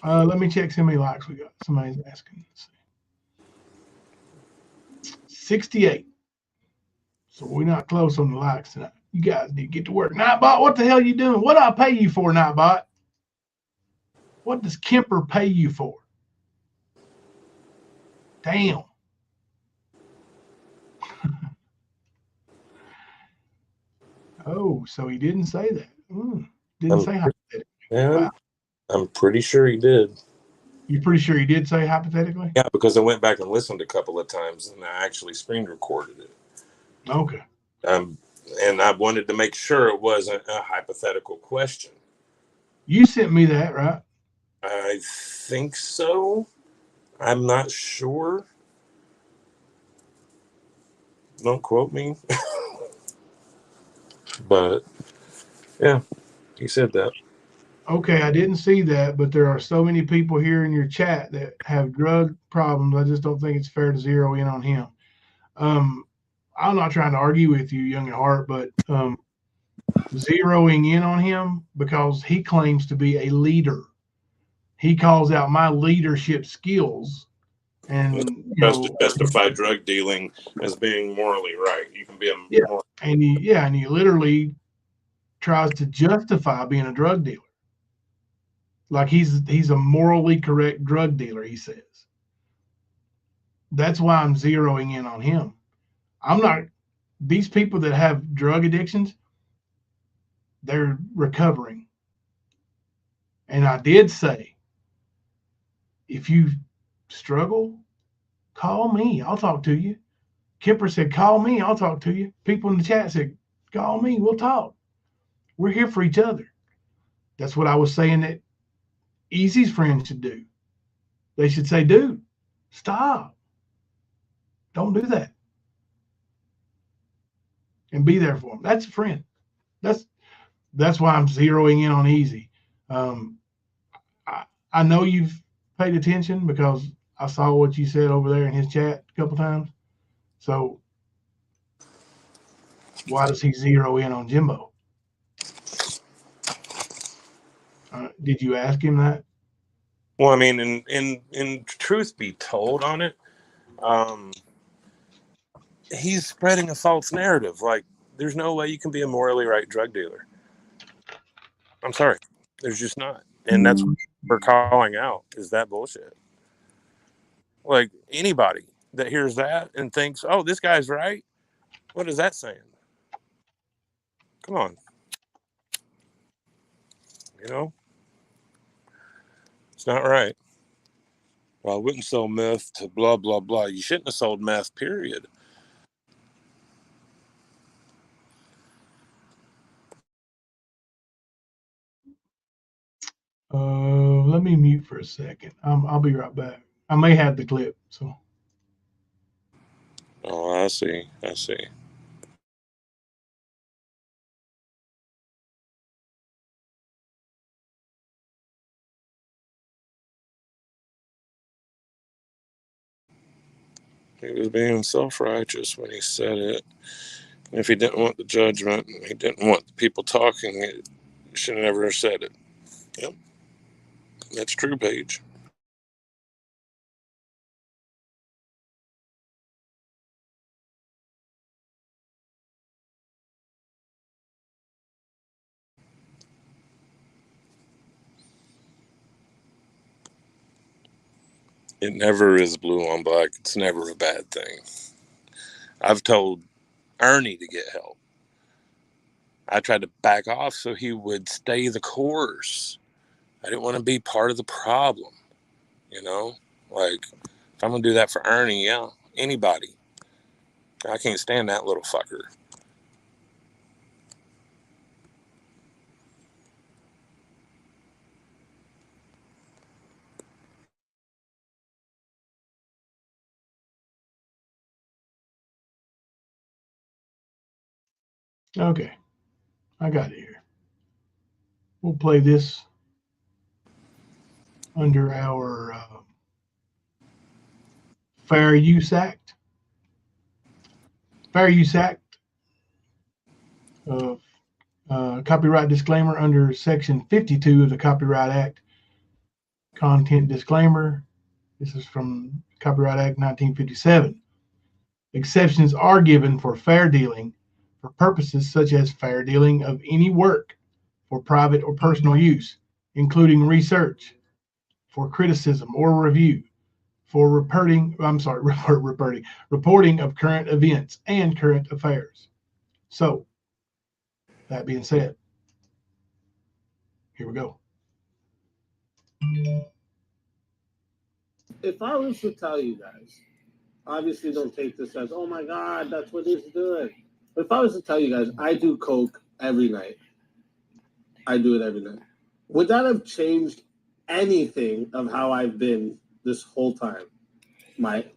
Let me check how many likes we got. Somebody's asking. Let's see. 68. So we're not close on the likes tonight. You guys need to get to work. Nightbot, what the hell are you doing? What do I pay you for, Nightbot? What does Kemper pay you for? Damn. Oh, so he didn't say that. Didn't say hypothetically. yeah, Wow. I'm pretty sure he did. You're pretty sure he did say hypothetically? Yeah, because I went back and listened a couple of times, and I actually screen recorded it. Okay. And I wanted to make sure it wasn't a hypothetical question. You sent me that, right? I think so. I'm not sure. Don't quote me. But yeah, he said that. Okay, I didn't see that, but there are so many people here in your chat that have drug problems. I just don't think it's fair to zero in on him. I'm not trying to argue with you, young at heart, but zeroing in on him because he claims to be a leader. He calls out my leadership skills, and Just to justify drug dealing as being morally right. You can be a and he literally tries to justify being a drug dealer. Like he's a morally correct drug dealer, he says. That's why I'm zeroing in on him. I'm not, these people that have drug addictions, they're recovering. And I did say, if you struggle, call me. I'll talk to you. Kemper said, call me. I'll talk to you. People in the chat said, call me. We'll talk. We're here for each other. That's what I was saying that Easy's friends should do. They should say, dude, stop. Don't do that. And be there for them. That's a friend. That's why I'm zeroing in on Easy. I know you've paid attention because I saw what you said over there in his chat a couple times. So why does he zero in on Jimbo? Did you ask him that? Well, I mean, in truth be told on it, he's spreading a false narrative. Like, there's no way you can be a morally right drug dealer. I'm sorry. There's just not. And that's what we're calling out, is that bullshit. Like, anybody that hears that and thinks, oh, this guy's right, what is that saying? Come on. You know? It's not right. Well, I wouldn't sell meth to blah, blah, blah. You shouldn't have sold meth, period. Let me mute for a second. I'll be right back. I may have the clip. So. Oh, I see. I see. He was being self-righteous when he said it. If he didn't want the judgment, he didn't want the people talking, he should have never said it. Yep. That's true, Paige. It never is blue on black. It's never a bad thing. I've told Ernie to get help. I tried to back off so he would stay the course. I didn't want to be part of the problem. You know? Like, if I'm going to do that for Ernie, yeah, anybody. I can't stand that little fucker. Okay. I got it here. We'll play this under our Fair Use Act. Fair Use Act of copyright disclaimer under Section 52 of the Copyright Act. Content disclaimer. This is from Copyright Act 1957. Exceptions are given for fair dealing for purposes such as fair dealing of any work for private or personal use, including research, for criticism or review, for reporting of current events and current affairs. So, that being said, here we go. If I was to tell you guys, obviously don't take this as, oh my God, that's what he's doing. But if I was to tell you guys, I do coke every night. I do it every night. Would that have changed anything of how I've been this whole time?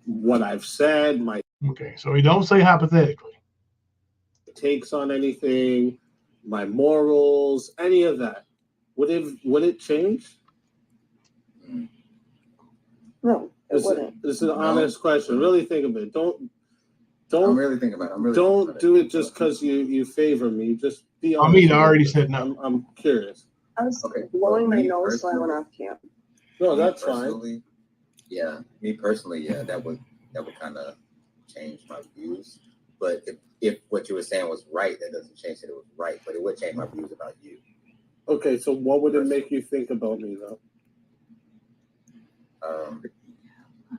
What I've said, my Okay, so we don't say hypothetically. takes on anything, my morals, any of that. Would it change? No, it wouldn't. This is an honest question. Really think of it. Don't. I'm really thinking about it. Don't do it just because you favor me. Just be honest. I mean, I already said no. I'm curious. I was blowing my nose, so I went off camp. No, that's fine. Yeah, me personally, yeah, that would kind of change my views. But if what you were saying was right, that doesn't change that it was right. But it would change my views about you. Okay, so what would it make you think about me though?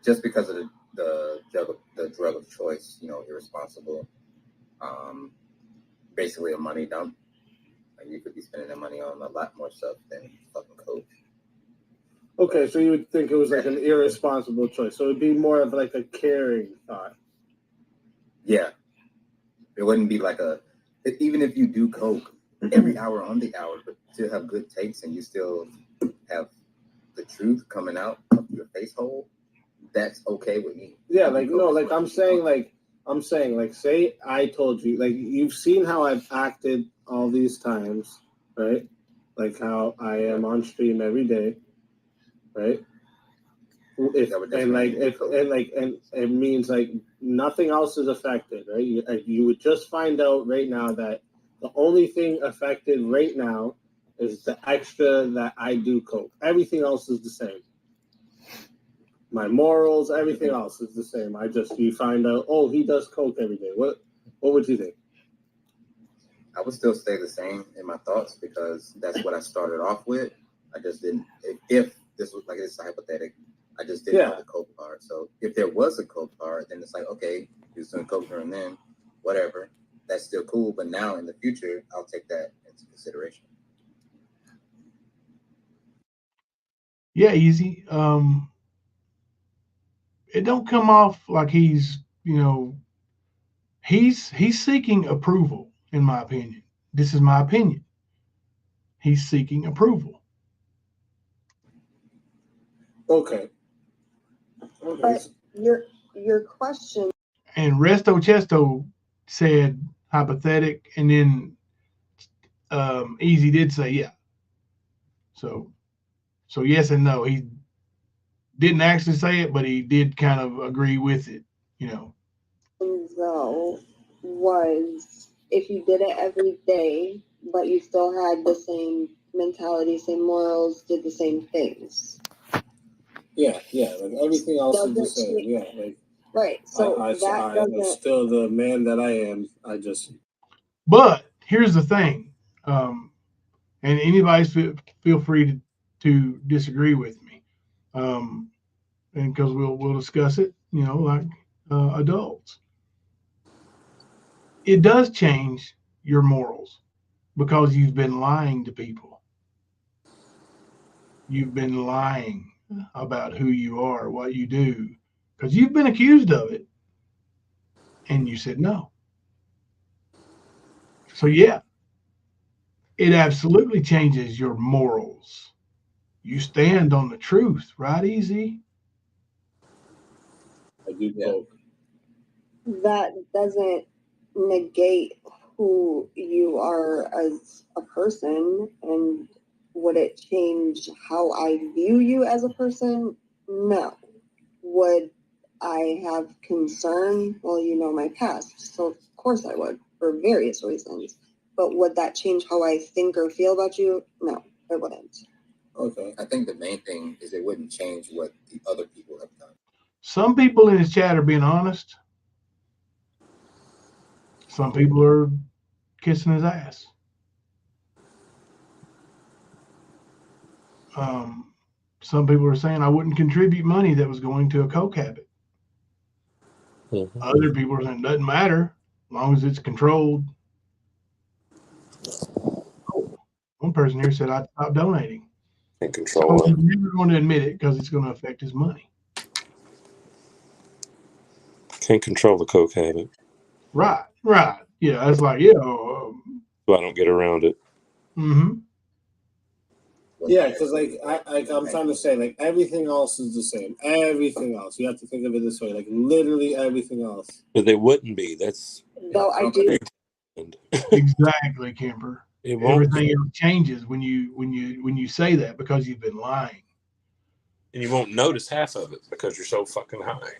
Just because of the drug of choice, irresponsible, basically a money dump. Like you could be spending that money on a lot more stuff than fucking coke. Okay, so you would think it was like an irresponsible choice. So it'd be more of like a caring thought. Yeah, it wouldn't be like even if you do coke every hour on the hour, but still have good takes and you still have the truth coming out of your face hole. That's okay with me. Yeah, I'm saying, say I told you, like, you've seen how I've acted all these times, right? Like how I am on stream every day, right? It means like nothing else is affected, right? You would just find out right now that the only thing affected right now is the extra that I do coke. Everything else is the same. My morals, everything else is the same. You find out, oh, he does coke every day. What would you think? I would still stay the same in my thoughts because that's what I started off with. I just didn't, if this was like, it's hypothetical, I just didn't have the coke part. So if there was a coke part, then it's like, okay, you're doing coke during then, whatever. That's still cool. But now in the future, I'll take that into consideration. Yeah, easy. It don't come off like he's seeking approval, in my opinion. This is my opinion. He's seeking approval. Okay. But your question. And Resto Chesto said hypothetic, and then Easy did say yeah. So yes and no. He didn't actually say it, but he did kind of agree with it, Though was if you did it every day, but you still had the same mentality, same morals, did the same things. Yeah, like everything else is the same. Yeah, like right. So I am still the man that I am. But here's the thing, and anybody feel free to disagree with me, and because we'll discuss it, like adults. It does change your morals because you've been lying to people. You've been lying about who you are, what you do, because you've been accused of it, and you said no. So yeah, it absolutely changes your morals. You stand on the truth, right, Easy? I do both. That doesn't negate who you are as a person, and Would it change how I view you as a person? No. Would I have concern? Well, you know my past, so of course I would, for various reasons. But would that change how I think or feel about you? No, it wouldn't. Okay. I think the main thing is it wouldn't change what the other people have done. Some people in his chat are being honest. Some people are kissing his ass. Some people are saying I wouldn't contribute money that was going to a coke habit. Mm-hmm. Other people are saying it doesn't matter as long as it's controlled. Oh, one person here said I'd stop donating. And control So it. he's never going to admit it because it's going to affect his money. Can't control the coke habit. Right. Yeah, it's like, yeah. So I don't get around it. Mm-hmm. Yeah, because I'm trying to say, like, everything else is the same. Everything else, you have to think of it this way, like literally everything else. But they wouldn't be. That's Though I do. Exactly, Kemper. It won't. Everything else changes when you say that because you've been lying. And you won't notice half of it because you're so fucking high.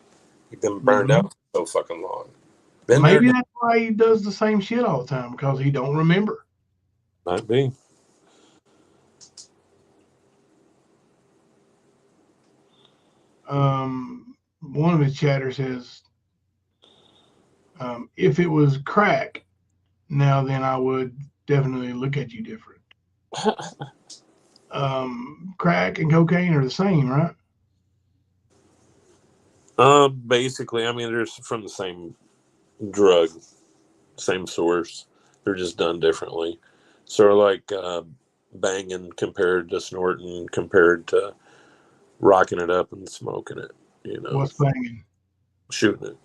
You've been burned out for so fucking long. Maybe that's why he does the same shit all the time, because he don't remember. Might be. One of his chatters says, if it was crack, now then I would definitely look at you different. Crack and cocaine are the same, right? Basically, I mean, they're from the same drug, same source. They're just done differently. Sort of like banging compared to snorting, compared to rocking it up and smoking it. You know, What's banging? Shooting it.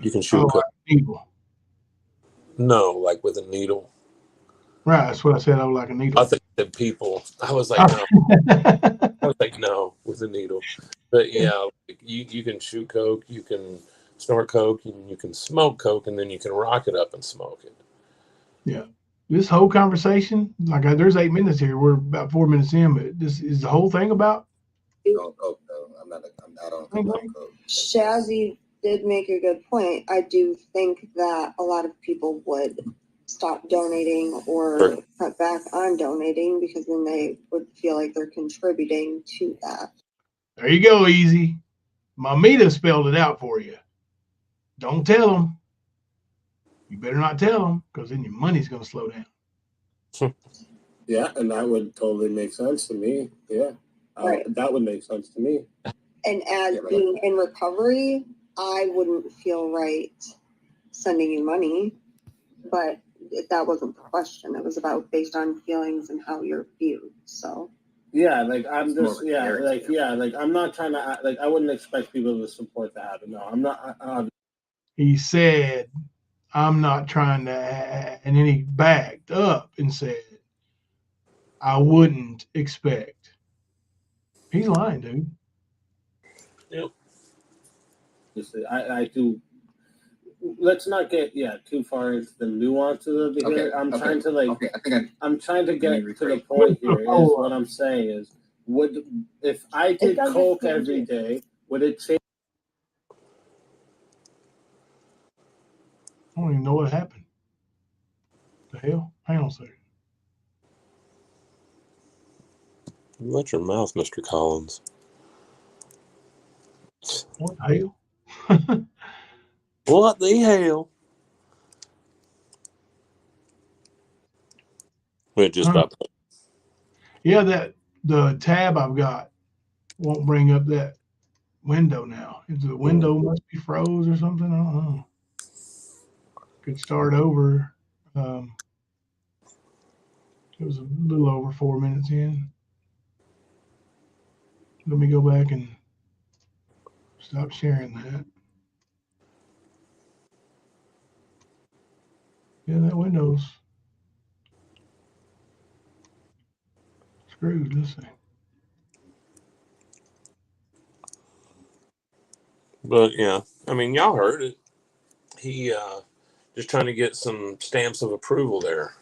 You can shoot like a needle. No, like with a needle. Right, that's what I said. I was like a needle. I think that people. I was like, no. I was like, no, with a needle. But yeah, you can shoot coke, you can snort coke, and you can smoke coke, and then you can rock it up and smoke it. Yeah. This whole conversation, like there's 8 minutes here. We're about 4 minutes in, but this is the whole thing about. No, I'm not on coke. Shazzy did make a good point. I do think that a lot of people would stop donating or cut back on donating because then they would feel like they're contributing to that. There you go, Easy. Mamita spelled it out for you. Don't tell them. You better not tell them, because then your money's going to slow down. Yeah, and that would totally make sense to me. Yeah, right. That would make sense to me. And as being in recovery, I wouldn't feel right sending you money, but that wasn't the question. It was about based on feelings and how you're viewed. So yeah, like I'm just like I'm not trying to act, like I wouldn't expect people to support the habit. No, I'm not. He said, "I'm not trying to," and then he backed up and said, "I wouldn't expect." He's lying, dude. Yep. I do. Let's not get too far into the nuances of here. I'm trying to I'm trying to get to the point here. Is what I'm saying is, if I did coke every day, would it change? I don't even know what happened. The hell? Hang on a second. Watch your mouth, Mr. Collins. What the hell? What the hell? It just stopped. Yeah, the tab I've got won't bring up that window now. If the window must be froze or something, I don't know. Could start over. It was a little over 4 minutes in. Let me go back and stop sharing that. Yeah, that window's screwed. Let's see. But yeah, I mean, y'all heard it. He just trying to get some stamps of approval there.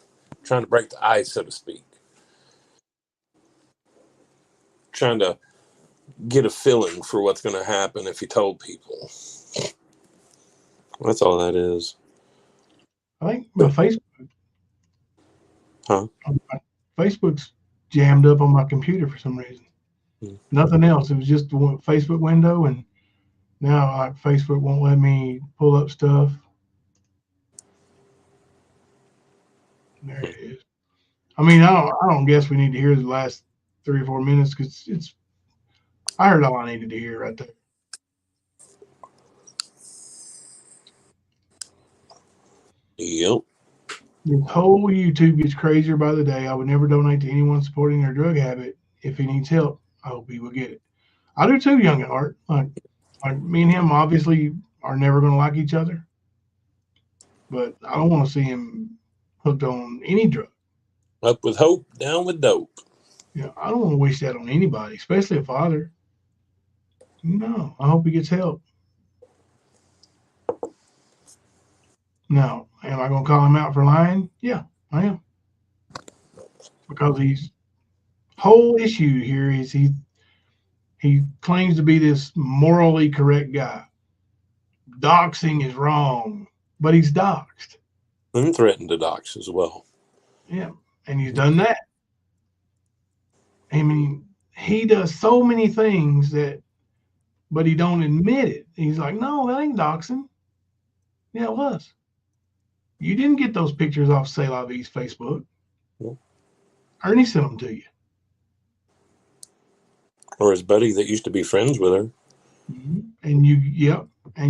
trying to break the ice, so to speak. Trying to get a feeling for what's going to happen if he told people. That's all that is. I think my Huh? Facebook's jammed up on my computer for some reason. Nothing else. It was just the Facebook window, and now Facebook won't let me pull up stuff. There it is. I mean, I don't guess we need to hear the last 3 or 4 minutes because I heard all I needed to hear right there. Yep. This whole YouTube gets crazier by the day. I would never donate to anyone supporting their drug habit. If he needs help, I hope he will get it. I do too, young at heart. Like me and him obviously are never going to like each other, but I don't want to see him hooked on any drug. Up with hope, down with dope. Yeah, I don't want to wish that on anybody, especially a father. No, I hope he gets help. Now, am I going to call him out for lying? Yeah, I am. Because his whole issue here is he claims to be this morally correct guy. Doxing is wrong, but he's doxed. And threatened to dox as well. Yeah, and he's done that. I mean, he does so many things but he don't admit it. He's like, no, that ain't doxing. Yeah, it was. You didn't get those pictures off C'est La Vie's Facebook. Ernie sent them to you. Or his buddy that used to be friends with her. Mm-hmm. And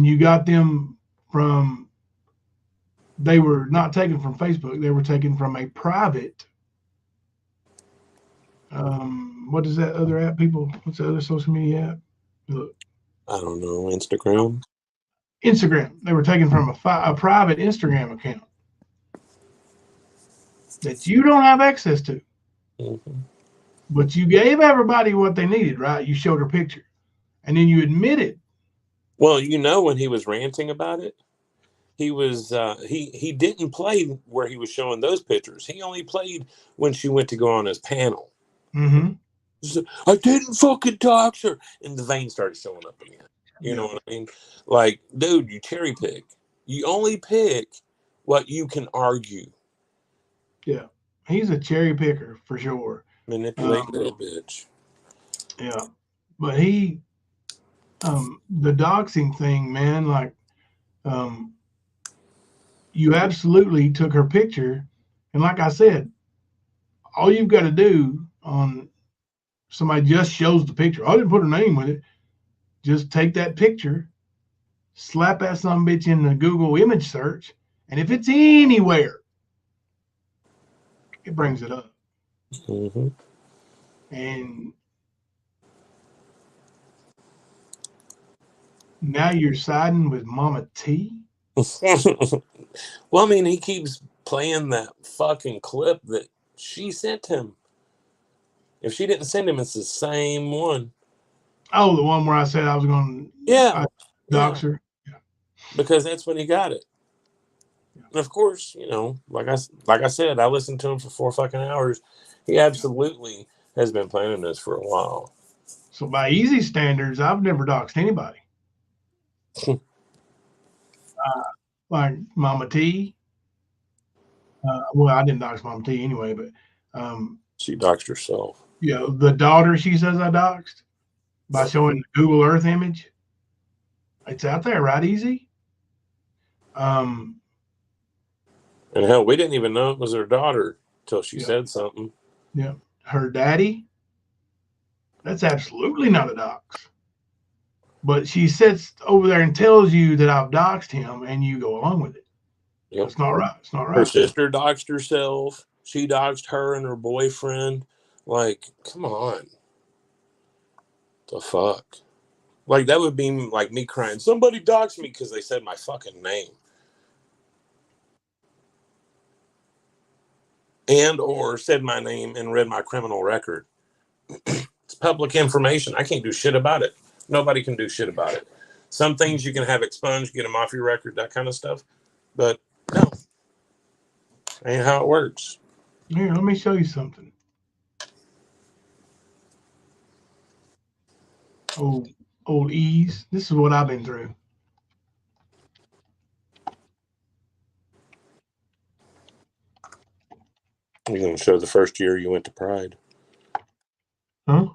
you got them from, they were not taken from Facebook. They were taken from a private, what is that other app, people? What's the other social media app? Look. I don't know, Instagram? Instagram. They were taken from a private Instagram account that you don't have access to. Mm-hmm. But you gave everybody what they needed, right? You showed her picture. And then you admitted. Well, when he was ranting about it, he was he didn't play where he was showing those pictures. He only played when she went to go on his panel. Mm-hmm. I didn't fucking dox her. And the vein started showing up again. You know what I mean? Like, dude, you cherry pick. You only pick what you can argue. Yeah. He's a cherry picker for sure. Manipulate little bitch. Yeah. But the doxing thing, man, like, you absolutely took her picture. And like I said, all you've got to do on somebody just shows the picture. I didn't put her name with it. Just take that picture, slap that some bitch in the Google image search, and if it's anywhere, it brings it up. Mm-hmm. And now you're siding with Mama T? Well, I mean, he keeps playing that fucking clip that she sent him. If she didn't send him, it's the same one. Oh, the one where I said I was going to dox her? Yeah. Because that's when he got it. Yeah. And of course, like I said, I listened to him for 4 fucking hours. He absolutely has been planning this for a while. So by easy standards, I've never doxed anybody. Like Mama T. Well, I didn't dox Mama T anyway, but she doxed herself. Yeah, the daughter she says I doxed by showing the Google Earth image. It's out there, right? Easy. And hell, we didn't even know it was her daughter till she said something. Yeah, her daddy. That's absolutely not a dox. But she sits over there and tells you that I've doxed him, and you go along with it. Yep. It's not right. It's not right. Her sister doxed herself. She doxed her and her boyfriend. Like, come on. The fuck? Like, that would be like me crying, somebody doxed me because they said my fucking name. And or said my name and read my criminal record. It's public information. I can't do shit about it. Nobody can do shit about it. Some things you can have expunged, get them off your record, that kind of stuff. But no. Ain't how it works. Here, let me show you something. Old ease. This is what I've been through. You're going to show the first year you went to Pride. Huh?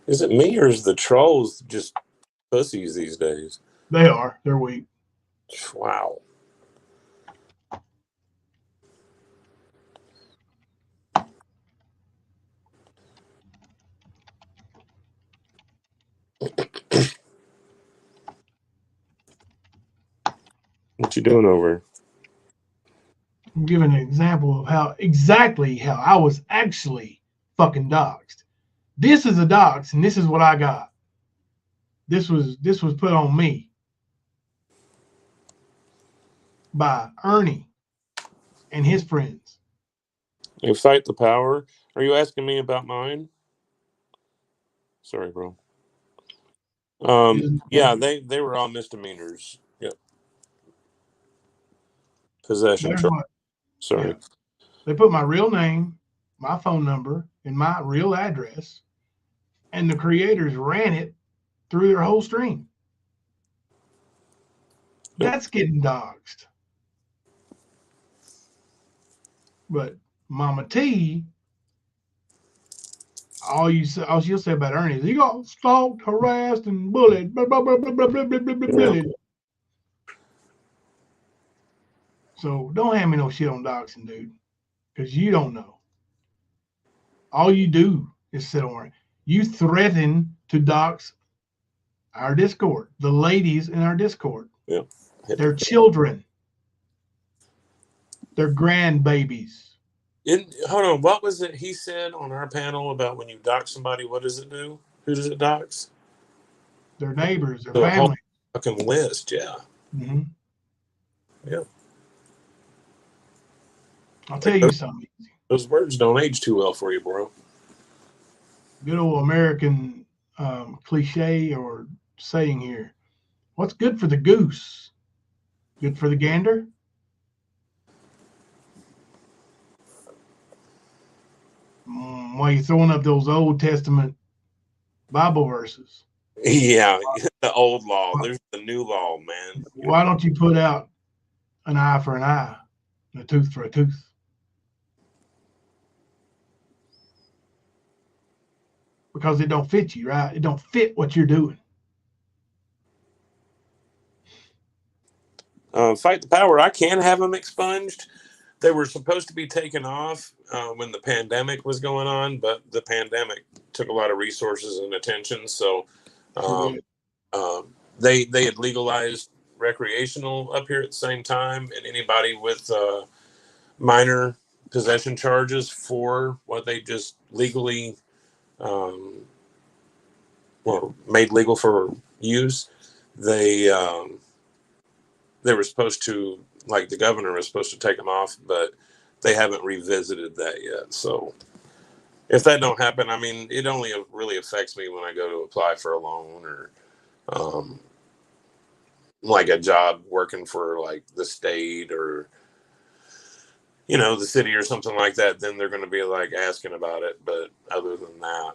Is it me or is the trolls just pussies these days? They are. They're weak. Wow. What you doing over? I'm giving an example of how I was actually fucking doxxed. This is a dox, and this is what I got. This was put on me by Ernie and his friends. You fight the power. Are you asking me about mine? Sorry, bro. Yeah, they were all misdemeanors. Yep. Possession charge. Sorry. Yeah. They put my real name, my phone number, and my real address, and the creators ran it through their whole stream. That's getting doxxed. But Mama T, all she'll say about Ernie is he got stalked, harassed, and bullied. Blah, blah, blah, blah, blah, blah, blah, blah, blah. Yeah. So don't hand me no shit on doxing, dude, because you don't know. All you do is sit on it. You threaten to dox our Discord, the ladies in our Discord. Yeah. Their children, their grandbabies. Hold on. What was it he said on our panel about when you dox somebody? What does it do? Who does it dox? Their neighbors, their The whole family. fucking list. Yeah. Mm-hmm. Yeah. I'll tell you something. Those words don't age too well for you, bro. Good old American cliche or saying here. What's good for the goose? Good for the gander? Why are you throwing up those Old Testament Bible verses? Yeah, the old law. There's the new law, man. Why don't you put out an eye for an eye, and a tooth for a tooth? Because it don't fit you, right? It don't fit what you're doing. Fight the power. I can have them expunged. They were supposed to be taken off when the pandemic was going on, but the pandemic took a lot of resources and attention. So they had legalized recreational up here at the same time, and anybody with minor possession charges for what they just legally or made legal for use, they were supposed to, like the governor was supposed to take them off, but they haven't revisited that yet. So if that don't happen, I mean, it only really affects me when I go to apply for a loan or like a job working for like the state or, you know, the city or something like that. Then they're going to be like asking about it. But other than that,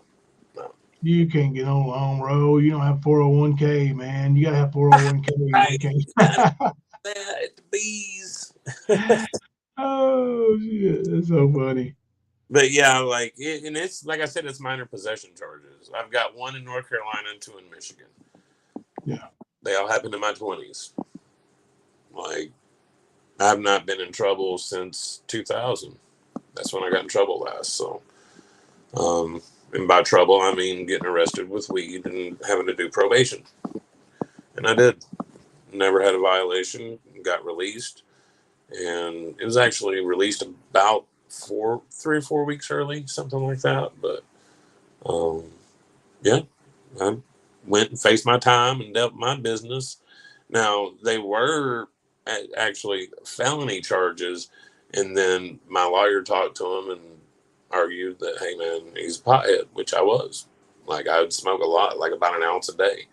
no. You can't get on long road. You don't have 401k, man. You gotta have 401k. The bees. Oh shit, that's so funny. But yeah, like and it's like I said, it's minor possession charges. I've got one in North Carolina and two in Michigan. Yeah, they all happened in my 20s. Like I've not been in trouble since 2000. That's when I got in trouble last. So, and by trouble I mean getting arrested with weed and having to do probation. And I did. Never had a violation. Got released. And it was actually released about 3 or 4 weeks early, something like that. But yeah, I went and faced my time and dealt my business. Now, they were actually felony charges, and then my lawyer talked to him and argued that, hey, man, he's a pothead, which I was. Like, I would smoke a lot, like about an ounce a day.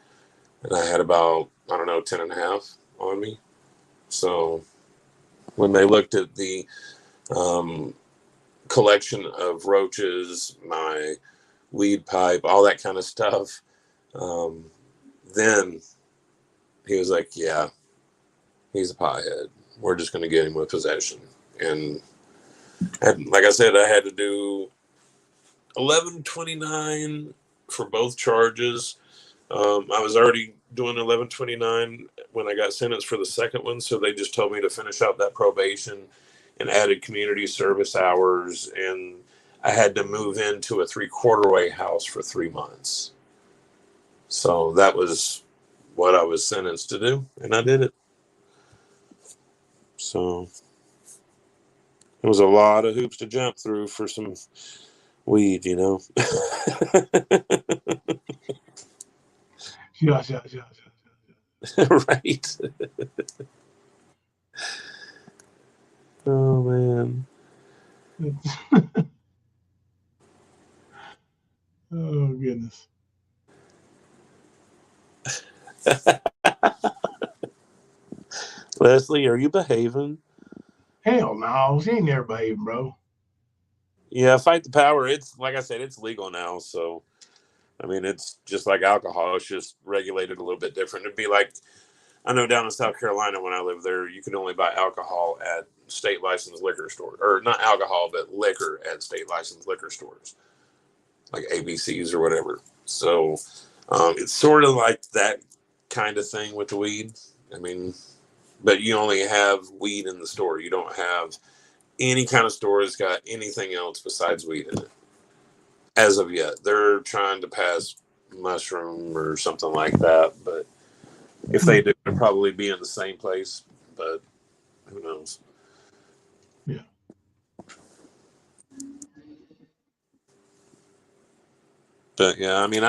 And I had about, 10 and a half on me. So when they looked at the collection of roaches, my weed pipe, all that kind of stuff, then he was like, yeah, he's a pothead. We're just going to get him with possession. And like I said, I had to do 1129 for both charges. I was already doing 1129 when I got sentenced for the second one, so they just told me to finish out that probation and added community service hours, and I had to move into a 3/4 way house for 3 months. So that was what I was sentenced to do, and I did it. So it was a lot of hoops to jump through for some weed, you know. Yeah. Right. Oh man. Oh goodness. Leslie, are you behaving? Hell no, she ain't never behaving, bro. Yeah, fight the power. It's like I said, it's legal now, so I mean, it's just like alcohol. It's just regulated a little bit different. It'd be like, I know down in South Carolina when I lived there, you can only buy alcohol at state licensed liquor stores, or not alcohol, but liquor at state licensed liquor stores, like ABCs or whatever. So it's sort of like that kind of thing with the weed. I mean, but you only have weed in the store. You don't have any kind of store that's got anything else besides weed in it. As of yet, they're trying to pass mushroom or something like that, but if they do, it'll probably be in the same place, but who knows? Yeah. But yeah, I mean,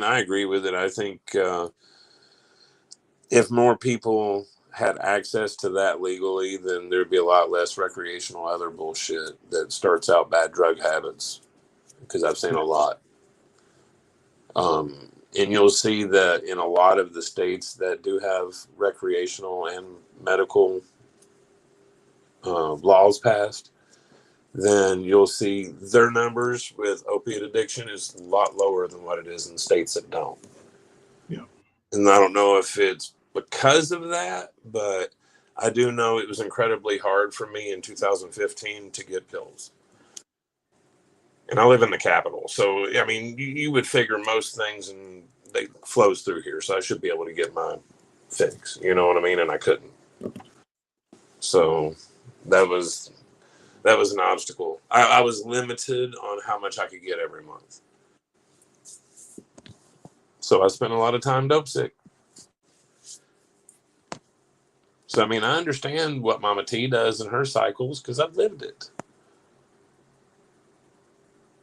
I agree with it. I think if more people had access to that legally, then there'd be a lot less recreational other bullshit that starts out bad drug habits. Because I've seen a lot. And you'll see that in a lot of the states that do have recreational and medical laws passed, then you'll see their numbers with opiate addiction is a lot lower than what it is in states that don't. Yeah. And I don't know if it's because of that, but I do know it was incredibly hard for me in 2015 to get pills. And I live in the capital. So, I mean, you would figure most things and they flows through here. So I should be able to get my fix. You know what I mean? And I couldn't. So that was an obstacle. I was limited on how much I could get every month. So I spent a lot of time dope sick. So, I mean, I understand what Mama T does in her cycles because I've lived it.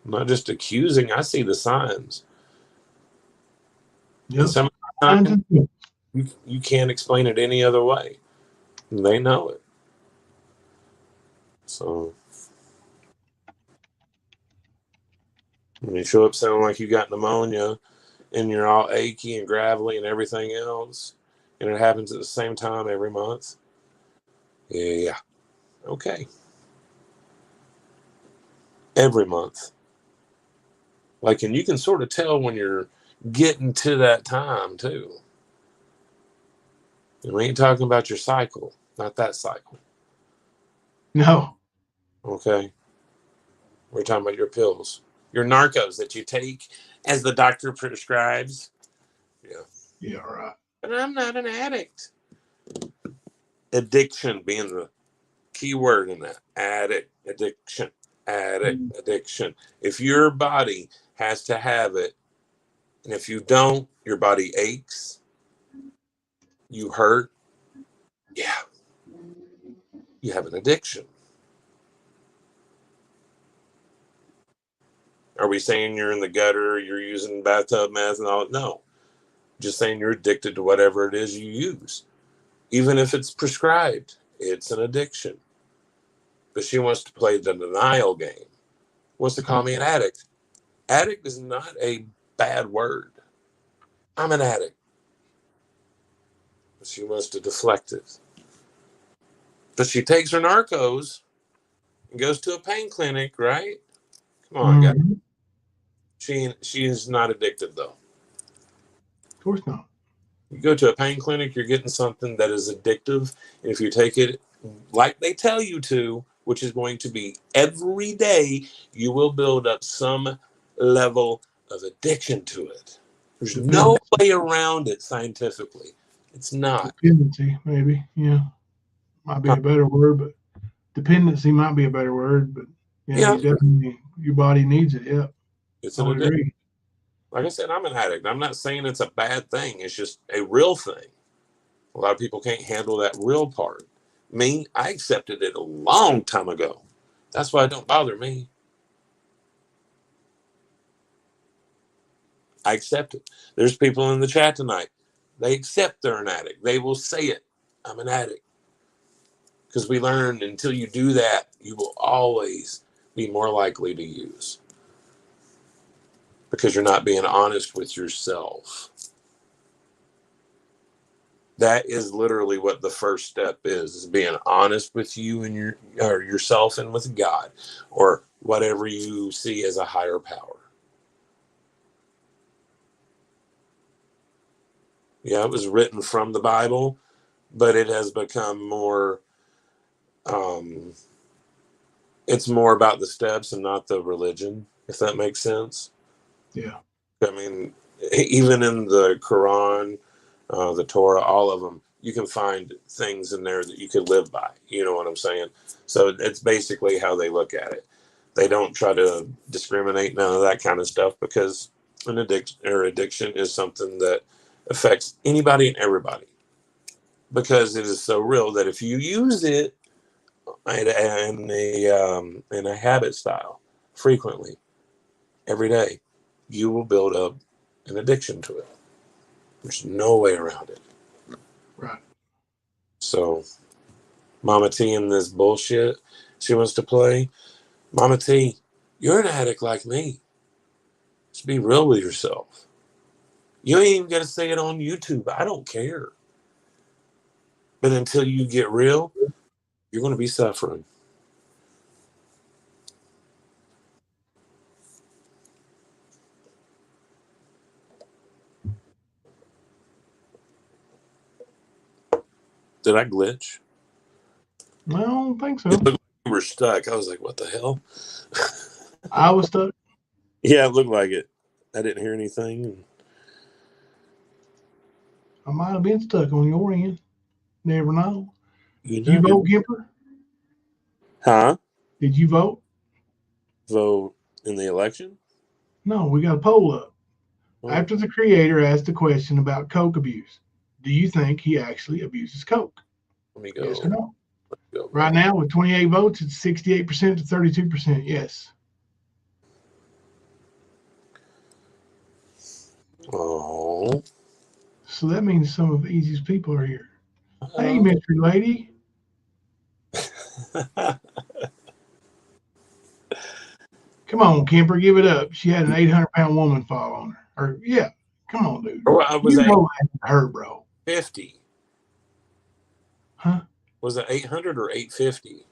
I'm not just accusing. I see the signs. Yep. And some of the time, you can't explain it any other way. And they know it. So when you show up sounding like you got pneumonia and you're all achy and gravelly and everything else, and it happens at the same time every month, yeah, okay. Every month. Like, and you can sort of tell when you're getting to that time, too. And we ain't talking about your cycle, not that cycle. No. Okay? We're talking about your pills, your narcos that you take as the doctor prescribes. Yeah. Yeah, right. But I'm not an addict. Addiction being the key word in that. Addiction. Addiction. If your body has to have it, and if you don't, your body aches, You hurt. Yeah. You have an addiction. Are we saying you're in the gutter, you're using bathtub meth and all? No. Just saying you're addicted to whatever it is you use. Even if it's prescribed, it's an addiction. But she wants to play the denial game. Wants to call me an addict. Addict is not a bad word. I'm an addict. But she wants to deflect it. But she takes her narcos and goes to a pain clinic, right? Come on, guys. She is not addicted, though. Of course not. You go to a pain clinic, you're getting something that is addictive. And if you take it like they tell you to, which is going to be every day, you will build up some level of addiction to it. There's no way around it scientifically. It's not. Dependency, maybe. Yeah. Might be a better word, but dependency might be a better word. But yeah. You definitely, your body needs it. Yeah. It's an addiction. Like I said, I'm an addict. I'm not saying it's a bad thing. It's just a real thing. A lot of people can't handle that real part. Me, I accepted it a long time ago. That's why it don't bother me. I accept it. There's people in the chat tonight. They accept they're an addict. They will say it. I'm an addict. Because we learned until you do that, you will always be more likely to use. Because you're not being honest with yourself. That is literally what the first step is being honest with you and yourself and with God, or whatever you see as a higher power. Yeah, it was written from the Bible, but it has become more, it's more about the steps and not the religion, if that makes sense. Yeah. I mean, even in the Quran, the Torah, all of them, you can find things in there that you could live by. You know what I'm saying? So it's basically how they look at it. They don't try to discriminate, none of that kind of stuff, because an addiction is something that affects anybody and everybody. Because it is so real that if you use it in a habit style frequently, every day, you will build up an addiction to it. There's no way around it. Right. So, Mama T in this bullshit she wants to play. Mama T, you're an addict like me. Just be real with yourself. You ain't even got to say it on YouTube. I don't care. But until you get real, you're going to be suffering. Did I glitch? No, I don't think so. It looked like we were stuck. I was like, what the hell? I was stuck. Yeah, it looked like it. I didn't hear anything. I might have been stuck on your end. Never know. You Did you vote, Gimper? Huh? Did you vote? Vote in the election? No, we got a poll up. Oh. After the creator asked the question about Coke abuse, do you think he actually abuses Coke? Let me go. Yes or no? Right now, with 28 votes, it's 68% to 32%. Yes. Oh. So that means some of the easiest people are here. Hey, mystery lady. Come on, Kemper, give it up. She had an 800-pound woman fall on her. Or yeah, come on, dude. Was you know her, bro. 50. Huh? Was it 800 or 850?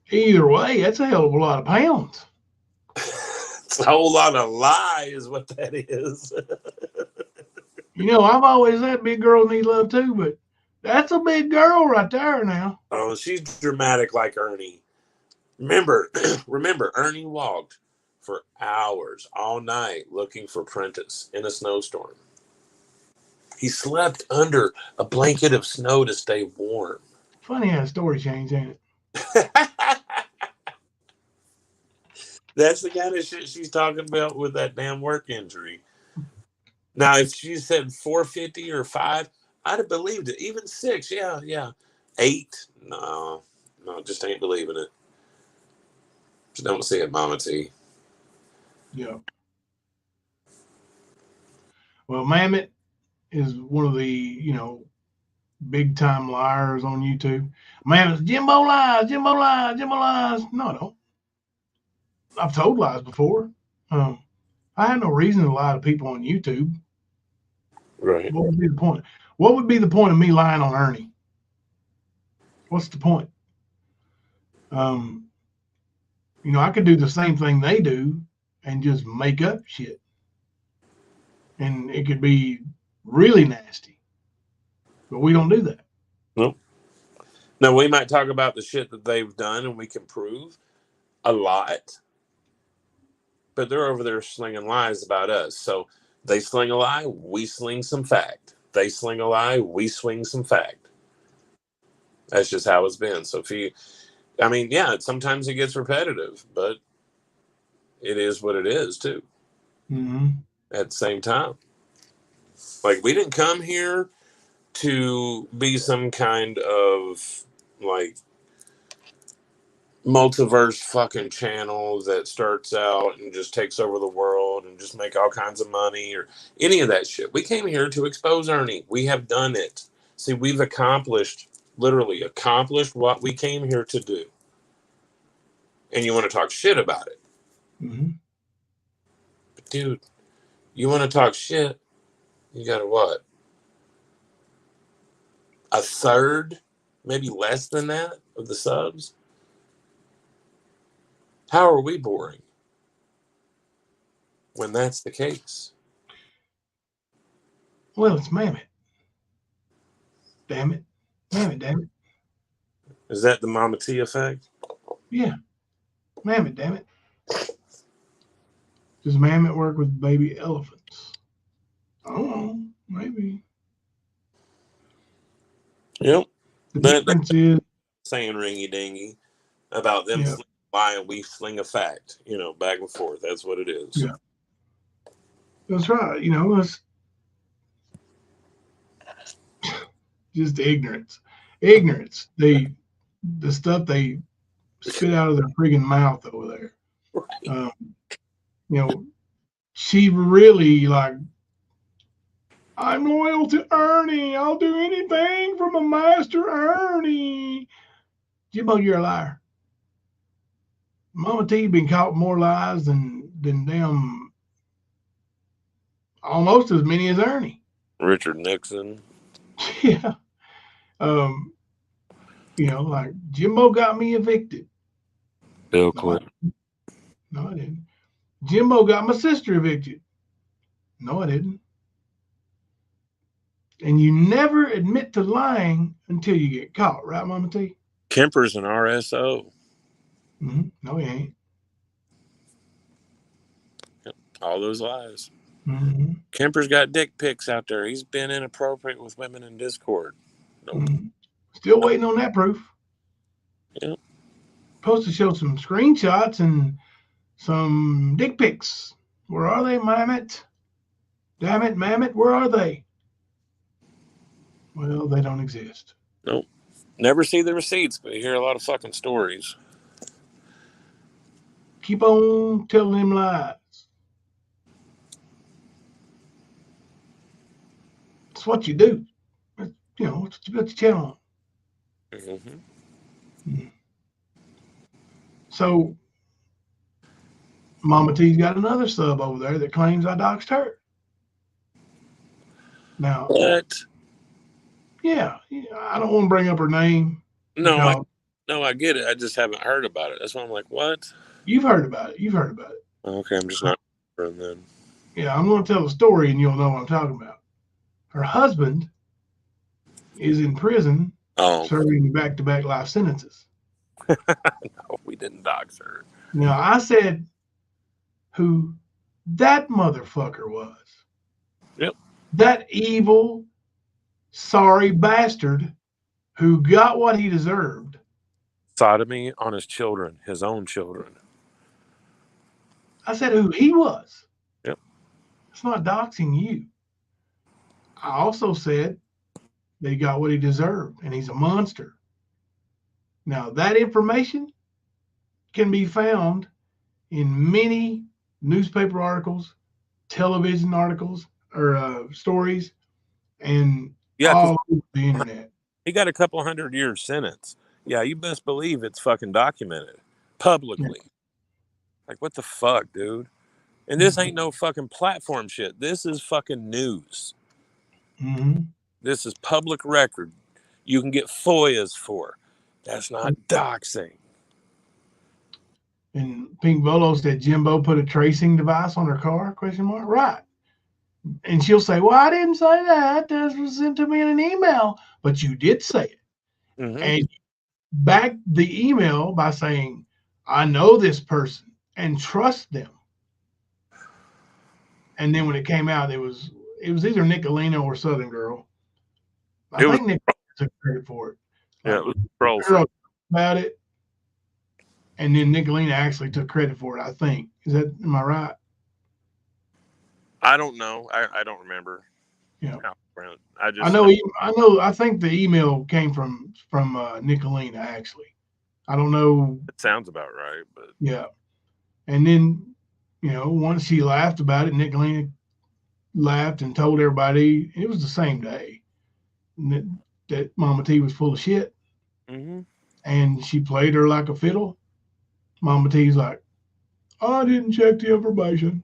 Either way, that's a hell of a lot of pounds. It's a whole lot of lie is what that is. You know, I've always said big girls need love too, but that's a big girl right there now. Oh, she's dramatic like Ernie. Remember, Ernie walked for hours all night looking for Prentice in a snowstorm. He slept under a blanket of snow to stay warm. Funny how story change, ain't it? That's the kind of shit she's talking about with that damn work injury. Now, if she said 450 or 5, I'd have believed it. Even 6, yeah. 8, no, just ain't believing it. Just don't see it, Mama T. Yeah. Well, Mammoth is one of the, big time liars on YouTube. Mammoth's Jimbo lies, Jimbo lies, Jimbo lies. No, I don't. I've told lies before. I have no reason to lie to people on YouTube. Right. What would be the point? What would be the point of me lying on Ernie? What's the point? I could do the same thing they do and just make up shit. And it could be really nasty. But we don't do that. Nope. Now, we might talk about the shit that they've done and we can prove a lot. But they're over there slinging lies about us. So they sling a lie, we sling some fact. They sling a lie, we swing some fact. That's just how it's been. So sometimes it gets repetitive, but it is what it is too. Mm-hmm. At the same time, like, we didn't come here to be some kind of like multiverse fucking channel that starts out and just takes over the world and just make all kinds of money or any of that shit. We came here to expose Ernie. We have done it. See, we've literally accomplished what we came here to do. And you want to talk shit about it. Mm-hmm. But dude, you want to talk shit, you got to what? A third, maybe less than that, of the subs? How are we boring when that's the case? Well, it's Mammoth. Damn it. Mammoth, damn it. Is that the Mama T effect? Yeah. Mammoth, damn it. Does Mammoth work with baby elephants? Oh, maybe. Yep. The difference is saying ringy dingy about them sling a lie and we sling a fact, back and forth. That's what it is. Yeah. That's right. It's just ignorance. Ignorance. The stuff they spit out of their friggin' mouth over there. She really I'm loyal to Ernie. I'll do anything for my master Ernie. Jimbo, you're a liar. Mama T been caught more lies than damn almost as many as Ernie. Richard Nixon. Yeah. Like Jimbo got me evicted. Bill Clinton. No, I didn't. Jimbo got my sister evicted. No, I didn't. And you never admit to lying until you get caught, right, Mama T? Kemper's an RSO. Mm-hmm. No, he ain't. All those lies. Mm-hmm. Kemper's got dick pics out there. He's been inappropriate with women in Discord. Nope. Mm-hmm. Still waiting on that proof. Yep. Supposed to show some screenshots and some dick pics. Where are they, Mammoth? Damn it, Mammoth, where are they? Well, they don't exist. Nope. Never see the receipts, but you hear a lot of fucking stories. Keep on telling them lies. It's what you do. It's what you got your channel on. Mm-hmm. So, Mama T's got another sub over there that claims I doxed her. Now, what? Yeah, I don't want to bring up her name. No, I get it. I just haven't heard about it. That's why I'm like, what? You've heard about it. Okay, I'm just not sure then. Yeah, I'm going to tell the story and you'll know what I'm talking about. Her husband is in prison serving back-to-back life sentences. No, we didn't dox her. Now, I said who that motherfucker was. Yep. That evil, sorry bastard who got what he deserved. Sodomy on his children, his own children. I said who he was. Yep. It's not doxing you. I also said that he got what he deserved, and he's a monster. Now, that information can be found in many newspaper articles, television articles, or stories, and Yeah, because all over the internet. he got a couple 100-year sentence. Yeah, you best believe it's fucking documented publicly. Yeah. Like, what the fuck, dude? And this ain't no fucking platform shit. This is fucking news. Mm-hmm. This is public record. You can get FOIAs for. That's not doxing. And Pink Bolo said Jimbo put a tracing device on her car? Question mark. Right. And she'll say, "Well, I didn't say that. That was sent to me in an email." But you did say it. Mm-hmm. And back the email by saying, "I know this person and trust them." And then when it came out, it was either Nicolino or Southern Girl. I think Nicolino took credit for it. Yeah, it was Girl about it, and then Nicolino actually took credit for it. I think. Am I right? I don't know. I don't remember. Yeah. I know. I think the email came from Nicolina actually. I don't know. It sounds about right, but yeah. And then, once she laughed about it, Nicolina laughed and told everybody it was the same day that Mama T was full of shit. Mm-hmm. And she played her like a fiddle. Mama T's like, "I didn't check the information."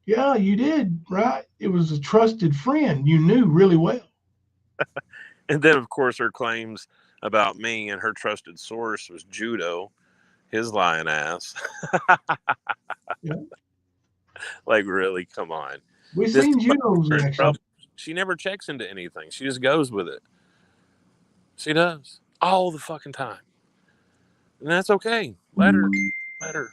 Yeah, you did, right? It was a trusted friend you knew really well. And then, of course, her claims about me and her trusted source was Judo, his lying ass. Yeah. Like, really, come on. We've seen Judo's reaction. She never checks into anything. She just goes with it. She does. All the fucking time. And that's okay. Let her.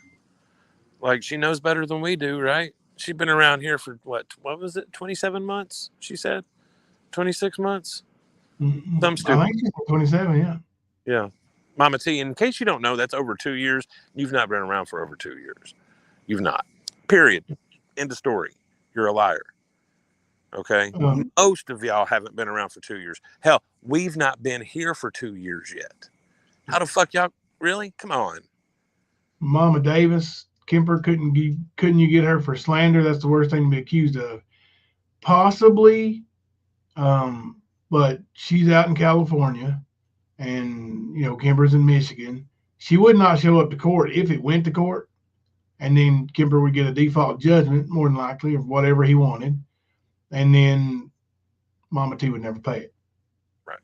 Like, she knows better than we do, right? She's been around here for, what was it, 27 months, she said? 26 months? Mm-hmm. Some stupid. I think she's 27, yeah. Yeah. Mama T, in case you don't know, that's over 2 years. You've not been around for over 2 years. You've not. Period. End of story. You're a liar. Okay? Most of y'all haven't been around for 2 years. Hell, we've not been here for 2 years yet. How the fuck y'all, really? Come on. Mama Davis, Kemper, couldn't you get her for slander? That's the worst thing to be accused of. Possibly, but she's out in California, and Kemper's in Michigan. She would not show up to court if it went to court, and then Kemper would get a default judgment, more than likely, of whatever he wanted, and then Mama T would never pay it. Right.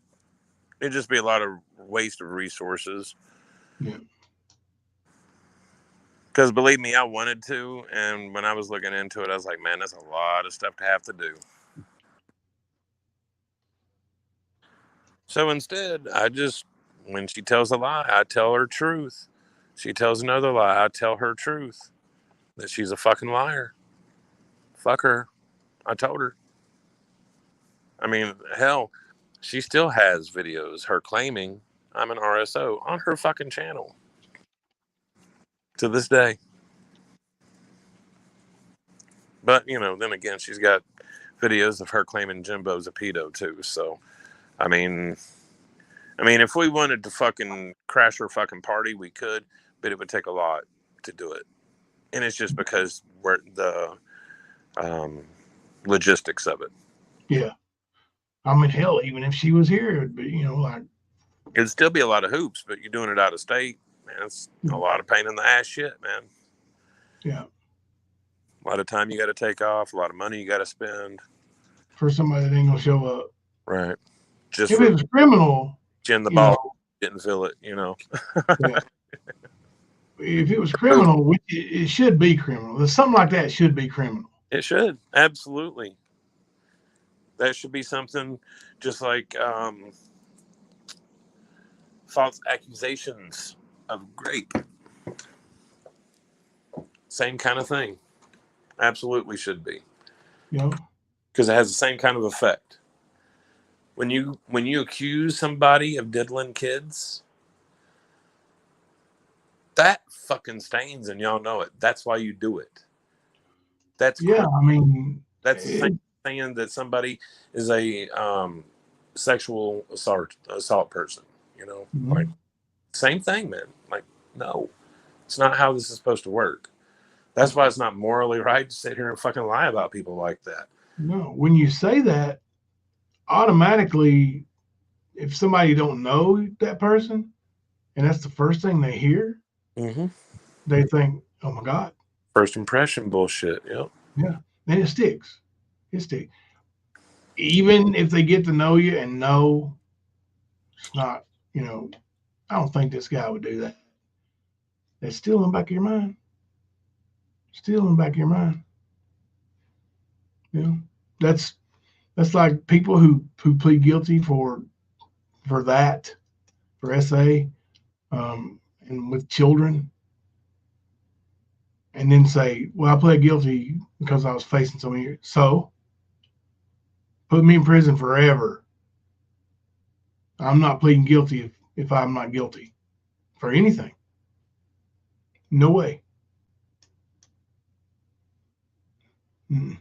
It'd just be a lot of waste of resources. Yeah. Because believe me, I wanted to, and when I was looking into it, I was like, man, that's a lot of stuff to have to do. So instead, when she tells a lie, I tell her truth. She tells another lie, I tell her truth. That she's a fucking liar. Fuck her. I told her. I mean, hell, she still has videos, her claiming I'm an RSO on her fucking channel. To this day. But, then again, she's got videos of her claiming Jimbo's a pedo too. So, I mean, if we wanted to fucking crash her fucking party, we could, but it would take a lot to do it. And it's just because we're the logistics of it. Yeah. I mean, hell, even if she was here, it'd be, like... It'd still be a lot of hoops, but you're doing it out of state. Man, it's a lot of pain in the ass shit, man. Yeah. A lot of time you got to take off, a lot of money you got to spend. For somebody that ain't going to show up. Right. Just if it was criminal... Gin the ball, didn't feel it, Yeah. If it was criminal, it should be criminal. Something like that should be criminal. It should. Absolutely. That should be something just like false accusations of rape. Same kind of thing. Absolutely should be. Yeah. Because it has the same kind of effect. When you accuse somebody of diddling kids, that fucking stains, and y'all know it. That's why you do it. That's the same saying that somebody is a sexual assault person. You know, Mhm. like same thing, man. Like, no, it's not how this is supposed to work. That's why it's not morally right to sit here and fucking lie about people like that. No, when you say that, automatically, if somebody don't know that person, and that's the first thing they hear, Mm-hmm. they think, "Oh my God." First impression bullshit. Yep. Yeah, then it sticks. It sticks. Even if they get to know you and know it's not, I don't think this guy would do that. It's still in the back of your mind. Still in the back of your mind. You know, that's like people who plead guilty for that, for SA, and with children, and then say, "Well, I pled guilty because I was facing so many years." So put me in prison forever. I'm not pleading guilty if I'm not guilty for anything. No way. Mm.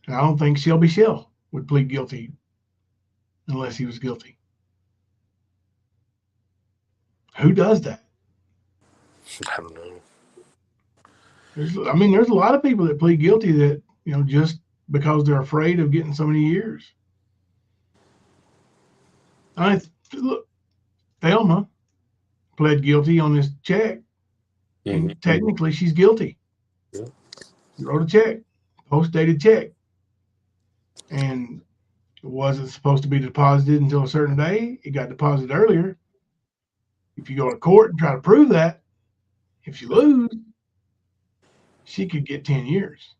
And I don't think Shelby Shell would plead guilty unless he was guilty. Who does that? I don't know. There's a lot of people that plead guilty that, just because they're afraid of getting so many years. Look, Thelma pled guilty on this check, and technically she's guilty. Yeah. She wrote a check, post-dated check, and it wasn't supposed to be deposited until a certain day. It got deposited earlier. If you go to court and try to prove that, if you lose, she could get 10 years.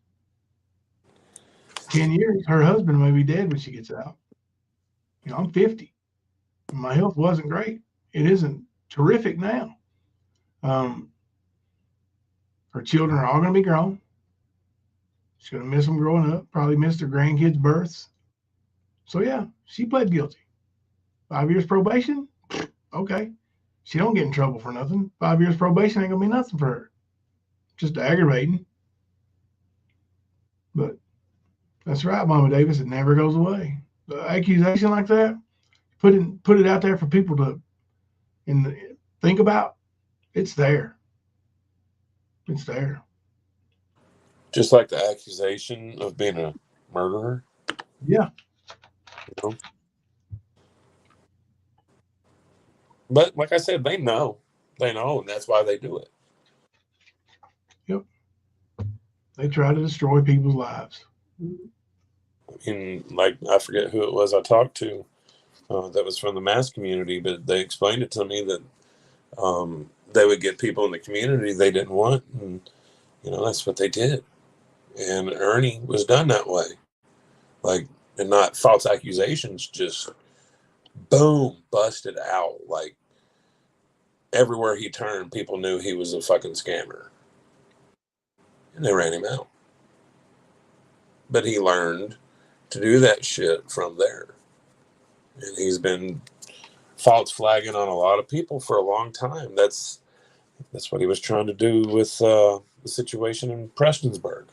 10 years, her husband may be dead when she gets out. I'm 50. My health wasn't great. It isn't terrific now. Her children are all going to be grown. She's going to miss them growing up, probably miss her grandkids' births. So, yeah, she pled guilty. 5 years probation? Okay. She don't get in trouble for nothing. 5 years probation ain't going to be nothing for her. Just aggravating. But that's right, Mama Davis. It never goes away. The accusation like that, put it out there for people to think about. It's there. It's there. Just like the accusation of being a murderer. Yeah. You know? But like I said, they know. They know, and that's why they do it. Yep. They try to destroy people's lives. And like, I forget who it was I talked to that was from the mass community, but they explained it to me that they would get people in the community they didn't want, and that's what they did. And Ernie was done that way, like, and not false accusations, just boom, busted out. Like, everywhere he turned, people knew he was a fucking scammer, and they ran him out. But he learned to do that shit from there, and he's been false flagging on a lot of people for a long time. That's what he was trying to do with the situation in Prestonsburg.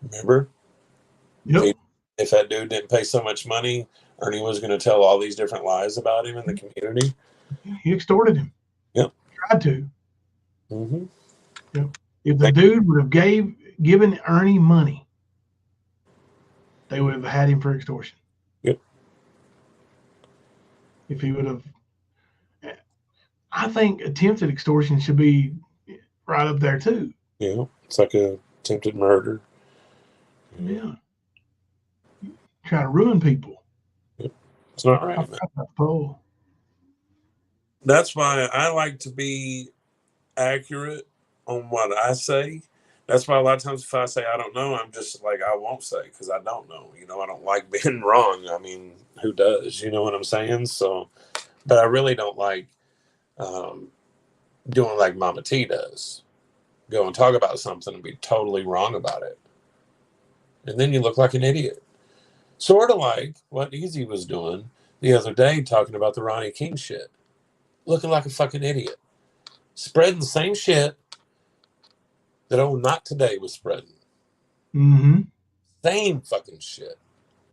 Remember? Yep. If that dude didn't pay so much money, Ernie was going to tell all these different lies about him in the community. He extorted him. Yep. Tried to. Mm-hmm. Yep. If the dude would have given Ernie money, they would have had him for extortion. Yep. If he would have, I think attempted extortion should be right up there too. Yeah, it's like a attempted murder. Yeah. Try to ruin people. Yep. It's not right, man. That's why I like to be accurate on what I say. That's why a lot of times if I say I don't know, I'm just like, I won't say because I don't know. I don't like being wrong. I mean, who does? You know what I'm saying? So, but I really don't like doing like Mama T does. Go and talk about something and be totally wrong about it. And then you look like an idiot. Sort of like what Easy was doing the other day, talking about the Ronnie King shit. Looking like a fucking idiot. Spreading the same shit that old Not Today was spreading. Mm-hmm. Same fucking shit.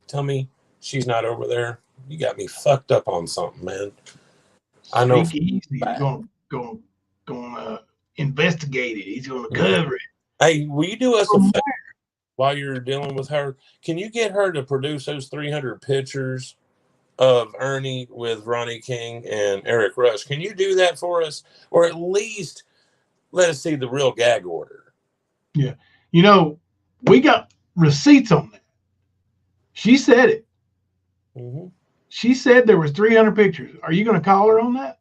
Tell me she's not over there, you got me fucked up on something, man. I know. Speak easy. He's going to investigate it. He's going to cover it. Hey, will you do us a favor while you're dealing with her? Can you get her to produce those 300 pictures of Ernie with Ronnie King and Eric Rush? Can you do that for us? Or at least let us see the real gag order. Yeah. You know, we got receipts on that. She said it. Mm-hmm. She said there was 300 pictures. Are you going to call her on that?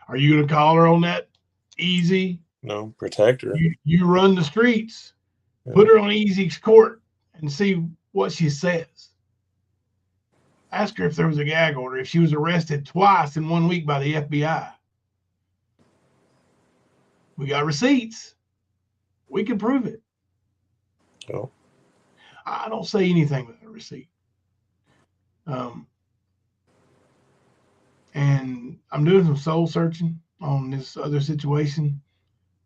Are you going to call her on that? Easy. No, protect her. You run the streets. Yeah. Put her on Easy's court and see what she says. Ask her if there was a gag order, if she was arrested twice in 1 week by the FBI. We got receipts. We can prove it. Oh. I don't say anything with a receipt. And I'm doing some soul searching on this other situation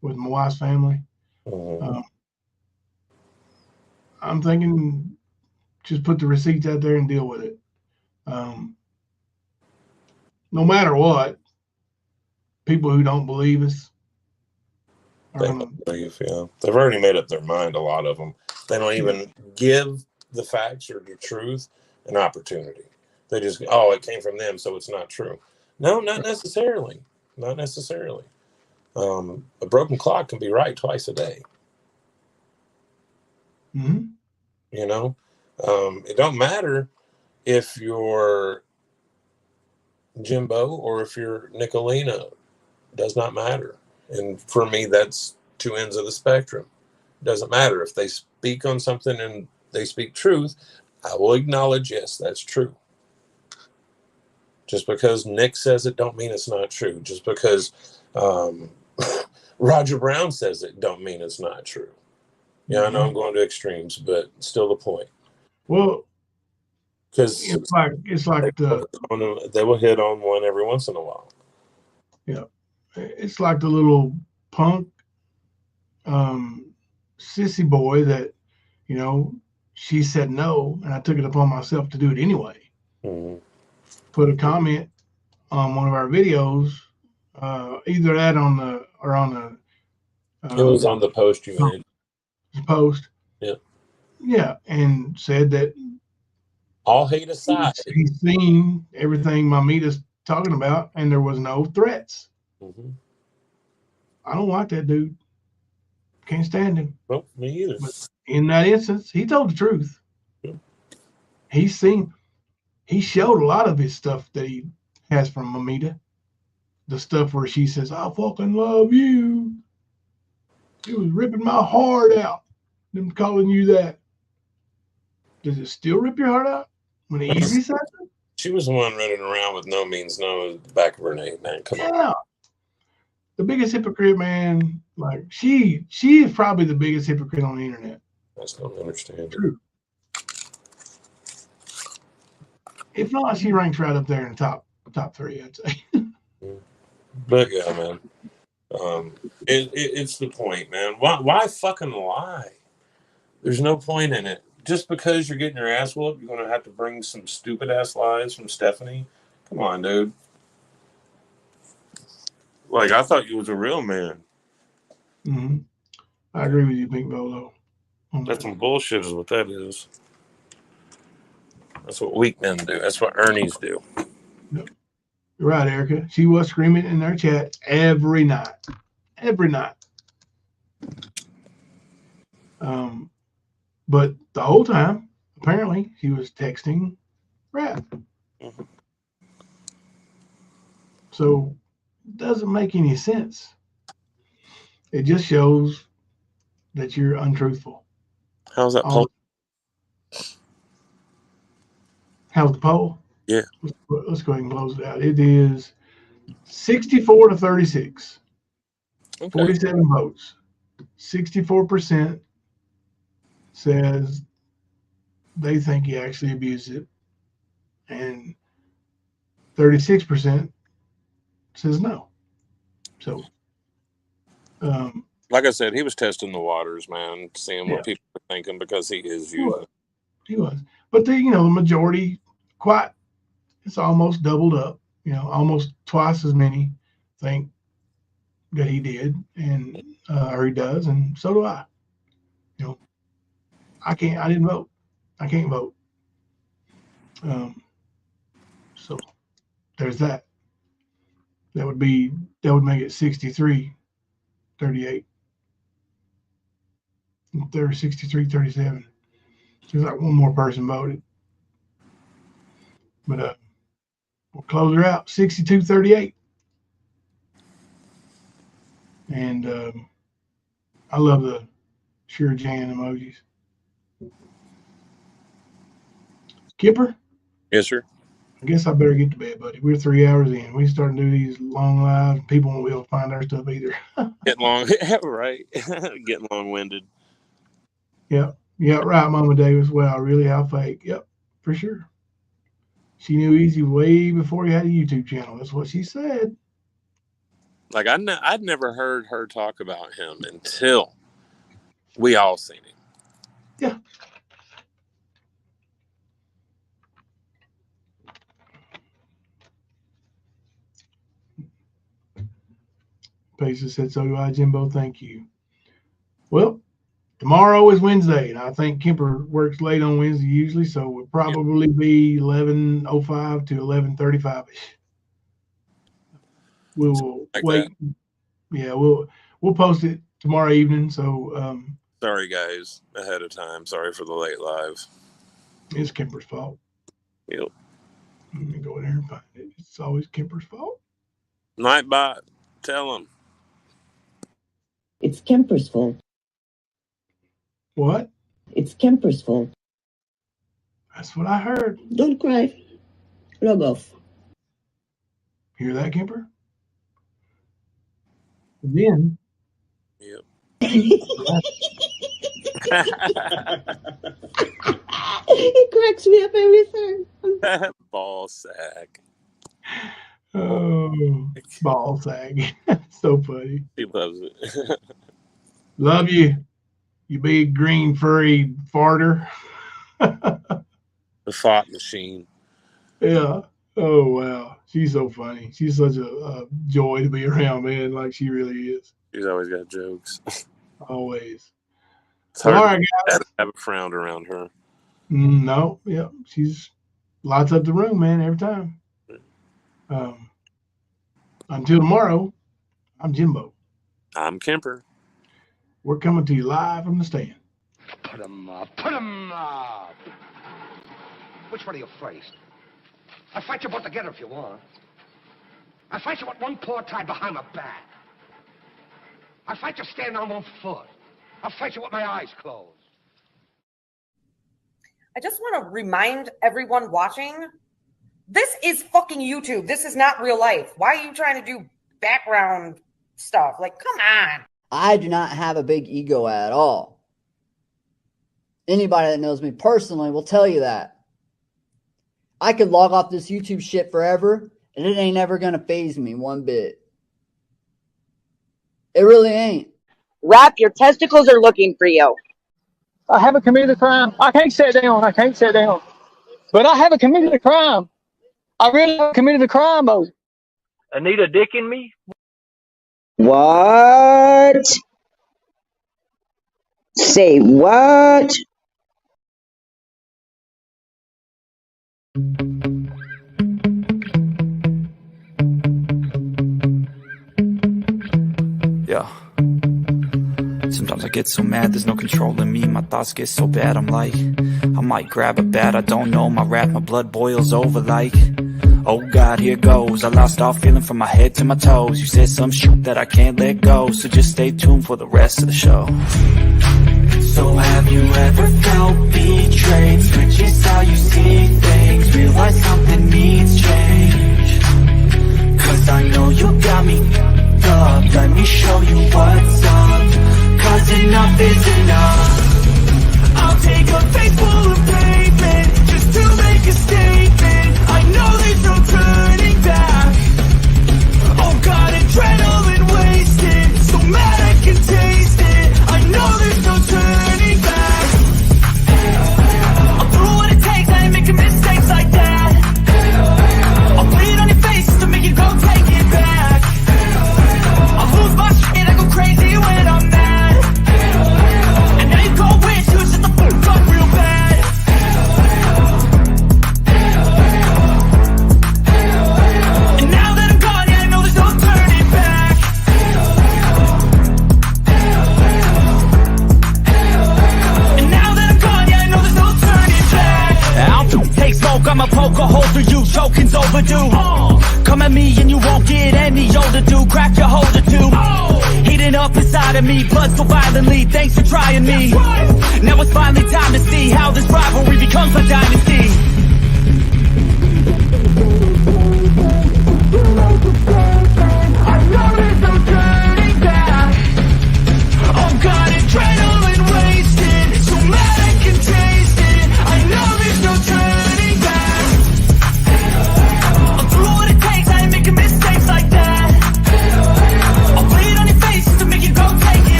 with my wife's family. Mm-hmm. I'm thinking just put the receipts out there and deal with it. No matter what, people who don't believe us are going to believe. Yeah, they've already made up their mind. A lot of them. They don't even give the facts or the truth an opportunity. They just, it came from them, so it's not true. No, not necessarily. Not necessarily. A broken clock can be right twice a day. Mm-hmm. You know, it don't matter if you're Jimbo or if you're Nicolina. It does not matter. And for me, that's two ends of the spectrum. It doesn't matter if they speak on something and they speak truth. I will acknowledge, yes, that's true. Just because Nick says it don't mean it's not true. Just because Roger Brown says it don't mean it's not true. Yeah, I know I'm going to extremes, but still the point. Well, because it's like they will hit on one every once in a while. Yeah, it's like the little punk sissy boy that, she said no, and I took it upon myself to do it anyway. Mm-hmm. Put a comment on one of our videos, either that on the it was on the post you made. Post. Yeah. Yeah, and said that all hate aside, he's seen everything Mamita's talking about, and there was no threats. Mm-hmm. I don't like that dude. Can't stand him. Well, me either. But in that instance, he told the truth. Yeah. He showed a lot of his stuff that he has from Mamita. The stuff where she says, "I fucking love you." It was ripping my heart out. Them calling you that. Does it still rip your heart out when Easy says it? She was the one running around with no means no at the back of her name, man. Come on. The biggest hypocrite, man. Like she is probably the biggest hypocrite on the internet. I just don't understand. True. If not, she ranks right up there in the top three, I'd say. But yeah, man. It's the point, man. Why fucking lie? There's no point in it. Just because you're getting your ass whooped, you're gonna have to bring some stupid ass lies from Stephanie. Come on, dude. Like, I thought you was a real man. Mm-hmm. I agree with you, Pink Bolo. That's some bullshit is what that is. That's what weak men do. That's what Ernie's do. Yep. You're right, Erica. She was screaming in their chat every night. Every night. But the whole time, apparently, she was texting rap. Mm-hmm. So it doesn't make any sense. It just shows that you're untruthful. How's that poll? How's the poll? Yeah. Let's go ahead and close it out. It is 64 to 36. Okay. 47 votes. 64% says they think he actually abused it. And 36% says no. So, like I said, he was testing the waters, man, seeing what people were thinking because he is using. He was. But the majority, it's almost doubled up. Almost twice as many think that he did, and or he does, and so do I. I didn't vote. I can't vote. So there's that. That would make it 63-38. There was 63-37. There's like one more person voted. But we'll close her out 62-38. And I love the Sure Jan emojis. Kipper? Yes, sir. I guess I better get to bed, buddy. We're 3 hours in. We start to do these long lives. People won't be able to find our stuff either. Getting long, right? Getting long-winded. Yeah, right, Mama Davis. Wow, really? How fake? Yep, for sure. She knew Easy way before he had a YouTube channel. That's what she said. Like I'd never heard her talk about him until we all seen him. Yeah. Pacer said, so do I, Jimbo. Thank you. Well, tomorrow is Wednesday, and I think Kemper works late on Wednesday usually, so we'll probably be 11:05 to 11:35ish. We'll wait. That. Yeah, we'll post it tomorrow evening. So sorry guys ahead of time. Sorry for the late live. It's Kemper's fault. Yep. Let me go in there and find it. It's always Kemper's fault. Nightbot, tell him. It's Kemper's fault. What? It's Kemper's fault. That's what I heard. Don't cry. Log off. Hear that, Kemper? Then. Yep. He cracks me up every time. Ball sack. Oh, ball sag. So funny. He loves it. Love you, you big green furry farter. The fart machine. Yeah. Oh, wow. She's so funny. She's such a joy to be around, man. Like she really is. She's always got jokes. Always. It's hard all right, guys. To have a frown around her. No. Yeah. She's lights up the room, man, every time. Until tomorrow, I'm Jimbo. I'm Kemper. We're coming to you live from the stand. Put 'em up. Put 'em up. Which one are you first? I'll fight you both together if you want. I'll fight you with one paw tied behind my back. I'll fight you standing on one foot. I'll fight you with my eyes closed. I just want to remind everyone watching, this is fucking YouTube. This is not real life. Why are you trying to do background stuff? Like, come on. I do not have a big ego at all. Anybody that knows me personally will tell you that. I could log off this YouTube shit forever, and it ain't ever going to faze me one bit. It really ain't. Rap, your testicles are looking for you. I haven't committed a crime. I can't sit down. But I haven't committed a crime. I really haven't committed a crime, though. I need a dick in me? What? Say what? Yeah. Sometimes I get so mad, there's no controlling me. My thoughts get so bad, I'm like, I might grab a bat, I don't know. My rap, my blood boils over like, oh God, here goes. I lost all feeling from my head to my toes. You said some shit that I can't let go, so just stay tuned for the rest of the show. So have you ever felt betrayed? Switches how you see things, realize something needs change. Cause I know you got me up, let me show you what's up. Cause enough is enough. I'll take a face full of pavement just to make a statement. I know there's no turning back. Oh God, adrenaline wasted, so mad I can taste it. I know there's no turning back. I'll do what it takes do, crack your hold or two. Heating up inside of me, blood so violently, thanks for trying me. Now it's finally time to see how this rivalry becomes a dynasty.